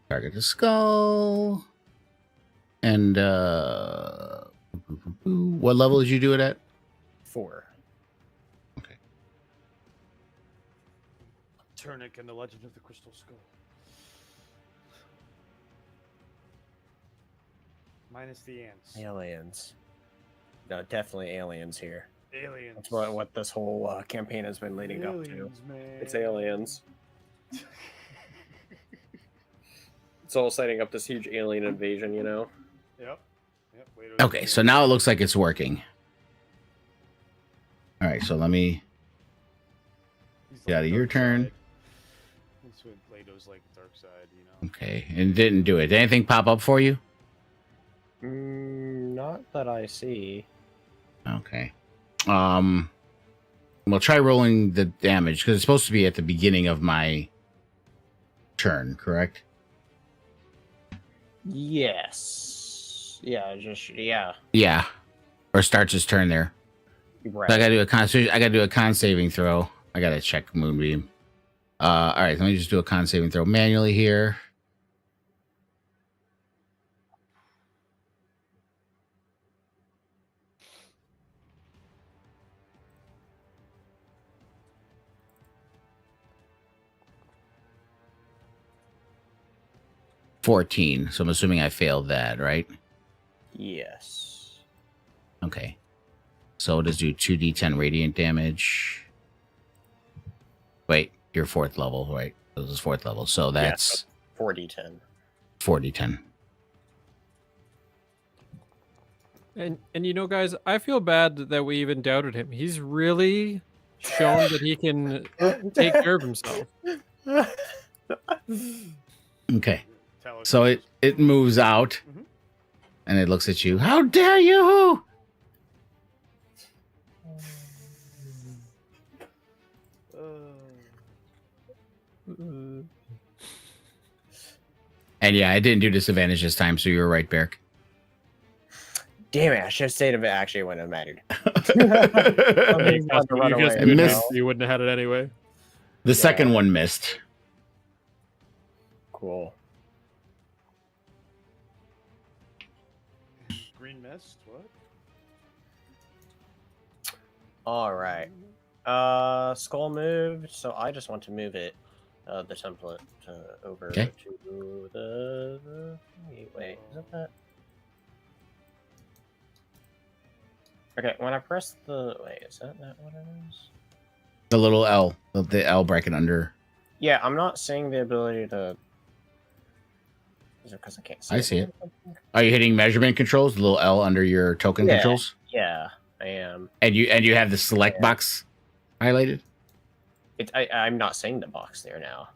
Target the skull. And what level did you do it at? 4. Turnic and the Legend of the Crystal Skull. Minus the ants. Aliens. No, definitely aliens here. Aliens. That's what this whole campaign has been leading up to. Aliens, man. It's aliens. It's all setting up this huge alien invasion, Yep. Wait, Okay, so now it looks like it's working. All right, so let me He's get out of your dark turn. side. That's what Plato's like dark side, Okay, and didn't do it. Did anything pop up for you? Not that I see. Okay. We'll try rolling the damage because it's supposed to be at the beginning of my turn, correct? Yes. Yeah, yeah. Yeah. Or starts his turn there. Right. So I gotta do a con saving throw. I gotta check Moonbeam. All right, let me just do a con saving throw manually here. $14. So I'm assuming I failed that, right? Yes. Okay. So just do 2d10 radiant damage. Wait, you're 4th level, right? This is 4th level. So that's 4d10. 4d10. And you know, guys, I feel bad that we even doubted him. He's really shown that he can take care of himself. Okay. Tell us So yours. it moves out Mhm. and it looks at you. How dare you? And yeah, I didn't do disadvantage this time, so you were right, Beric. Damn it! I should have stayed a bit. Actually, it wouldn't have mattered. I Okay, mean, glad to run you guys away, wouldn't you have- know? you wouldn't have had it anyway. The second Yeah. one missed. Cool. Green mist. What? All right. Skull moved, so I just want to move it, the template over Okay. to the. Wait, is it that? Okay, when I press the is that what it is? The little L, the L bracket under. Yeah, I'm not seeing the ability to. Is it because I can't see? I see it. Are you hitting measurement controls? The little L under your token Yeah. controls, Yeah, I am. and you have the select Yeah. box highlighted. I'm not seeing the box there now.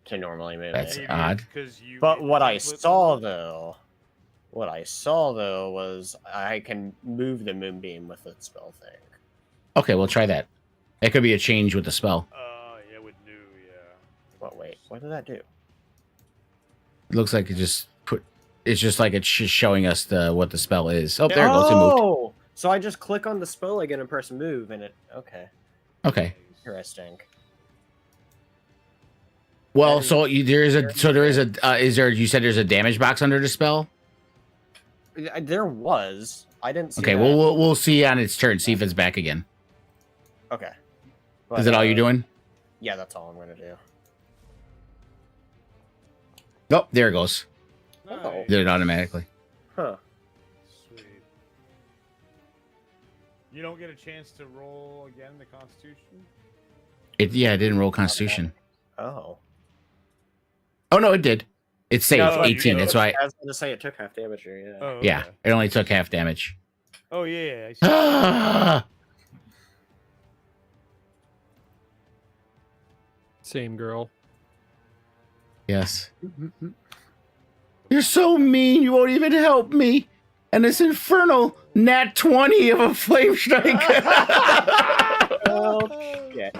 To normally move That's it. odd. Because you. But made what the I template saw move? though, was I can move the moonbeam with the spell thing. Okay, we'll try that. It could be a change with the spell. Yeah, with new, yeah. What? Wait, what did that do? It looks like it just put. It's just like it's just showing us what the spell is. Oh, there it goes. It moved. Oh, so I just click on the spell again and press move, and it. Okay, Okay. interesting. Well, That is so there is a is there? You said there's a damage box under the spell. There was. I didn't see. Okay, that. well we'll see on its turn. See if it's back again. Okay. Is it all you're doing? Yeah, that's all I'm gonna do. Oh, there it goes. Nice. Did it automatically. Huh. Sweet. You don't get a chance to roll again the Constitution? It didn't roll Constitution. Oh. Oh no, it did. It saved No, you 18. know, That's why. I was gonna say it took half damage here. Yeah. Oh, Yeah, okay. it only took half damage. Oh, yeah. I see. Ah! Same girl. Yes. You're so mean. You won't even help me. And this infernal nat 20 of a flame strike. Oh, shit.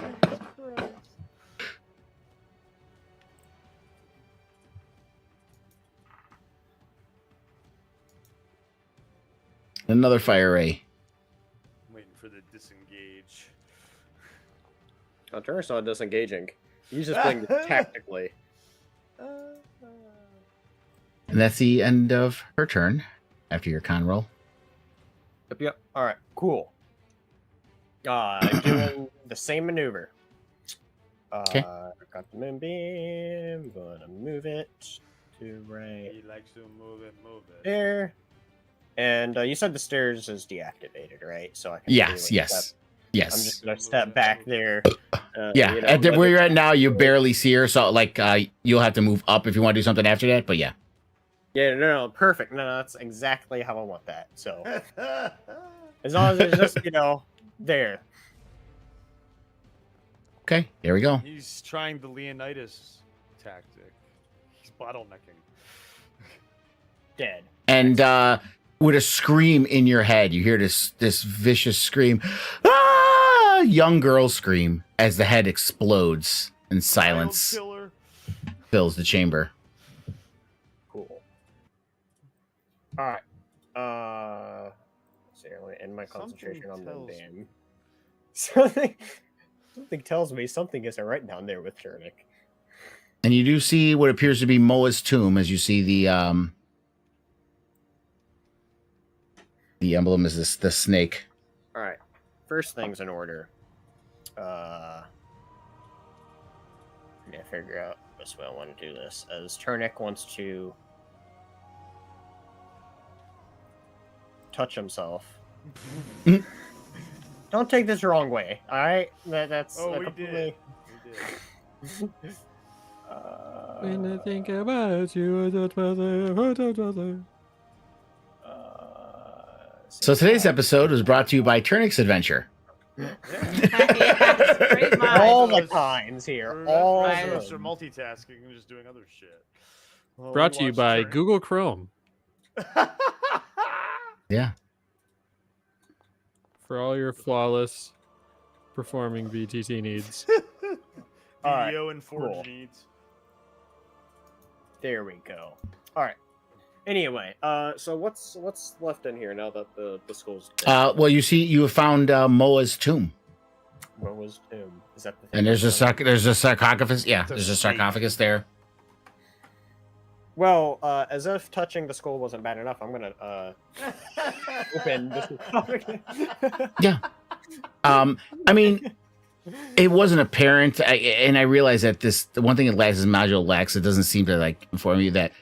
Another fire ray. Waiting for the disengage. Oh, Turner's not disengaging. He's just playing tactically. And that's the end of her turn after your con roll. Yep. All right. Cool. Doing the same maneuver. Okay. Got the moonbeam. Gonna move it to right He likes to move it. there. And you said the stairs is deactivated, right? So I can Yes, do it. yes, I'm yes. just gonna step back there. Yeah, you know, at the, let where it- you're at now, you barely see her. So, like, you'll have to move up if you want to do something after that. But yeah. Yeah, no, perfect. No, that's exactly how I want that. So as long as it's just there. Okay, there we go. He's trying the Leonidas tactic. He's bottlenecking. Dead. And with a scream in your head. You hear this vicious scream, ah! Young girl scream as the head explodes and silence Child killer. fills the chamber. Cool. All right. Let's see. I'm gonna end my concentration on the tells damn. Something tells me something isn't right down there with Chernik. And you do see what appears to be Moa's tomb as you see the emblem is the snake. All right. First things in order. Yeah, figure out this way I want to do this. As Chernik wants to touch himself. Don't take this the wrong way. All right, that's Oh, a we completely... did. When I think about you, brother. So today's episode was brought to you by Turnick's Adventure. Yes, great mind. all the Those- kinds here. Or All that's of those are them. multitasking and just doing other shit. Well, Brought we to you watched by Turn- Google Chrome Yeah. for all your flawless performing VTT needs. All right, Video and Forge cool. needs. There we go. All right. Anyway, so what's left in here now that the school's dead? Well, you have found Moa's tomb, What was is that the thing? and there's a sarcophagus. Yeah, It's a there's a snake. sarcophagus there. Well, as if touching the skull wasn't bad enough, I'm gonna open this. Yeah. I mean, it wasn't apparent, and I realize that the one thing that lacks is module lacks. It doesn't seem to inform you that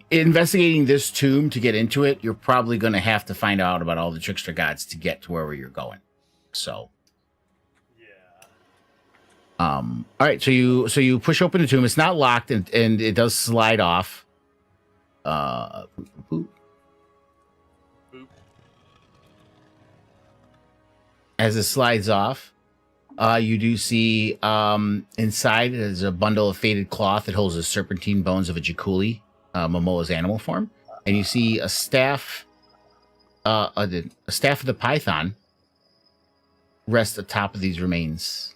investigating this tomb to get into it, you're probably going to have to find out about all the trickster gods to get to wherever you're going. So, Yeah. all right. So you push open the tomb. It's not locked, and it does slide off. Boop. Boop. As it slides off, you do see inside is a bundle of faded cloth that holds the serpentine bones of a Jakuli, Momoa's animal form, and you see a staff, a staff of the Python, rest atop of these remains.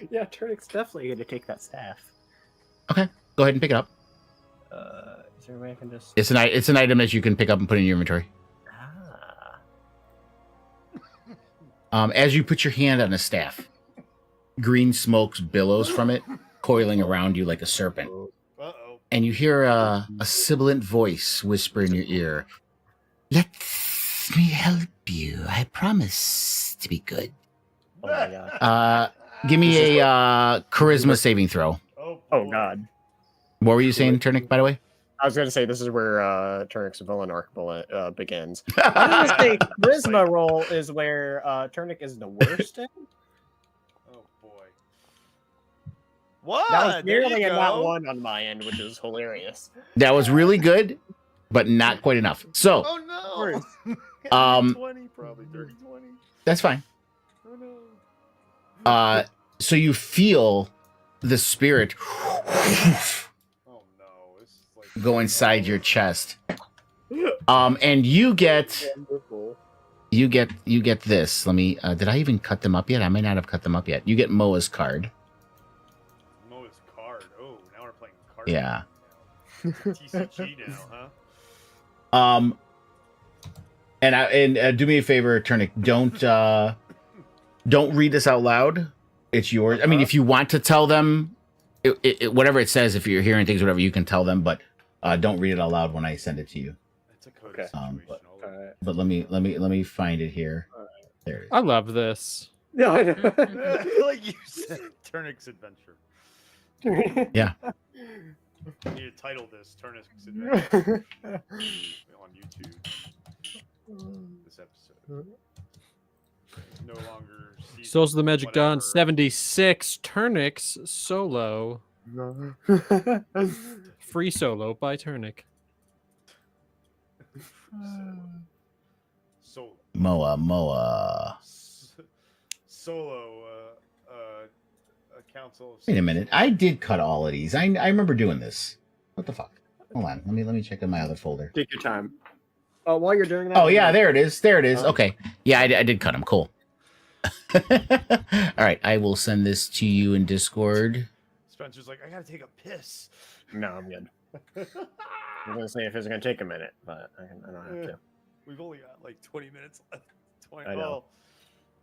Yeah, Turnick's definitely going to take that staff. Okay, go ahead and pick it up. Is there a way I can just? It's an item that you can pick up and put in your inventory. As you put your hand on the staff, green smoke billows from it, coiling around you like a serpent. Uh-oh. And you hear a sibilant voice whisper in your ear, "Let me help you. I promise to be good." Oh my god. Give me a charisma saving throw. Oh, Oh boy. god. What were you saying, Turnick, by the way? I was going to say this is where Turnick's villain arc begins. I was going to say charisma roll is where Turnick is the worst in. Oh boy. What? That was There you nearly a not go. one on my end, which is hilarious. That was really good, but not quite enough. So, Oh no. Um, 20, probably 30, 20. that's fine. Oh no. So you feel the spirit Oh no. This is like go inside your chest. And you get Wonderful. this. Let me did I even cut them up yet? I may not have cut them up yet. You get Moa's card. Moa's card. Oh, now we're playing card. Yeah. TCG now, huh? And do me a favor, Turnick, don't read this out loud. It's yours. I mean, if you want to tell them whatever it says, if you're hearing things, whatever, you can tell them, but don't read it out loud when I send it to you. It's a code Okay. situation. But let me find it here. There it is. I love this. Yeah, I know. Like you said, Turnick's Adventure. Yeah. I need to title this Turnick's Adventure on YouTube. This episode. No longer season Souls of the Magic Dawn whatever. 76 Turnix solo. Free solo by Turnick. Solo. Moa. Solo. A council. Of Wait a minute. I did cut all of these. I remember doing this. What the fuck? Hold on. Let me check in my other folder. Take your time. While you're doing that. Oh yeah, there it is. There it is. Oh. Okay. Yeah, I did cut him. Cool. All right, I will send this to you in Discord. Spencer's like, I gotta take a piss. No, I'm good. I'm gonna say if it's gonna take a minute, but I don't have to. We've only got like 20 minutes left. 20. I know. Oh,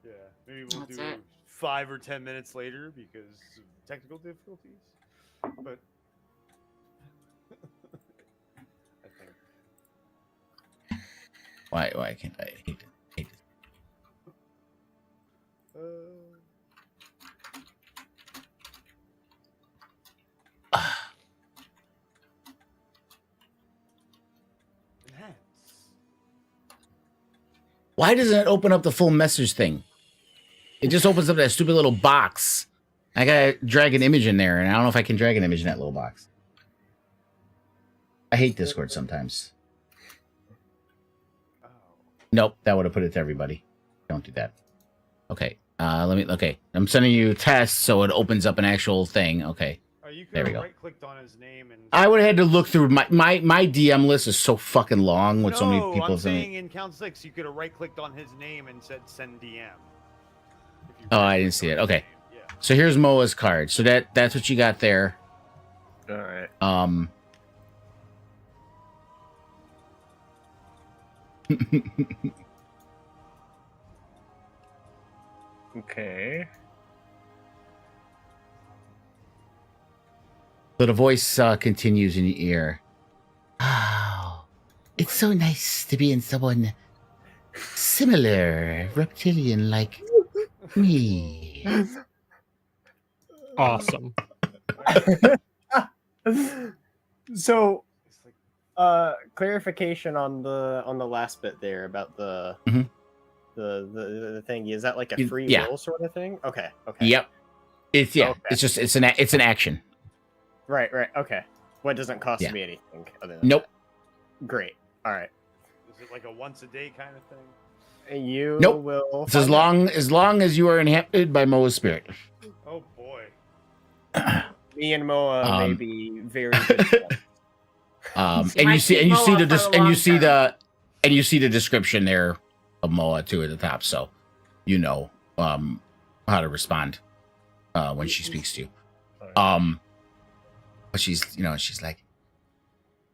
yeah, maybe we'll That's do it. 5 or 10 minutes later because of technical difficulties. But I think. Why can't I hate it? Enhance. Why doesn't it open up the full message thing? It just opens up that stupid little box. I gotta drag an image in there, and I don't know if I can drag an image in that little box. I hate Discord sometimes. Oh. Nope, that would have put it to everybody. Don't do that. Okay. Okay. I'm sending you tests so it opens up an actual thing. Okay. You could There we have go. right-clicked on his name and. I would have had to look through my DM list is so fucking long with so many people. I'm saying in count 6, you could have right-clicked on his name and said send DM. If you Oh, I right-clicked didn't see on it. his Okay. name, Yeah. So here's Moa's card. So that's what you got there. All right. Okay. So the voice continues in your ear. Oh, it's so nice to be in someone similar, reptilian like me. Awesome. So, It's like, clarification on the last bit there about the Mhm. the thing. Is that like a You- free yeah. will sort of thing? Okay. Okay. Yep. It's Okay. It's just it's an action. Right. Right. Okay. What doesn't cost Yeah. me anything other than Nope. that. Great. All right. is it like a once a day kind of thing? And you Nope. will. It's as long as you are inhabited by Moa's spirit. Oh boy. Me and Moa may Um, be very good friends. And might you see keep Moa for the long and you see the description there of Moa too at the top, so you know how to respond when she speaks to you. But she's like,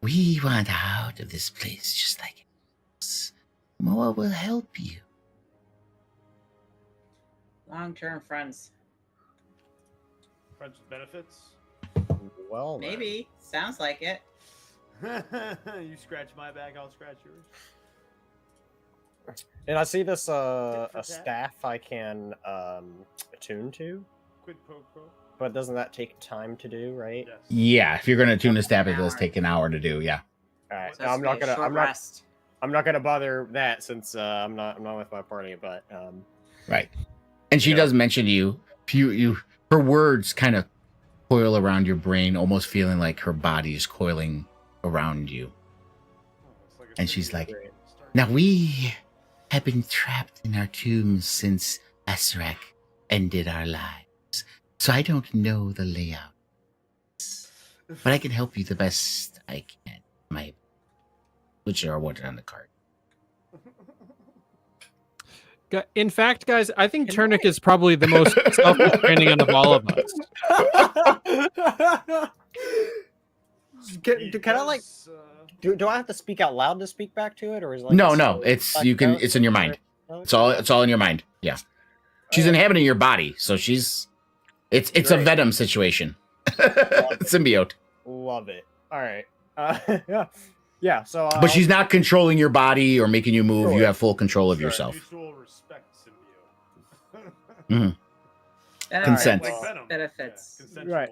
we want out of this place just like us. Moa will help you. Long-term friends. Friends with benefits. Well, then. Maybe. Sounds like it. You scratch my back, I'll scratch yours. And I see this a tat. staff I can attune to, Quid pro quo. but doesn't that take time to do, right? Yes. Yeah, if you're gonna tune a stab, it An does hour. take an hour to do. Yeah, All right. So Now, it's gonna be a short rest. I'm not gonna bother that since I'm not with my party, but right. And she Yeah. does mention you. Her words kind of coil around your brain, almost feeling like her body is coiling around you. Oh, it's like a And she's symbiote. like, great. now we have been trapped in our tombs since Azrak ended our lives. So I don't know the layout. But I can help you the best I can. Which are what's on the card. In fact, guys, I think Turnic is probably the most self-restraining out of all of us. He Can I like does, do I have to speak out loud to speak back to it, or is it like No, a no, slow it's back you can out? it's in your mind. Okay. It's all in your mind. Yeah. She's inhabiting your body, so it's a Great. Venom situation. Symbiote. Love it. All right. Yeah. So, But she's not controlling your body or making you move. You Sure. have full control of sure, yourself. Mutual respect symbiote. Consent. Like Venom. Benefits. Yeah, consensual. Right.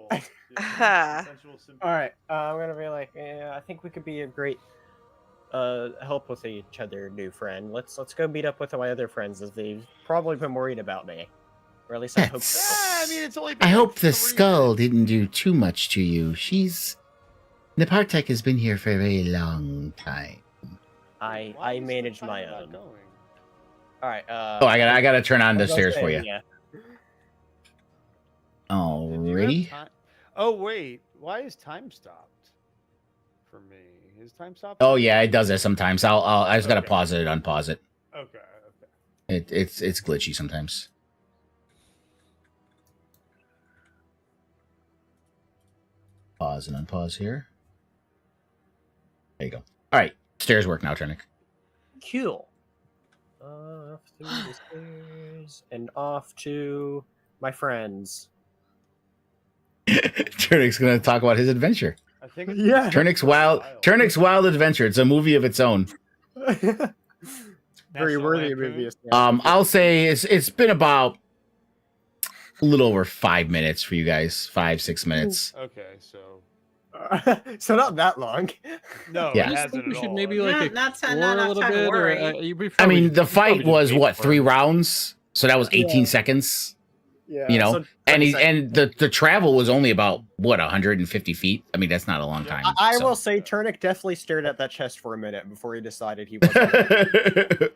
Consensual symbiote. All right. I'm gonna be like, I think we could be a great help with each other, new friend. Let's go meet up with my other friends, as they've probably been worried about me, or at least I hope so. Yeah, I mean, it's only I been like hope the 3 skull minutes. didn't do too much to you. Napartek has been here for a very long time. Why I is he manage talking my about own. going? All right. Oh, I gotta turn on the what was I stairs for you. saying? Yeah. Did you have Alrighty. time? Oh wait, why is time stopped? for me. Is time stop? Oh yeah, it does that sometimes. I just gotta Okay. pause it and unpause it. Okay. It's glitchy sometimes. Pause and unpause here. There you go. All right, stairs work now, Turnic. Cool. Off through the stairs and off to my friends. Turnic's gonna talk about his adventure. I think it's Yeah. Turnic's Wild Adventure. It's a movie of its own. Very National worthy of Lampoon? movies. I'll say it's been about a little over 5 minutes for you guys. 5-6 minutes. Okay, so So not that long. no, Yeah. it I hasn't think we at should all. maybe No, like not explore not a little time to bit. worry. You I probably mean, just- the you probably fight just was wait what, for 3 it. rounds? So that was 18 Yeah. seconds. Yeah. You know, so and 20 seconds. the travel was only about what 150 feet. I mean, that's not a long Yeah. time. I so. will say Turnic definitely stared at that chest for a minute before he decided he wasn't.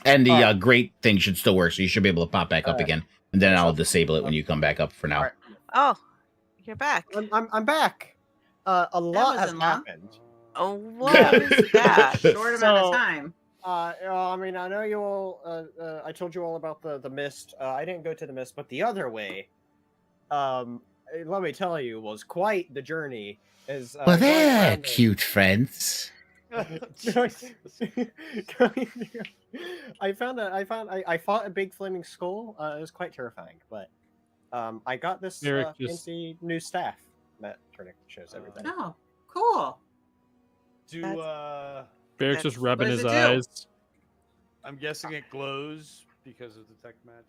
And the Alright. great thing should still work, so you should be able to pop back up Alright. again, and then I'll disable it when you come back up. For now, Alright. Oh, you're back. I'm back. A lot has wasn't long. happened. Oh, what Yeah. was that? Short amount So- of time. I mean, I know you all. I told you all about the mist. I didn't go to the mist, but the other way. Let me tell you, was quite the journey. Is well, going they're around the- cute friends. I fought a big flaming skull. It was quite terrifying, but I got this Eric just- fancy new staff that Turnic shows everybody. Oh, cool. Do Barrick's just That's- rubbing what his does it do? eyes. I'm guessing it glows because of the tech magic.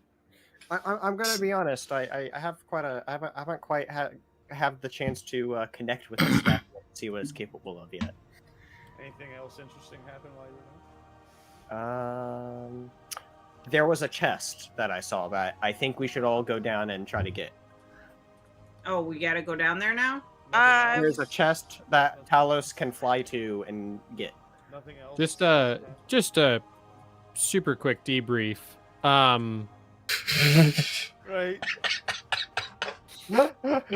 I'm gonna be honest. I have quite a. I haven't quite have the chance to connect with the staff and see what it's capable of yet. Anything else interesting happen while you were there? There was a chest that I saw that I think we should all go down and try to get. Oh, we gotta go down there now? I There's a chest that Talos can fly to and get. Nothing else. Just a super quick debrief. Right.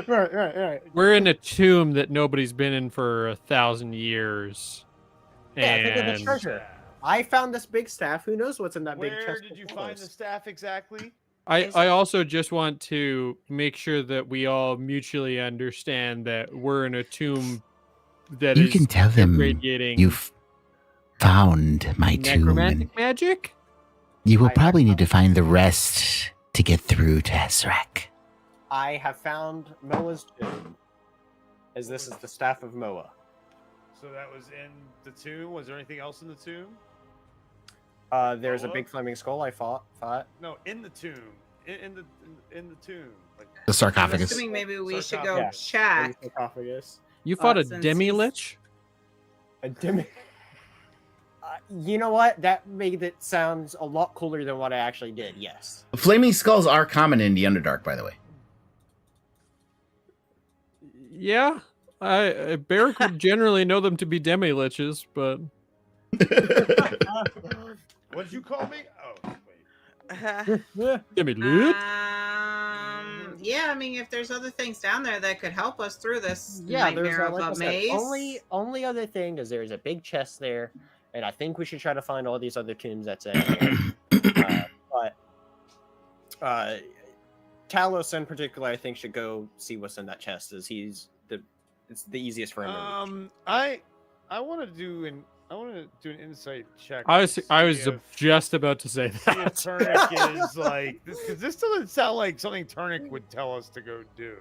right. We're in a tomb that nobody's been in for 1,000 years. Yeah, think of the And treasure. I found this big staff. Who knows what's in that big Where chest? did you of find the clothes? staff exactly? I also just want to make sure that we all mutually understand that we're in a tomb that You is can tell them radiating you've found my tomb, and necromantic magic. you will I- probably need to find the rest to get through to Ezrak. I have found Moa's tomb. As this is the staff of Moa. So that was in the tomb. Was there anything else in the tomb? There's a Moa? big flaming skull I fought. No, in the tomb. In the tomb. Like, The I'm sarcophagus. assuming maybe we should go Sarcophagus. check. Sarcophagus. You fought a since demi he's- lich. A demi. You know what? That made it sounds a lot cooler than what I actually did. Yes. Flaming skulls are common in the Underdark, by the way. Yeah, I Barrick would generally know them to be demi liches, but what'd you call me? Oh, wait. demi lich. Yeah, I mean, if there's other things down there that could help us through this Yeah, there's nightmare of like I a said, maze. only other thing is there's a big chest there, and I think we should try to find all these other tombs that's in there. But Talos in particular, I think should go see what's in that chest. As it's the easiest for him. to reach. I want to do an insight check. I to was see if- just about to say see if that. Turnic is like this, because this doesn't sound like something Turnic would tell us to go do.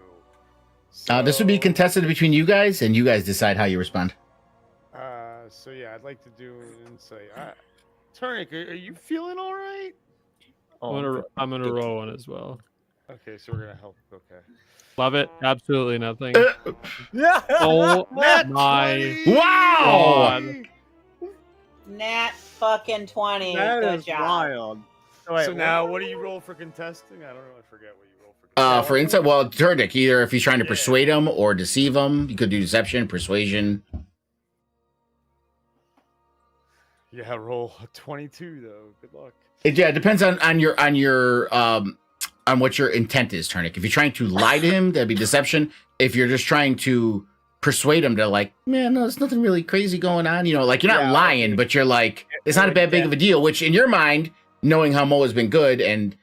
This would be So- contested between you guys, and you guys decide how you respond. So yeah, I'd like to do an insight. Turnic, are you feeling all right? I'm gonna roll one as well. Okay, so we're gonna help. Okay. Love it. Absolutely nothing. Yeah. Oh Nat my! 20! Wow! Nat fucking 20. That Good is job. wild. So now, what do you roll for contesting? I don't know. I forget what you roll for. For insight, well, Turdic, either if he's trying to Yeah. persuade him or deceive him, you could do deception, persuasion. Yeah, roll a 22 though. Good luck. It depends on your on what your intent is, Turnic. If you're trying to lie to him, that'd be deception. If you're just trying to persuade him to like, man, no, there's nothing really crazy going on. You know, like you're not Yeah, lying, but you're like, it's not a bad big of a deal. Which in your mind, knowing how Moa's been good and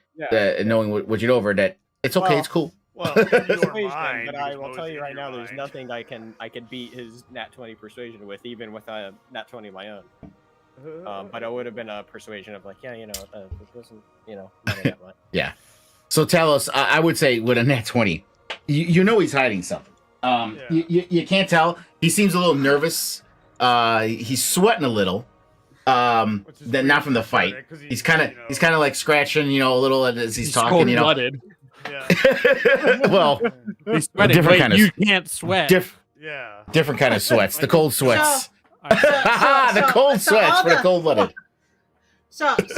knowing what you're over, that it's okay, it's cool. Well, in your Persuasion, mind, but I because will Mo's tell you in right your now, there's mind. nothing I can beat his nat 20 persuasion with, even with a nat 20 of my own. But it would have been a persuasion of like, yeah, you know, it wasn't, you know, not that much. Yeah. So tell us, I would say with a nat 20, you know he's hiding something. You can't tell. He seems a little nervous. He's sweating a little. Then not from the fight. He's kind of like scratching, you know, a little as he's talking. You know. Yeah. Well, He's sweating. different Wait, kind of you can't sweat. Yeah. different kind of sweats. The cold sweats. The cold so sweats all for the the- cold-blooded. So it's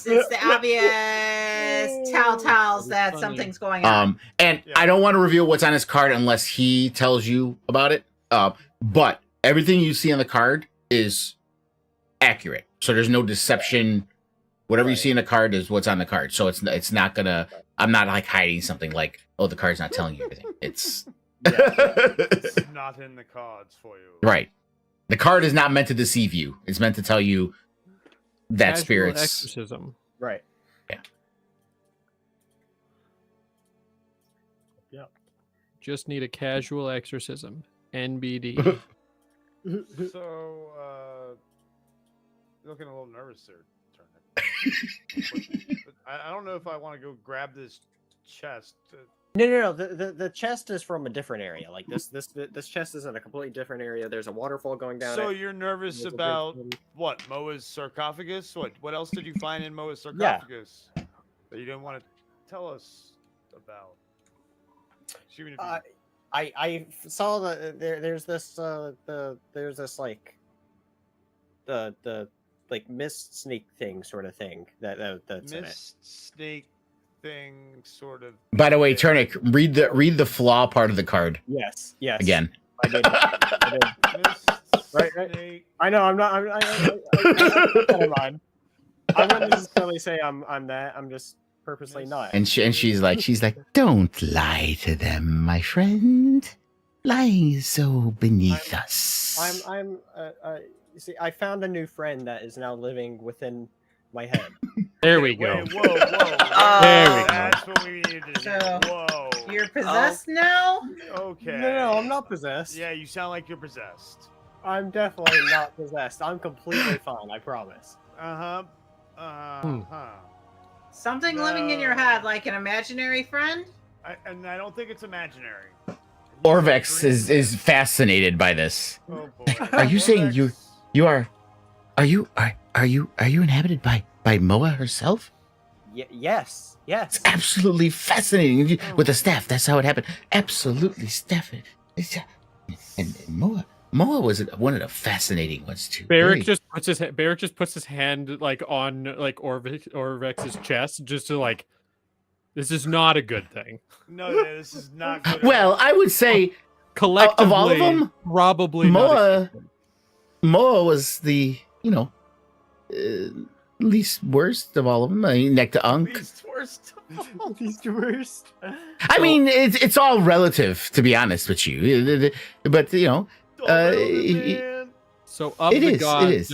the obvious telltales that Funny. something's going on. And I don't want to reveal what's on his card unless he tells you about it. But everything you see on the card is accurate. So there's no deception. Whatever you see in the card is what's on the card. So it's not gonna. I'm not like hiding something like, oh, the card's not telling you everything. It's It's not in the cards for you. right. The card is not meant to deceive you. It's meant to tell you that Casual spirits. exorcism. Right. Just need a casual exorcism. NBD. So, you're looking a little nervous there, Turnip. But I don't know if I want to go grab this chest. No. The chest is from a different area. Like this chest is in a completely different area. There's a waterfall going down. So it. you're nervous There's a big about thing. what? Moa's sarcophagus? What else did you find in Moa's sarcophagus that you didn't want to tell us about? Even if you- I saw there's this like the like mist snake thing sort of thing that's in it. mist snake thing, sort of. By the way, Turnick, read the flaw part of the card Yes. again. I did. Mist Right. snake. I know. I'm not. Never mind. I wouldn't necessarily say I'm that. I'm just purposely not. And she's like, don't lie to them, my friend. Lying is so beneath us. I'm. You see, I found a new friend that is now living within my head. There we go. Wait, whoa. There we go. That's what we needed to do. So, Whoa. You're possessed now? Okay. No, I'm not possessed. Yeah, you sound like you're possessed. I'm definitely not possessed. I'm completely fine. I promise. Something living in your head, like an imaginary friend? And I don't think it's imaginary. Orvex is fascinated by this. Oh boy. Are you saying Orvex- you are you inhabited by Moa herself? Yes. It's absolutely fascinating. With the staff, that's how it happened. Absolutely, Steph. And Moa was one of the fascinating ones too. Barrick just puts his hand like on like Orvex's chest just to like, this is not a good thing. No, yeah, this is not good. at Well, all. I would say Collectively, of all of them, probably not a Moa good thing. Moa was the least worst of all of them. I mean, neck to Unk. Least worst. Least worst. I mean, it's all relative, to be honest with you. But Man. So of It the is, it gods is.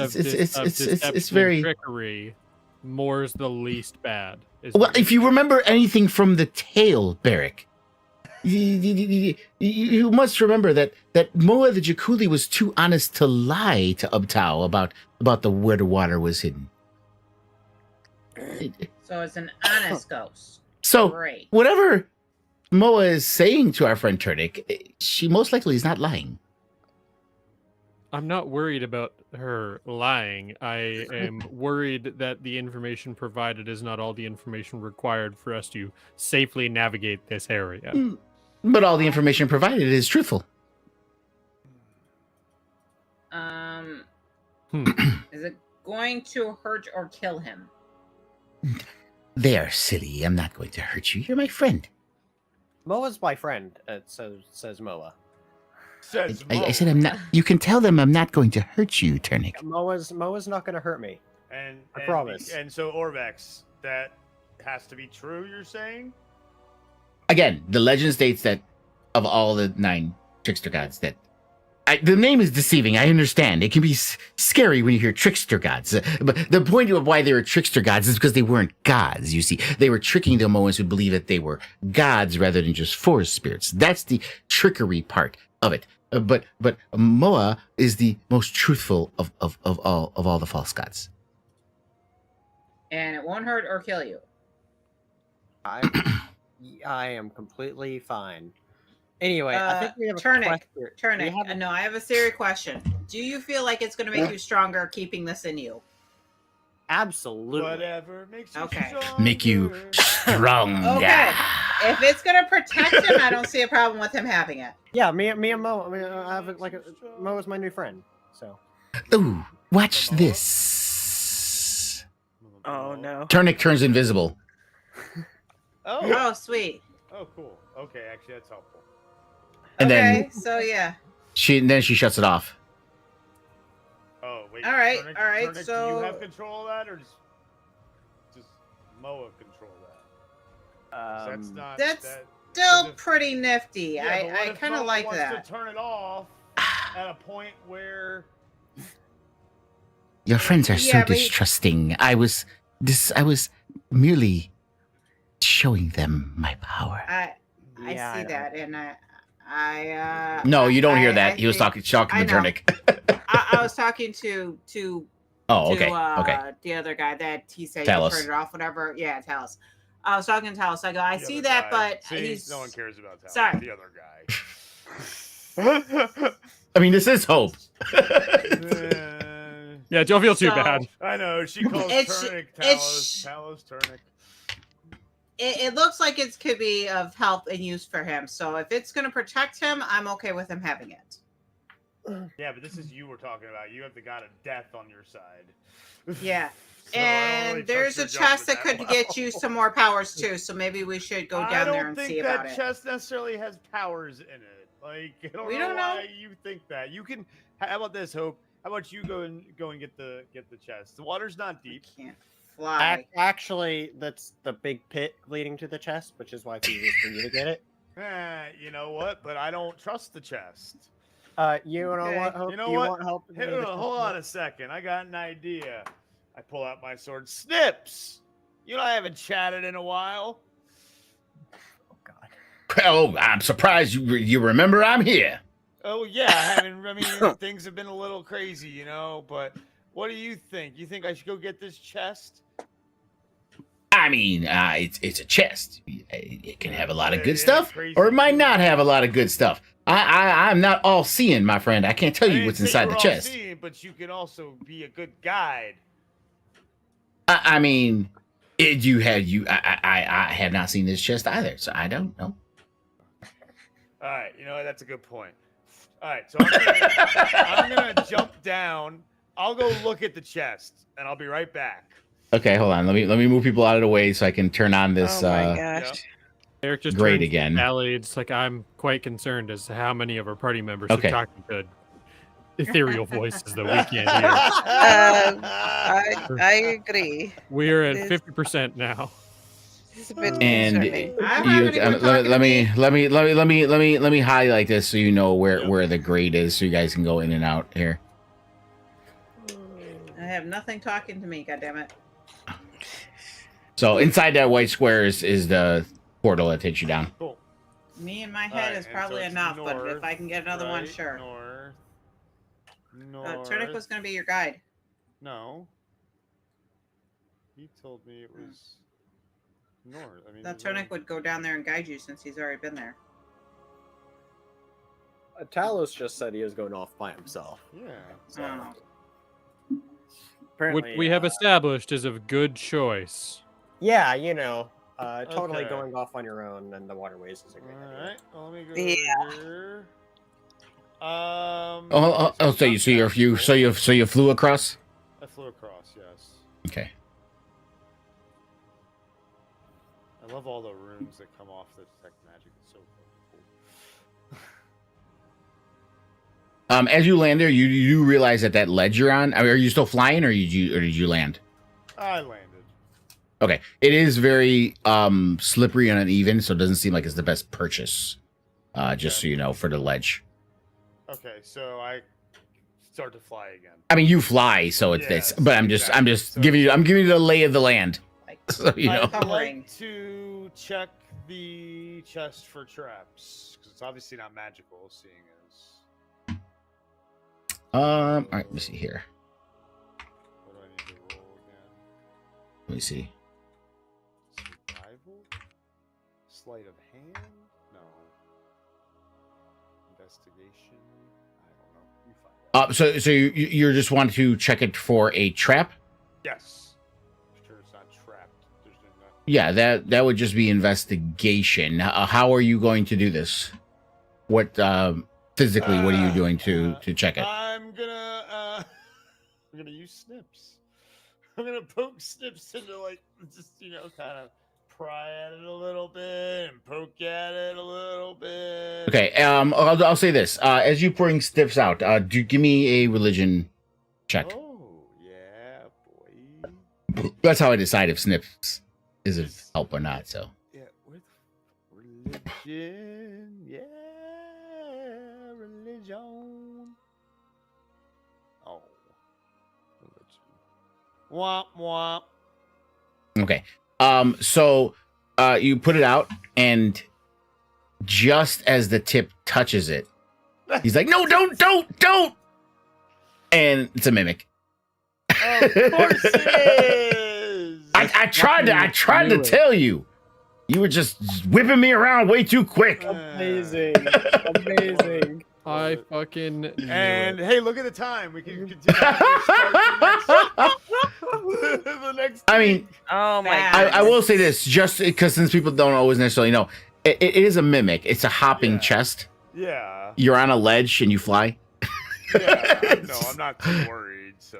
of It's deception very- and trickery, Moore's the least bad. is well, what if you remember anything from the tale, Barrick, you must remember that Moa the Jakuli was too honest to lie to Ubtao about where the water was hidden. So it's an honest ghost. So Great. whatever Moa is saying to our friend Turnick, she most likely is not lying. I'm not worried about her lying. I am worried that the information provided is not all the information required for us to safely navigate this area. But all the information provided is truthful. Is it going to hurt or kill him? They are silly. I'm not going to hurt you. You're my friend. Moa's my friend. Says Moa. Says I Mo. said I'm not. You can tell them I'm not going to hurt you, Turnick. Moa's not going to hurt me. And I promise. And so Orvex, that has to be true. You're saying? Again, the legend states that of all the 9 trickster gods, that the name is deceiving. I understand. It can be scary when you hear trickster gods. But the point of why they were trickster gods is because they weren't gods, you see. They were tricking the Moans who believe that they were gods rather than just forest spirits. That's the trickery part of it. But Moa is the most truthful of all the false gods. And it won't hurt or kill you. I am completely fine. Anyway, I think we have a Turnic. question. Turnic. No, I have a serious question. Do you feel like it's going to make you stronger keeping this in you? Absolutely. Whatever makes you Okay. stronger. Make you strong. Okay. If it's going to protect him, I don't see a problem with him having it. Yeah, me and Mo. I mean, I have Mo is my new friend. So. Ooh, watch this. Oh no. Turnic turns invisible. Oh. Oh, sweet. Oh, cool. Okay, actually, that's helpful. And okay, then so yeah. she shuts it off. Oh, wait. All right, Turnic, all right, Turnic, do so- you have control of that, or just Moa control that? 'Cause that's not. That's that, Still Because- pretty nifty. yeah, but what I if kind of Moa like wants that. to turn it off at a point where. Your friends are so Yeah, but he- distrusting. I was merely showing them my power. I Yeah, I see know. that, and I No, you don't hear I that. He was think- talking I to know. Turnic. I was talking to Oh, okay. Okay. the other guy that he said Talos. you turn it off, whatever. Yeah, Talos. I was talking to Talos. I go, I the see other that, guy- but See, he's no one cares about that. Sorry. The other guy. I mean, this is hope. Yeah, don't feel too So- bad. I know. She calls It's- Turnic it's- Talos Turnic. it looks like it could be of help and use for him. So if it's going to protect him, I'm okay with him having it. Yeah, but this is you we're talking about. You have the god of death on your side. Yeah. So I don't And really there's trust a your chest that judgment could well. get you some more powers too. So maybe we should go down there and see about I don't think it. that chest necessarily has powers in it. Like, I don't We know don't why know. you think that. You can. How about this, Hope? How about you go and get the chest? The water's not deep. Can't fly. Actually, that's the big pit leading to the chest, which is why it's easiest for you to get it. You know what? But I don't trust the chest. You know Okay. what? Hope? You know Do you what? want help? in Hey, getting the hold chest? on a second. I got an idea. I pull out my sword. Snips! You and I haven't chatted in a while. Oh God. Oh, I'm surprised you remember I'm here. Oh yeah, I mean things have been a little crazy, you know. But what do you think? You think I should go get this chest? I mean, it's a chest. It can have a lot of Yeah, good stuff, crazy or it might too. not have a lot of good stuff. I'm not all seeing, my friend. I can't tell I you didn't what's say inside you the were chest. all-seeing, but you can also be a good guide. I mean, I have not seen this chest either, so I don't know. All right, you know what? That's a good point. All right, so I'm gonna jump down. I'll go look at the chest, and I'll be right back. Okay, hold on. Let me move people out of the way so I can turn on this. Oh my gosh. Eric just Great turns again. Allie, it's like I'm quite concerned as to how many of our party members Okay. are talking to ethereal voices that we can't hear. I agree. We are at It's- 50% now. It's a bit And concerning. I'm You, having anyone talking to let me highlight this so you know Yep. where the grade is, so you guys can go in and out here. I have nothing talking to me. God damn it. So inside that white square is the portal that takes you down. Cool. Me in my All head right, is and probably so it's enough, but if north, I can get another one, right? sure. North. Turnic was going to be your guide. No. He told me it was north. I mean, That there's no- Turnic would go down there and guide you since he's already been there. Talos just said he was going off by himself. Yeah. So Oh. apparently, What we have established is a good choice. Yeah, totally Okay. going off on your own and the waterways is a great All idea. right. Well, let me go Yeah. here. So you flew across? I flew across. Yes. Okay. I love all the runes that come off the detect magic. It's so cool. As you land there, you realize that ledge you're on. I mean, are you still flying, or did you land? I landed. Okay, it is very slippery and uneven, so it doesn't seem like it's the best purchase. Just so you know, for the ledge. Okay, so I start to fly again. I mean, you fly, so it's Yes, but I'm just exactly. So- giving you the lay of the land. Like, So you know. I'd Covering. like to check the chest for traps because it's obviously not magical, seeing as. All right, let me see here. What do I need to roll again? Let me see. Survival? Sleight of hand? No. Investigation? I don't know. You find out. So you're just want to check it for a trap? Yes. Sure, it's not trapped. There's no. Yeah, that would just be investigation. How are you going to do this? What physically? What are you doing to check it? I'm gonna use snips. I'm gonna poke snips into just kind of pry at it a little bit and poke at it a little bit. Okay. I'll say this. As you bring snips out, do give me a religion check. Oh yeah, boy. That's how I decide if snips is of help or not. So. Yeah, with religion. Yeah, religion. Oh, religion. Womp womp. Okay. So you put it out, and just as the tip touches it, he's like, "No, don't!" And it's a mimic. Of course it is. I tried to tell you. You were just whipping me around way too quick. Amazing. Amazing. I fucking knew And it. hey, look at the time. We can continue. The next. I mean, Oh my Bad. I will say this, just because since people don't always necessarily know, it is a mimic. It's a hopping Yeah. chest. Yeah. You're on a ledge and you fly. Yeah. No, I'm not too worried. So.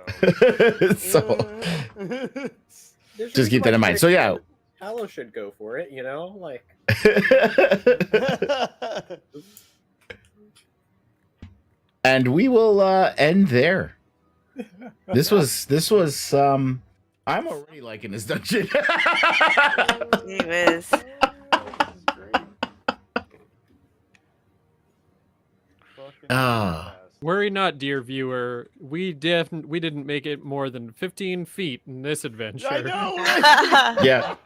So just keep that in mind. So yeah. Hallow should go for it, like. And we will end there. This was I'm already liking this dungeon. He was. Ah. Worry not, dear viewer. We didn't make it more than 15 feet in this adventure. I know. Yeah.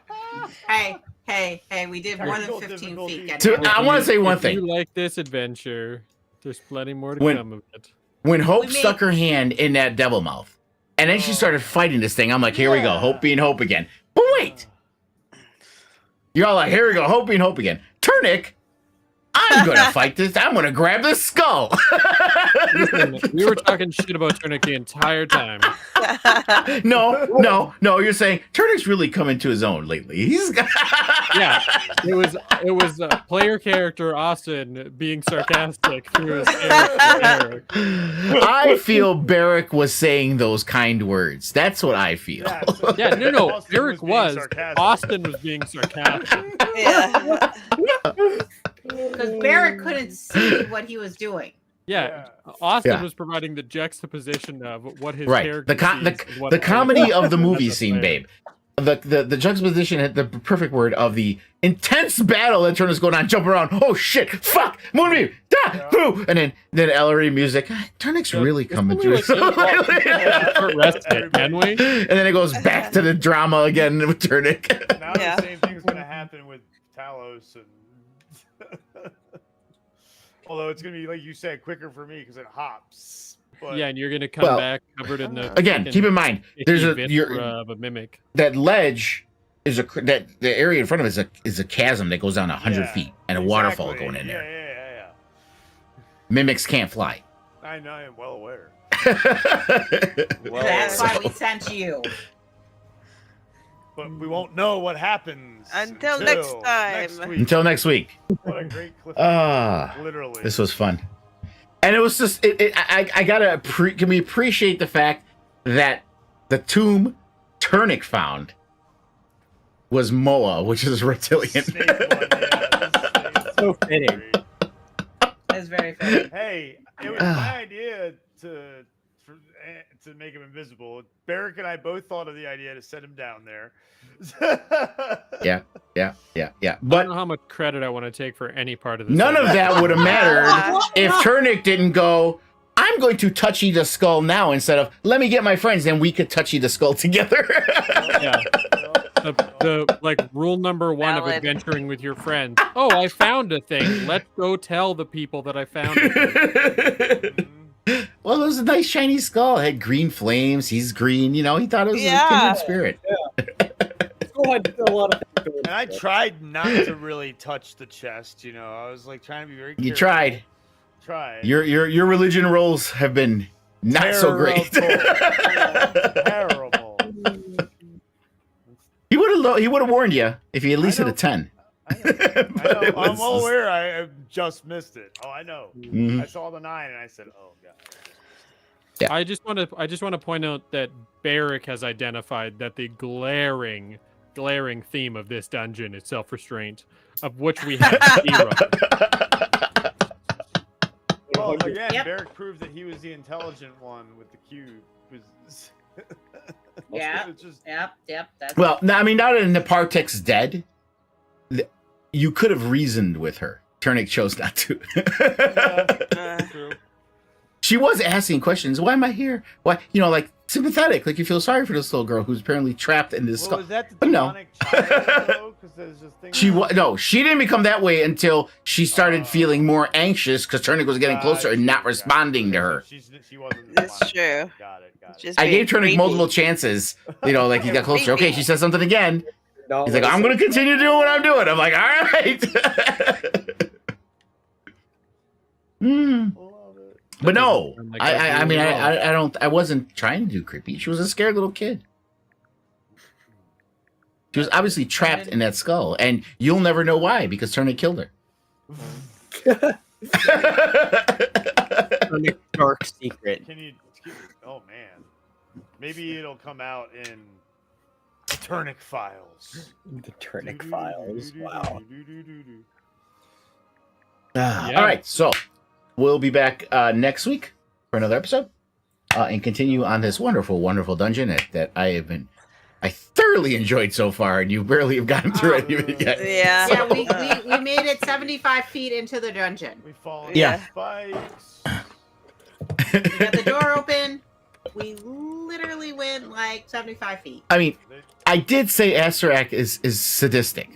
Hey, we did more than Technical 15 difficulties. feet. To- goddamn. I want to say one If thing. you like this adventure, there's plenty more to When- come of it. When Hope We stuck her hand in that devil mouth, and then she started fighting this thing, I'm like, here we go, Yeah. Hope being Hope again. But wait, you're all like, here we go, Hope being Hope again. Turnic, I'm gonna fight this. I'm gonna grab this skull. Listen, we were talking shit about Turnic the entire time. No. You're saying Turnic's really come into his own lately. He's got. Yeah, it was player character Austin being sarcastic through his character Eric. I feel Barrick was saying those kind words. That's what I feel. Yeah, no, Austin Eric being was. sarcastic. Austin was being sarcastic. Yeah. Because Barrett couldn't see what he was doing. Yeah, Austin Yeah. was providing the juxtaposition of what his Right. character The sees and what the comedy of the movie as a scene, player. babe. The juxtaposition had the perfect word of the intense battle that Turner's going on, jumping around. Oh shit! Fuck! Moonbeam! Da! Boo! And then Ellery music. Turnic's Yeah, really it's coming only to like his Short rest hit, can we? And then it goes back to the drama again with Turnic. Now Yeah. the same thing's gonna happen with Talos and. Although it's gonna be like you said, quicker for me because it hops. But Yeah, and you're gonna come Well, back covered in the Again, keep in mind, there's a of a mimic. that ledge is that the area in front of it is a chasm that goes down 100 Yeah, feet and a waterfall exactly. going in there. Yeah. Mimics can't fly. I know. I am well aware. Well, That's so- why we sent you. But we won't know what happens Until next time. Next week. Until next week. What a great cliffhanger. Ah. Literally. This was fun, and it was just I gotta can we appreciate the fact that the tomb Turnic found was Moa, which is reptilian. Snake one, yeah, So fitting. That's very funny. Hey, it was my idea to to make him invisible. Barrick and I both thought of the idea to set him down there. Yeah. I don't But know how much credit I want to take for any part of this. none of idea. that would have mattered if Turnick didn't go, I'm going to touchy the skull now instead of let me get my friends and we could touchy the skull together. Yeah. The like rule number one of Valid. adventuring with your friends. Oh, I found a thing. Let's go tell the people that I found it. Well, it was a nice shiny skull. It had green flames. He's green. You know, he thought it was a Yeah. kindred spirit. Go ahead, a lot of things going And I on. tried not to really touch the chest. You know, I was like trying to be very. You careful. tried. Tried. Your religion rolls have been not so great. Terrible. He would have warned you if he at least hit a 10. I know. But it I'm well was- aware. I just missed it. Oh, I know. Mhm. I saw the 9 and I said, "Oh god." Yeah. I just want to point out that Barrick has identified that the glaring theme of this dungeon is self-restraint, of which we have zero. Well, again, Yep. Barrick proved that he was the intelligent one with the cube. Yeah. It's just Yep. That's Well, no, I mean, now that Napartek's dead, you could have reasoned with her. Turnick chose not to. true. She was asking questions. Why am I here? Why, like sympathetic, like you feel sorry for this little girl who's apparently trapped in this Well, skull. was that the But no. demonic child, though? 'Cause there's this thing She didn't become that way until she started feeling more anxious because Turnick was getting closer and not responding to her. She wasn't. That's demonic. true. Got it. Just I being gave Turnick creepy. multiple chances. Like he got closer. Okay, she says something again. No, He's like, I'm going to continue doing what I'm doing. I'm like, all right. Hmm. Love it. But no, Like, I mean, really well. I wasn't trying to do creepy. She was a scared little kid. She was obviously trapped in that skull, and you'll never know why because Turnick killed her. a dark secret. Can you? Oh man, maybe it'll come out in the Turnick Files. The Turnick Files. Wow. Yeah. All right, so we'll be back next week for another episode and continue on this wonderful, wonderful dungeon that I thoroughly enjoyed so far, and you barely have gotten through any of it yet. Yeah. Yeah, we made it 75 feet into the dungeon. We fall Yeah. spikes. We got the door open. We literally went like 75 feet. I mean, I did say Asterak is sadistic.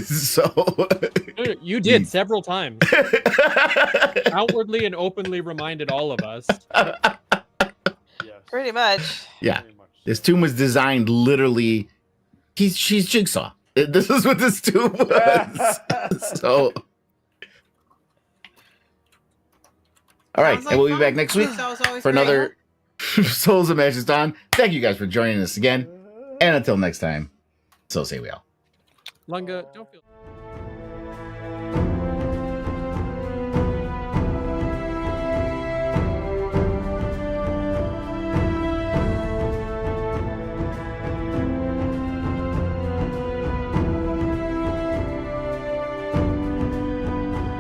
So You did several times. Outwardly and openly reminded all of us. Yes. Pretty much. yeah, Pretty much. this tomb was designed literally. She's Jigsaw. This is what this tomb was. So, all right, Sounds and we'll be fun. back next week Sounds always for great. another Souls of Magic Dawn. Thank you guys for joining us again, and until next time, so say we all. Lunga, don't feel.